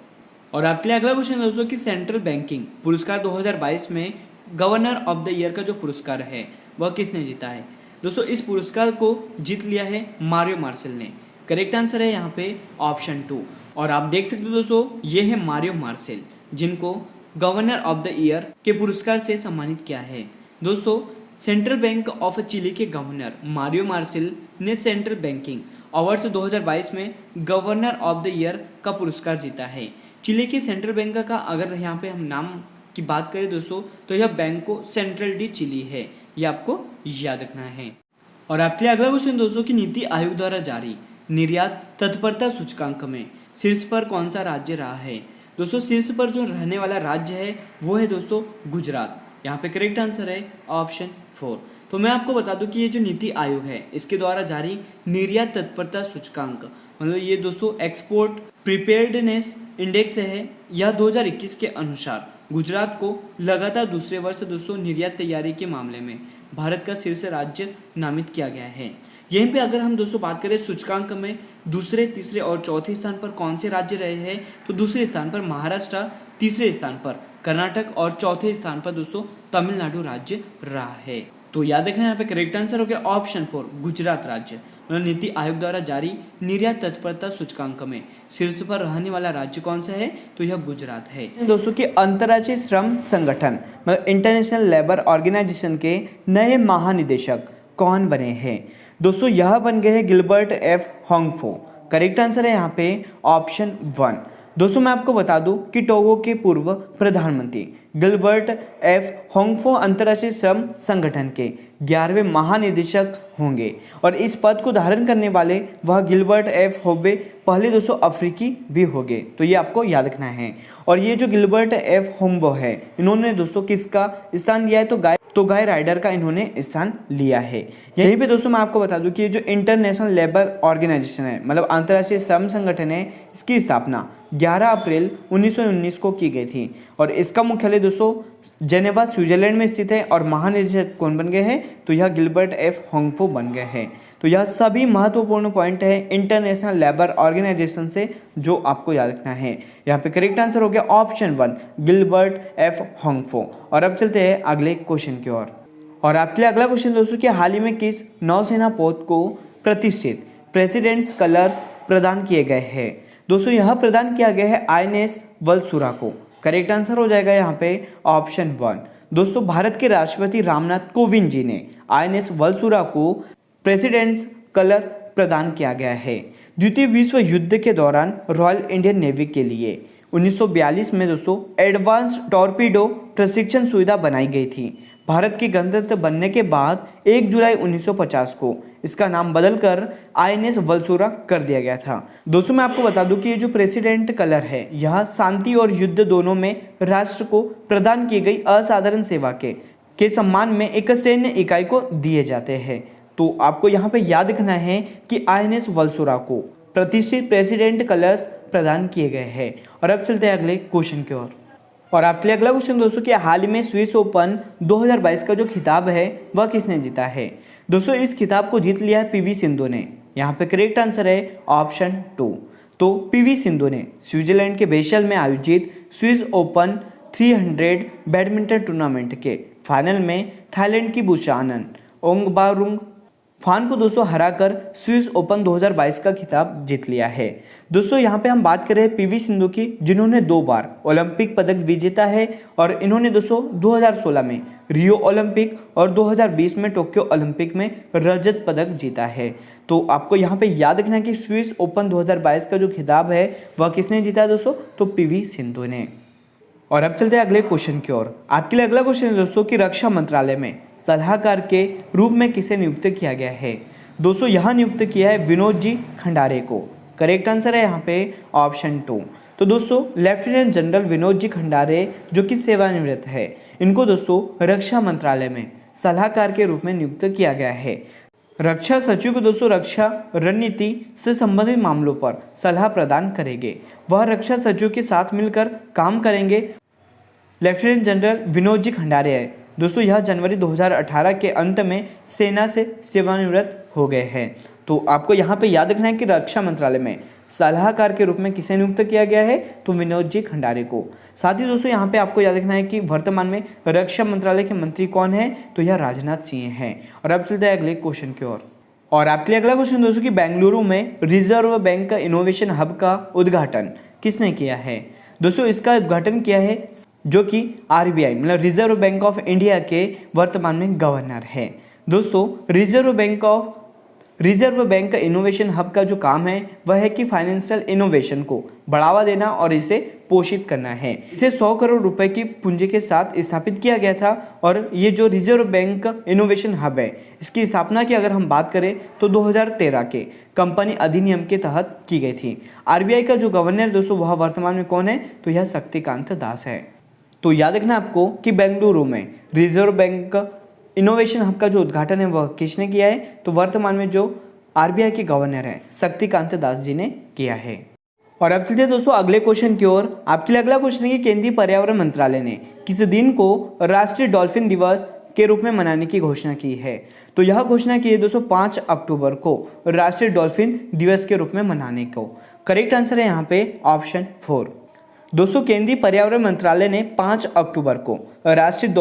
और आपके लिए अगला क्वेश्चन दोस्तों कि सेंट्रल बैंकिंग पुरस्कार 2022 में गवर्नर ऑफ द ईयर का जो पुरस्कार है वह किसने जीता है। दोस्तों इस पुरस्कार को जीत लिया है मारियो मार्सेल ने। करेक्ट आंसर है यहाँ पे ऑप्शन 2। और आप देख सकते हो दोस्तों ये है मारियो मार्सेल जिनको गवर्नर ऑफ द ईयर के पुरस्कार से सम्मानित किया है। दोस्तों सेंट्रल बैंक ऑफ चिली के गवर्नर मारियो मार्सेल ने सेंट्रल बैंकिंग अवार्ड्स 2022 में गवर्नर ऑफ द ईयर का पुरस्कार जीता है। चिली के सेंट्रल बैंक का अगर यहाँ पे हम नाम की बात करें दोस्तों तो यह बैंको सेंट्रल डी चिली है। ये आपको याद रखना है। और आपके लिए अगला क्वेश्चन दोस्तों कि नीति आयोग द्वारा जारी निर्यात तत्परता सूचकांक में शीर्ष पर कौन सा राज्य रहा है। दोस्तों शीर्ष पर जो रहने वाला राज्य है वो है दोस्तों गुजरात। यहाँ पे करेक्ट आंसर है ऑप्शन 4। तो मैं आपको बता दूं कि ये जो नीति आयोग है इसके द्वारा जारी निर्यात तत्परता सूचकांक मतलब ये दोस्तों एक्सपोर्ट प्रिपेयर्डनेस इंडेक्स है। यह 2021 के अनुसार गुजरात को लगातार दूसरे वर्ष दोस्तों निर्यात तैयारी के मामले में भारत का शीर्ष राज्य नामित किया गया है। यहीं पे अगर हम दोस्तों बात करें सूचकांक में दूसरे, तीसरे और चौथे स्थान पर कौन से राज्य रहे हैं, तो दूसरे स्थान पर महाराष्ट्र, तीसरे स्थान पर कर्नाटक और चौथे स्थान पर दोस्तों तमिलनाडु राज्य रहा है। तो याद रखना यहाँ पे करेक्ट आंसर हो गया ऑप्शन 4 गुजरात राज्य। मतलब नीति आयोग द्वारा जारी निर्यात तत्परता सूचकांक में शीर्ष पर रहने वाला राज्य कौन सा है, तो यह गुजरात है। दोस्तों कि अंतर्राष्ट्रीय श्रम संगठन मतलब इंटरनेशनल लेबर ऑर्गेनाइजेशन के नए महानिदेशक कौन बने हैं। दोस्तों यह बन गए हैं गिलबर्ट एफ होंगफो। करेक्ट आंसर है यहाँ पे ऑप्शन 1। दोस्तों मैं आपको बता दूं कि टोगो के पूर्व प्रधानमंत्री गिलबर्ट एफ होंगफो अंतर्राष्ट्रीय श्रम संगठन के 11वें महानिदेशक होंगे और इस पद को धारण करने वाले वह गिलबर्ट एफ होबे पहले दोस्तों अफ्रीकी भी होंगे। तो ये आपको याद रखना है। और ये जो गिलबर्ट एफ होंगबो है इन्होंने दोस्तों किसका स्थान लिया है, तो तो गाय राइडर का इन्होंने स्थान लिया है। यहीं पे दोस्तों मैं आपको बता दूं कि ये जो इंटरनेशनल लेबर ऑर्गेनाइजेशन है, मतलब अंतर्राष्ट्रीय श्रम संगठन है, इसकी स्थापना 11 अप्रैल 1919 को की गई थी और इसका मुख्यालय दोस्तों जेनेवा स्विट्जरलैंड में स्थित है। और महानिदेशक कौन बन गए हैं, तो यह गिलबर्ट एफ होंगफो बन गए हैं। तो यह सभी महत्वपूर्ण पॉइंट है इंटरनेशनल लेबर ऑर्गेनाइजेशन से जो आपको याद रखना है। यहाँ पे करेक्ट आंसर हो गया ऑप्शन 1 गिलबर्ट एफ होंगफो। और अब चलते हैं अगले क्वेश्चन की ओर। और आपके लिए अगला क्वेश्चन दोस्तों कि हाल ही में किस नौसेना पोत को प्रतिष्ठित प्रेसिडेंट्स कलर्स प्रदान किए गए हैं। दोस्तों यह प्रदान किया गया है INS वलसुरा को। करेक्ट आंसर हो जाएगा यहाँ पे ऑप्शन 1। दोस्तों भारत के राष्ट्रपति रामनाथ कोविंद जी ने INS वलसुरा को प्रेसिडेंट्स कलर प्रदान किया गया है। द्वितीय विश्व युद्ध के दौरान रॉयल इंडियन नेवी के लिए 1942 में दोस्तों एडवांस्ड टॉर्पीडो प्रशिक्षण सुविधा बनाई गई थी। भारत की गणतंत्र बनने के बाद 1 जुलाई 1950 को इसका नाम बदलकर INS वलसुरा कर दिया गया था। दोस्तों मैं आपको बता दूं कि ये जो प्रेसिडेंट कलर है यह शांति और युद्ध दोनों में राष्ट्र को प्रदान की गई असाधारण सेवा के सम्मान में एक सैन्य इकाई को दिए जाते हैं। तो आपको यहाँ पे याद रखना है कि INS वलसुरा को प्रतिष्ठित प्रेसिडेंट कलर्स प्रदान किए गए हैं। और अब चलते हैं अगले क्वेश्चन की ओर। और आपके लिए अगला क्वेश्चन दोस्तों कि हाल ही में स्विस ओपन 2022 का जो खिताब है वह किसने जीता है। दोस्तों इस खिताब को जीत लिया है PV सिंधु ने। यहाँ पे करेक्ट आंसर है ऑप्शन 2। तो PV सिंधु ने स्विट्जरलैंड के बेसेल में आयोजित स्विस ओपन 300 बैडमिंटन टूर्नामेंट के फाइनल में थाईलैंड की बुचानन ओंगबारुंग फान को दोस्तों हराकर स्विस ओपन 2022 का खिताब जीत लिया है। दोस्तों यहाँ पे हम बात कर रहे हैं PV सिंधु की, जिन्होंने 2 बार ओलंपिक पदक विजेता है और इन्होंने दोस्तों 2016 में रियो ओलंपिक और 2020 में टोक्यो ओलंपिक में रजत पदक जीता है। तो आपको यहाँ पे याद रखना है कि स्विस ओपन 2022 का जो खिताब है वह किसने जीता है दोस्तों, तो PV सिंधु ने। और अब चलते हैं अगले क्वेश्चन की ओर। आपके लिए अगला क्वेश्चन है दोस्तों कि रक्षा मंत्रालय में सलाहकार के रूप में किसे नियुक्त किया गया है। दोस्तों यहाँ नियुक्त किया है विनोद जी खंडारे को। करेक्ट आंसर है यहाँ पे ऑप्शन 2। तो दोस्तों लेफ्टिनेंट जनरल विनोद जी खंडारे जो कि सेवानिवृत्त है, इनको दोस्तों रक्षा मंत्रालय में सलाहकार के रूप में नियुक्त किया गया है। रक्षा सचिव को दोस्तों रक्षा रणनीति से संबंधित मामलों पर सलाह प्रदान करेंगे। वह रक्षा सचिव के साथ मिलकर काम करेंगे। लेफ्टिनेंट जनरल विनोद जी खंडारे है दोस्तों, यह जनवरी 2018 के अंत में सेना से सेवानिवृत्त हो गए हैं। तो आपको यहाँ पे याद रखना है कि रक्षा मंत्रालय में सलाहकार के रूप में किसे नियुक्त किया गया है, तो विनोद जी खंडारे को। साथ ही दोस्तों यहाँ पे आपको याद रखना है कि वर्तमान में रक्षा मंत्रालय के मंत्री कौन है, तो यह राजनाथ सिंह हैं। और अब चलते हैं अगले क्वेश्चन की ओर। और आपके लिए अगला क्वेश्चन दोस्तों कि बेंगलुरु में रिजर्व बैंक इनोवेशन हब का उद्घाटन किसने किया है। दोस्तों इसका उद्घाटन किया है जो कि RBI मतलब रिजर्व बैंक ऑफ इंडिया के वर्तमान में गवर्नर है। दोस्तों रिजर्व बैंक का इनोवेशन हब का जो काम है वह है कि फाइनेंशियल इनोवेशन को बढ़ावा देना और इसे पोषित करना है। इसे 100 करोड़ रुपए की पूंजी के साथ स्थापित किया गया था। और ये जो रिजर्व बैंक इनोवेशन हब है इसकी स्थापना की अगर हम बात करें तो 2013 के कंपनी अधिनियम के तहत की गई थी। RBI का जो गवर्नर दोस्तों वह वर्तमान में कौन है, तो यह शक्तिकांत दास है। तो याद रखना आपको कि बेंगलुरु में रिजर्व बैंक इनोवेशन हब का जो उद्घाटन है वह किसने किया है, तो वर्तमान में जो RBI के गवर्नर हैं शक्तिकांत दास जी ने किया है। और अब चलते हैं दोस्तों अगले क्वेश्चन की ओर। आपके लिए अगला क्वेश्चन है कि केंद्रीय पर्यावरण मंत्रालय ने किस दिन को राष्ट्रीय डॉल्फिन दिवस के रूप में मनाने की घोषणा की है। तो यह घोषणा की है दोस्तों 5 अक्टूबर को राष्ट्रीय डॉल्फिन दिवस के रूप में मनाने को। करेक्ट आंसर है यहाँ पे ऑप्शन 4। दोस्तों केंद्रीय पर्यावरण मंत्रालय ने 5 अक्टूबर को राष्ट्रीय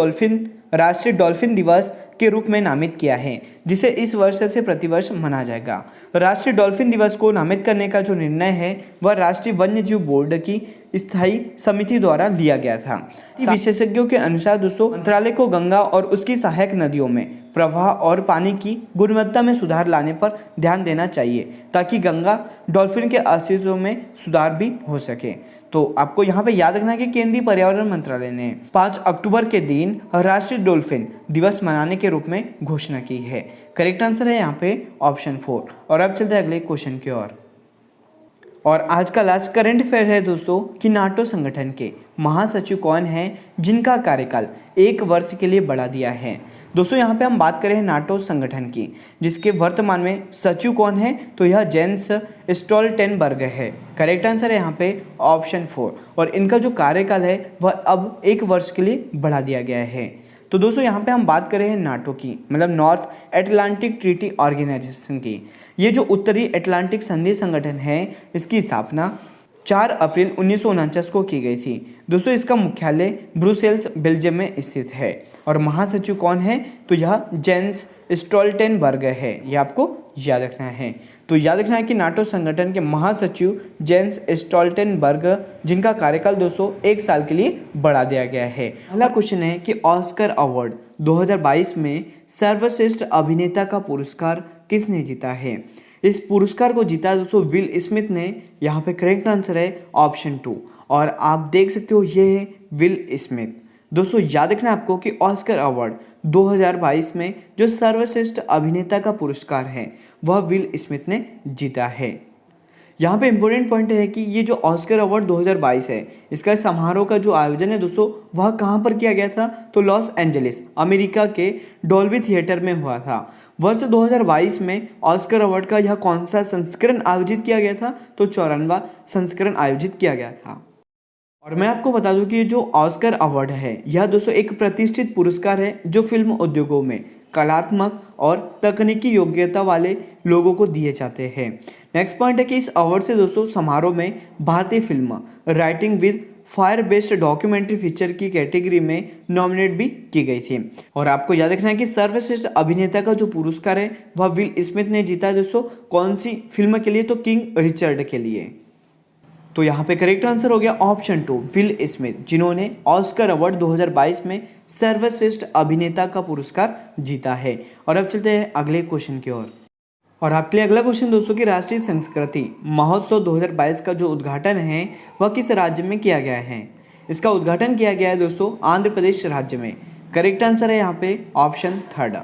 डॉल्फिन दिवस के रूप में नामित किया है, जिसे इस वर्ष से प्रतिवर्ष मनाया जाएगा। राष्ट्रीय डॉल्फिन दिवस को नामित करने का जो निर्णय है वह राष्ट्रीय वन्यजीव बोर्ड की स्थायी समिति द्वारा लिया गया था। विशेषज्ञों के अनुसार दोस्तों मंत्रालय को गंगा और उसकी सहायक नदियों में प्रवाह और पानी की गुणवत्ता में सुधार लाने पर ध्यान देना चाहिए, ताकि गंगा डॉल्फिन के अस्तित्व में सुधार भी हो सके। तो आपको यहाँ पे याद रखना है कि केंद्रीय पर्यावरण मंत्रालय ने 5 अक्टूबर के दिन राष्ट्रीय डॉल्फिन दिवस मनाने के रूप में घोषणा की है। करेक्ट आंसर है यहाँ पे ऑप्शन 4। और अब चलते हैं अगले क्वेश्चन की ओर। और आज का लास्ट करंट अफेयर है दोस्तों कि नाटो संगठन के महासचिव कौन हैं जिनका कार्यकाल 1 वर्ष के लिए बढ़ा दिया है। दोस्तों यहाँ पे हम बात करें नाटो संगठन की, जिसके वर्तमान में सचिव कौन है, तो यह जेंस स्टोल्टेनबर्ग है। करेक्ट आंसर है यहाँ पे ऑप्शन 4। और इनका जो कार्यकाल है वह अब 1 वर्ष के लिए बढ़ा दिया गया है। तो दोस्तों यहाँ पे हम बात कर रहे हैं नाटो की, मतलब नॉर्थ एटलांटिक ट्रीटी ऑर्गेनाइजेशन की। ये जो उत्तरी अटलांटिक संधि संगठन है, इसकी स्थापना 4 अप्रैल 1949 को की गई थी। दोस्तों इसका मुख्यालय ब्रुसेल्स बेल्जियम में स्थित है। और महासचिव कौन है, तो यह जेंस स्टोल्टेनबर्ग है। ये आपको याद रखना है। तो याद रखना है कि नाटो संगठन के महासचिव जेंस स्टोल्टेनबर्ग, जिनका कार्यकाल दोस्तों 1 साल के लिए बढ़ा दिया गया है। पहला क्वेश्चन है कि ऑस्कर अवार्ड 2022 में सर्वश्रेष्ठ अभिनेता का पुरस्कार किसने जीता है। इस पुरस्कार को जीता दोस्तों विल स्मिथ ने। यहाँ पे करेक्ट आंसर है ऑप्शन 2। और आप देख सकते हो ये है विल स्मिथ। दोस्तों याद रखना आपको कि ऑस्कर अवार्ड 2022 में जो सर्वश्रेष्ठ अभिनेता का पुरस्कार है वह विल स्मिथ ने जीता है। यहाँ पे इंपॉर्टेंट पॉइंट है कि ये जो ऑस्कर अवार्ड 2022 है, इसका समारोह का जो आयोजन है दोस्तों वह कहाँ पर किया गया था, तो लॉस एंजलिस अमेरिका के डॉल्बी थिएटर में हुआ था। वर्ष 2022 में ऑस्कर अवार्ड का यह कौन सा संस्करण आयोजित किया गया था, तो 54वां संस्करण आयोजित किया गया था। और मैं आपको बता दूं कि ये जो ऑस्कर अवार्ड है यह दोस्तों एक प्रतिष्ठित पुरस्कार है जो फिल्म उद्योगों में कलात्मक और तकनीकी योग्यता वाले लोगों को दिए जाते हैं। नेक्स्ट पॉइंट है कि इस अवार्ड से दोस्तों समारोह में भारतीय film writing with fire based documentary feature की कैटेगरी में नॉमिनेट भी की गई थी। और आपको याद रखना है कि सर्वश्रेष्ठ अभिनेता का जो पुरस्कार है वह विल स्मिथ ने जीता है दोस्तों। कौन सी फिल्म के लिए, तो किंग रिचर्ड के लिए। तो यहाँ पे करेक्ट आंसर हो गया ऑप्शन 2 विल स्मिथ, जिन्होंने ऑस्कर अवार्ड 2022 में सर्वश्रेष्ठ अभिनेता का पुरस्कार जीता है। और अब चलते हैं अगले क्वेश्चन की ओर। और आपके लिए अगला क्वेश्चन दोस्तों कि राष्ट्रीय संस्कृति महोत्सव 2022 का जो उद्घाटन है वह किस राज्य में किया गया है। इसका उद्घाटन किया गया है दोस्तों आंध्र प्रदेश राज्य में। करेक्ट आंसर है यहाँ पे ऑप्शन 3।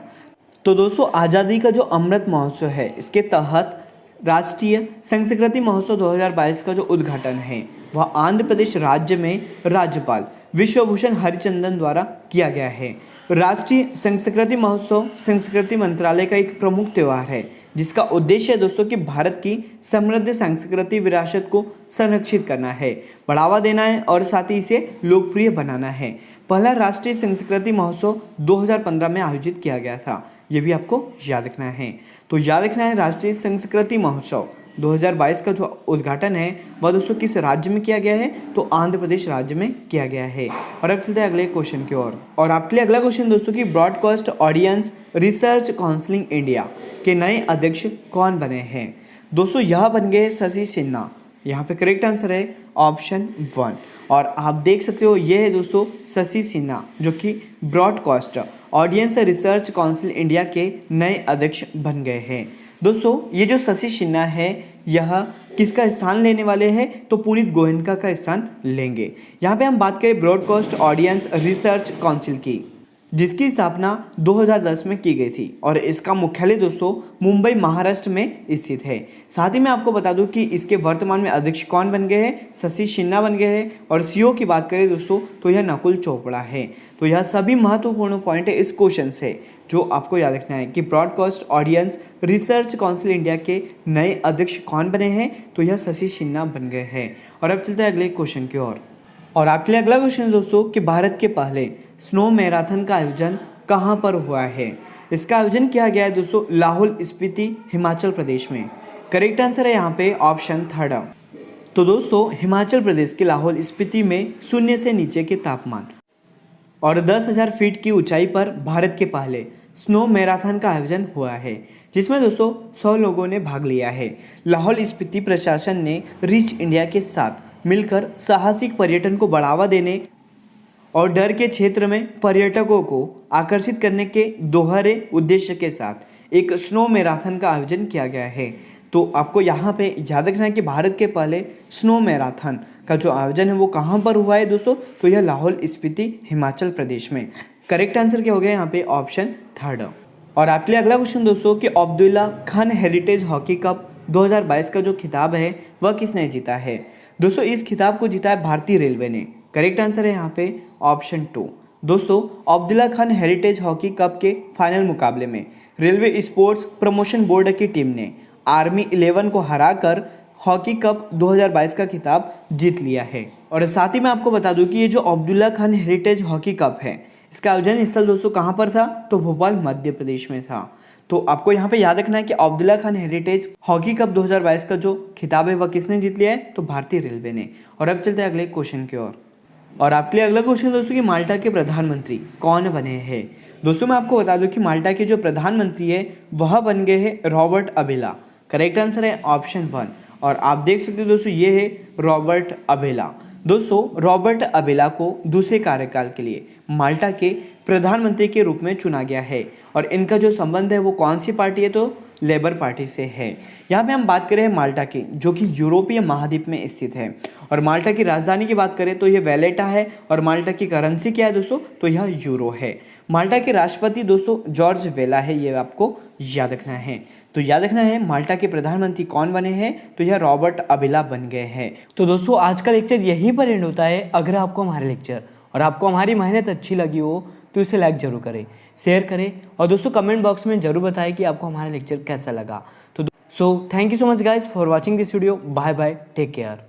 तो दोस्तों आज़ादी का जो अमृत महोत्सव है, इसके तहत राष्ट्रीय संस्कृति महोत्सव 2022 का जो उद्घाटन है वह आंध्र प्रदेश राज्य में राज्यपाल विश्वभूषण हरिचंदन द्वारा किया गया है। राष्ट्रीय संस्कृति महोत्सव संस्कृति मंत्रालय का एक प्रमुख त्यौहार है, जिसका उद्देश्य है दोस्तों कि भारत की समृद्ध सांस्कृतिक विरासत को संरक्षित करना है, बढ़ावा देना है और साथ ही इसे लोकप्रिय बनाना है। पहला राष्ट्रीय संस्कृति महोत्सव 2015 में आयोजित किया गया था, ये भी आपको याद रखना है। तो याद रखना है राष्ट्रीय संस्कृति महोत्सव 2022 का जो उद्घाटन है वह दोस्तों किस राज्य में किया गया है, तो आंध्र प्रदेश राज्य में किया गया है। और अब चलते हैं अगले क्वेश्चन की ओर। और आपके लिए अगला क्वेश्चन दोस्तों कि broadcast audience research council India के नए अध्यक्ष कौन बने हैं। दोस्तों यह बन गए शशि सिन्हा। यहाँ पे करेक्ट आंसर है ऑप्शन 1। और आप देख सकते हो ये है दोस्तों शशि सिन्हा, जो कि broadcast audience research council India के नए अध्यक्ष बन गए हैं। दोस्तों ये जो शशि सिन्हा है यह किसका स्थान लेने वाले हैं, तो पुनीत गोयनका का स्थान लेंगे। यहाँ पे हम बात करें ब्रॉडकास्ट ऑडियंस रिसर्च काउंसिल की, जिसकी स्थापना 2010 में की गई थी और इसका मुख्यालय दोस्तों मुंबई महाराष्ट्र में स्थित है। साथ ही मैं आपको बता दूं कि इसके वर्तमान में अध्यक्ष कौन बन गए हैं, शशि सिन्हा बन गए हैं। और सीईओ की बात करें दोस्तों तो यह नकुल चोपड़ा है। तो यह सभी महत्वपूर्ण पॉइंट है इस क्वेश्चन से जो आपको याद रखना है कि broadcast audience research council India के नए अध्यक्ष कौन बने हैं, तो यह शशि सिन्हा बन गए हैं। और अब चलते हैं अगले क्वेश्चन की ओर। और आपके लिए अगला क्वेश्चन दोस्तों कि भारत के पहले स्नो मैराथन का आयोजन कहाँ पर हुआ है। इसका आयोजन किया गया है दोस्तों लाहौल स्पीति हिमाचल प्रदेश में। करेक्ट आंसर है यहाँ पे ऑप्शन 3। तो दोस्तों हिमाचल प्रदेश के लाहौल स्पीति में 0 से नीचे के तापमान और 10,000 फीट की ऊंचाई पर भारत के पहले स्नो मैराथन का आयोजन हुआ है, जिसमें दोस्तों 100 लोगों ने भाग लिया है। लाहौल स्पीति प्रशासन ने रीच इंडिया के साथ मिलकर साहसिक पर्यटन को बढ़ावा देने और डर के क्षेत्र में पर्यटकों को आकर्षित करने के दोहरे उद्देश्य के साथ एक स्नो मैराथन का आयोजन किया गया है। तो आपको यहाँ पे याद रखना है कि भारत के पहले स्नो मैराथन का जो आयोजन है वो कहाँ पर हुआ है दोस्तों, तो यह लाहौल स्पीति हिमाचल प्रदेश में। करेक्ट आंसर क्या हो गया यहाँ पे ऑप्शन 3। और आपके लिए अगला क्वेश्चन दोस्तों कि Abdullah Khan heritage hockey cup 2022 का जो खिताब है वह किसने जीता है? दोस्तों इस खिताब को जीता है भारतीय रेलवे ने। करेक्ट आंसर है यहाँ पे ऑप्शन 2। दोस्तों Abdullah Khan heritage hockey cup के फाइनल मुकाबले में रेलवे स्पोर्ट्स प्रमोशन बोर्ड की टीम ने आर्मी 11 को हराकर हॉकी कप 2022 का खिताब जीत लिया है। और साथ ही मैं आपको बता दूं कि ये जो Abdullah Khan heritage hockey cup है इसका आयोजन स्थल दोस्तों कहाँ पर था? तो भोपाल मध्य प्रदेश में था। तो आपको यहाँ पे याद रखना है कि Abdullah Khan heritage hockey cup 2022 का जो खिताब है वह किसने जीत लिया है? तो भारतीय रेलवे ने। और अब चलते हैं अगले क्वेश्चन की ओर। और आपके लिए अगला क्वेश्चन दोस्तों कि माल्टा के प्रधानमंत्री कौन बने हैं? दोस्तों मैं आपको बता दूं कि माल्टा के जो प्रधानमंत्री है वह बन गए हैं रॉबर्ट अबेला। करेक्ट आंसर है ऑप्शन 1। और आप देख सकते हो दोस्तों ये है रॉबर्ट अबेला। दोस्तों रॉबर्ट अबेला को दूसरे कार्यकाल के लिए माल्टा के प्रधानमंत्री के रूप में चुना गया है। और इनका जो संबंध है वो कौन सी पार्टी है? तो लेबर पार्टी से है। यहाँ पे हम बात करें माल्टा की जो कि यूरोपीय महाद्वीप में स्थित है। और माल्टा की राजधानी की बात करें तो ये वैलेटा है। और माल्टा की करेंसी क्या है दोस्तों? तो यह यूरो है। माल्टा के राष्ट्रपति दोस्तों जॉर्ज वेला है, ये आपको याद रखना है। तो याद रखना है माल्टा के प्रधानमंत्री कौन बने हैं? तो यह रॉबर्ट अबेला बन गए हैं। तो दोस्तों आज का लेक्चर यहीं पर एंड होता है। अगर आपको हमारे लेक्चर और आपको हमारी मेहनत अच्छी लगी हो तो इसे लाइक जरूर करें, शेयर करें और दोस्तों कमेंट बॉक्स में जरूर बताएं कि आपको हमारा लेक्चर कैसा लगा। तो thank you so much guys for watching this video. Bye bye, take care.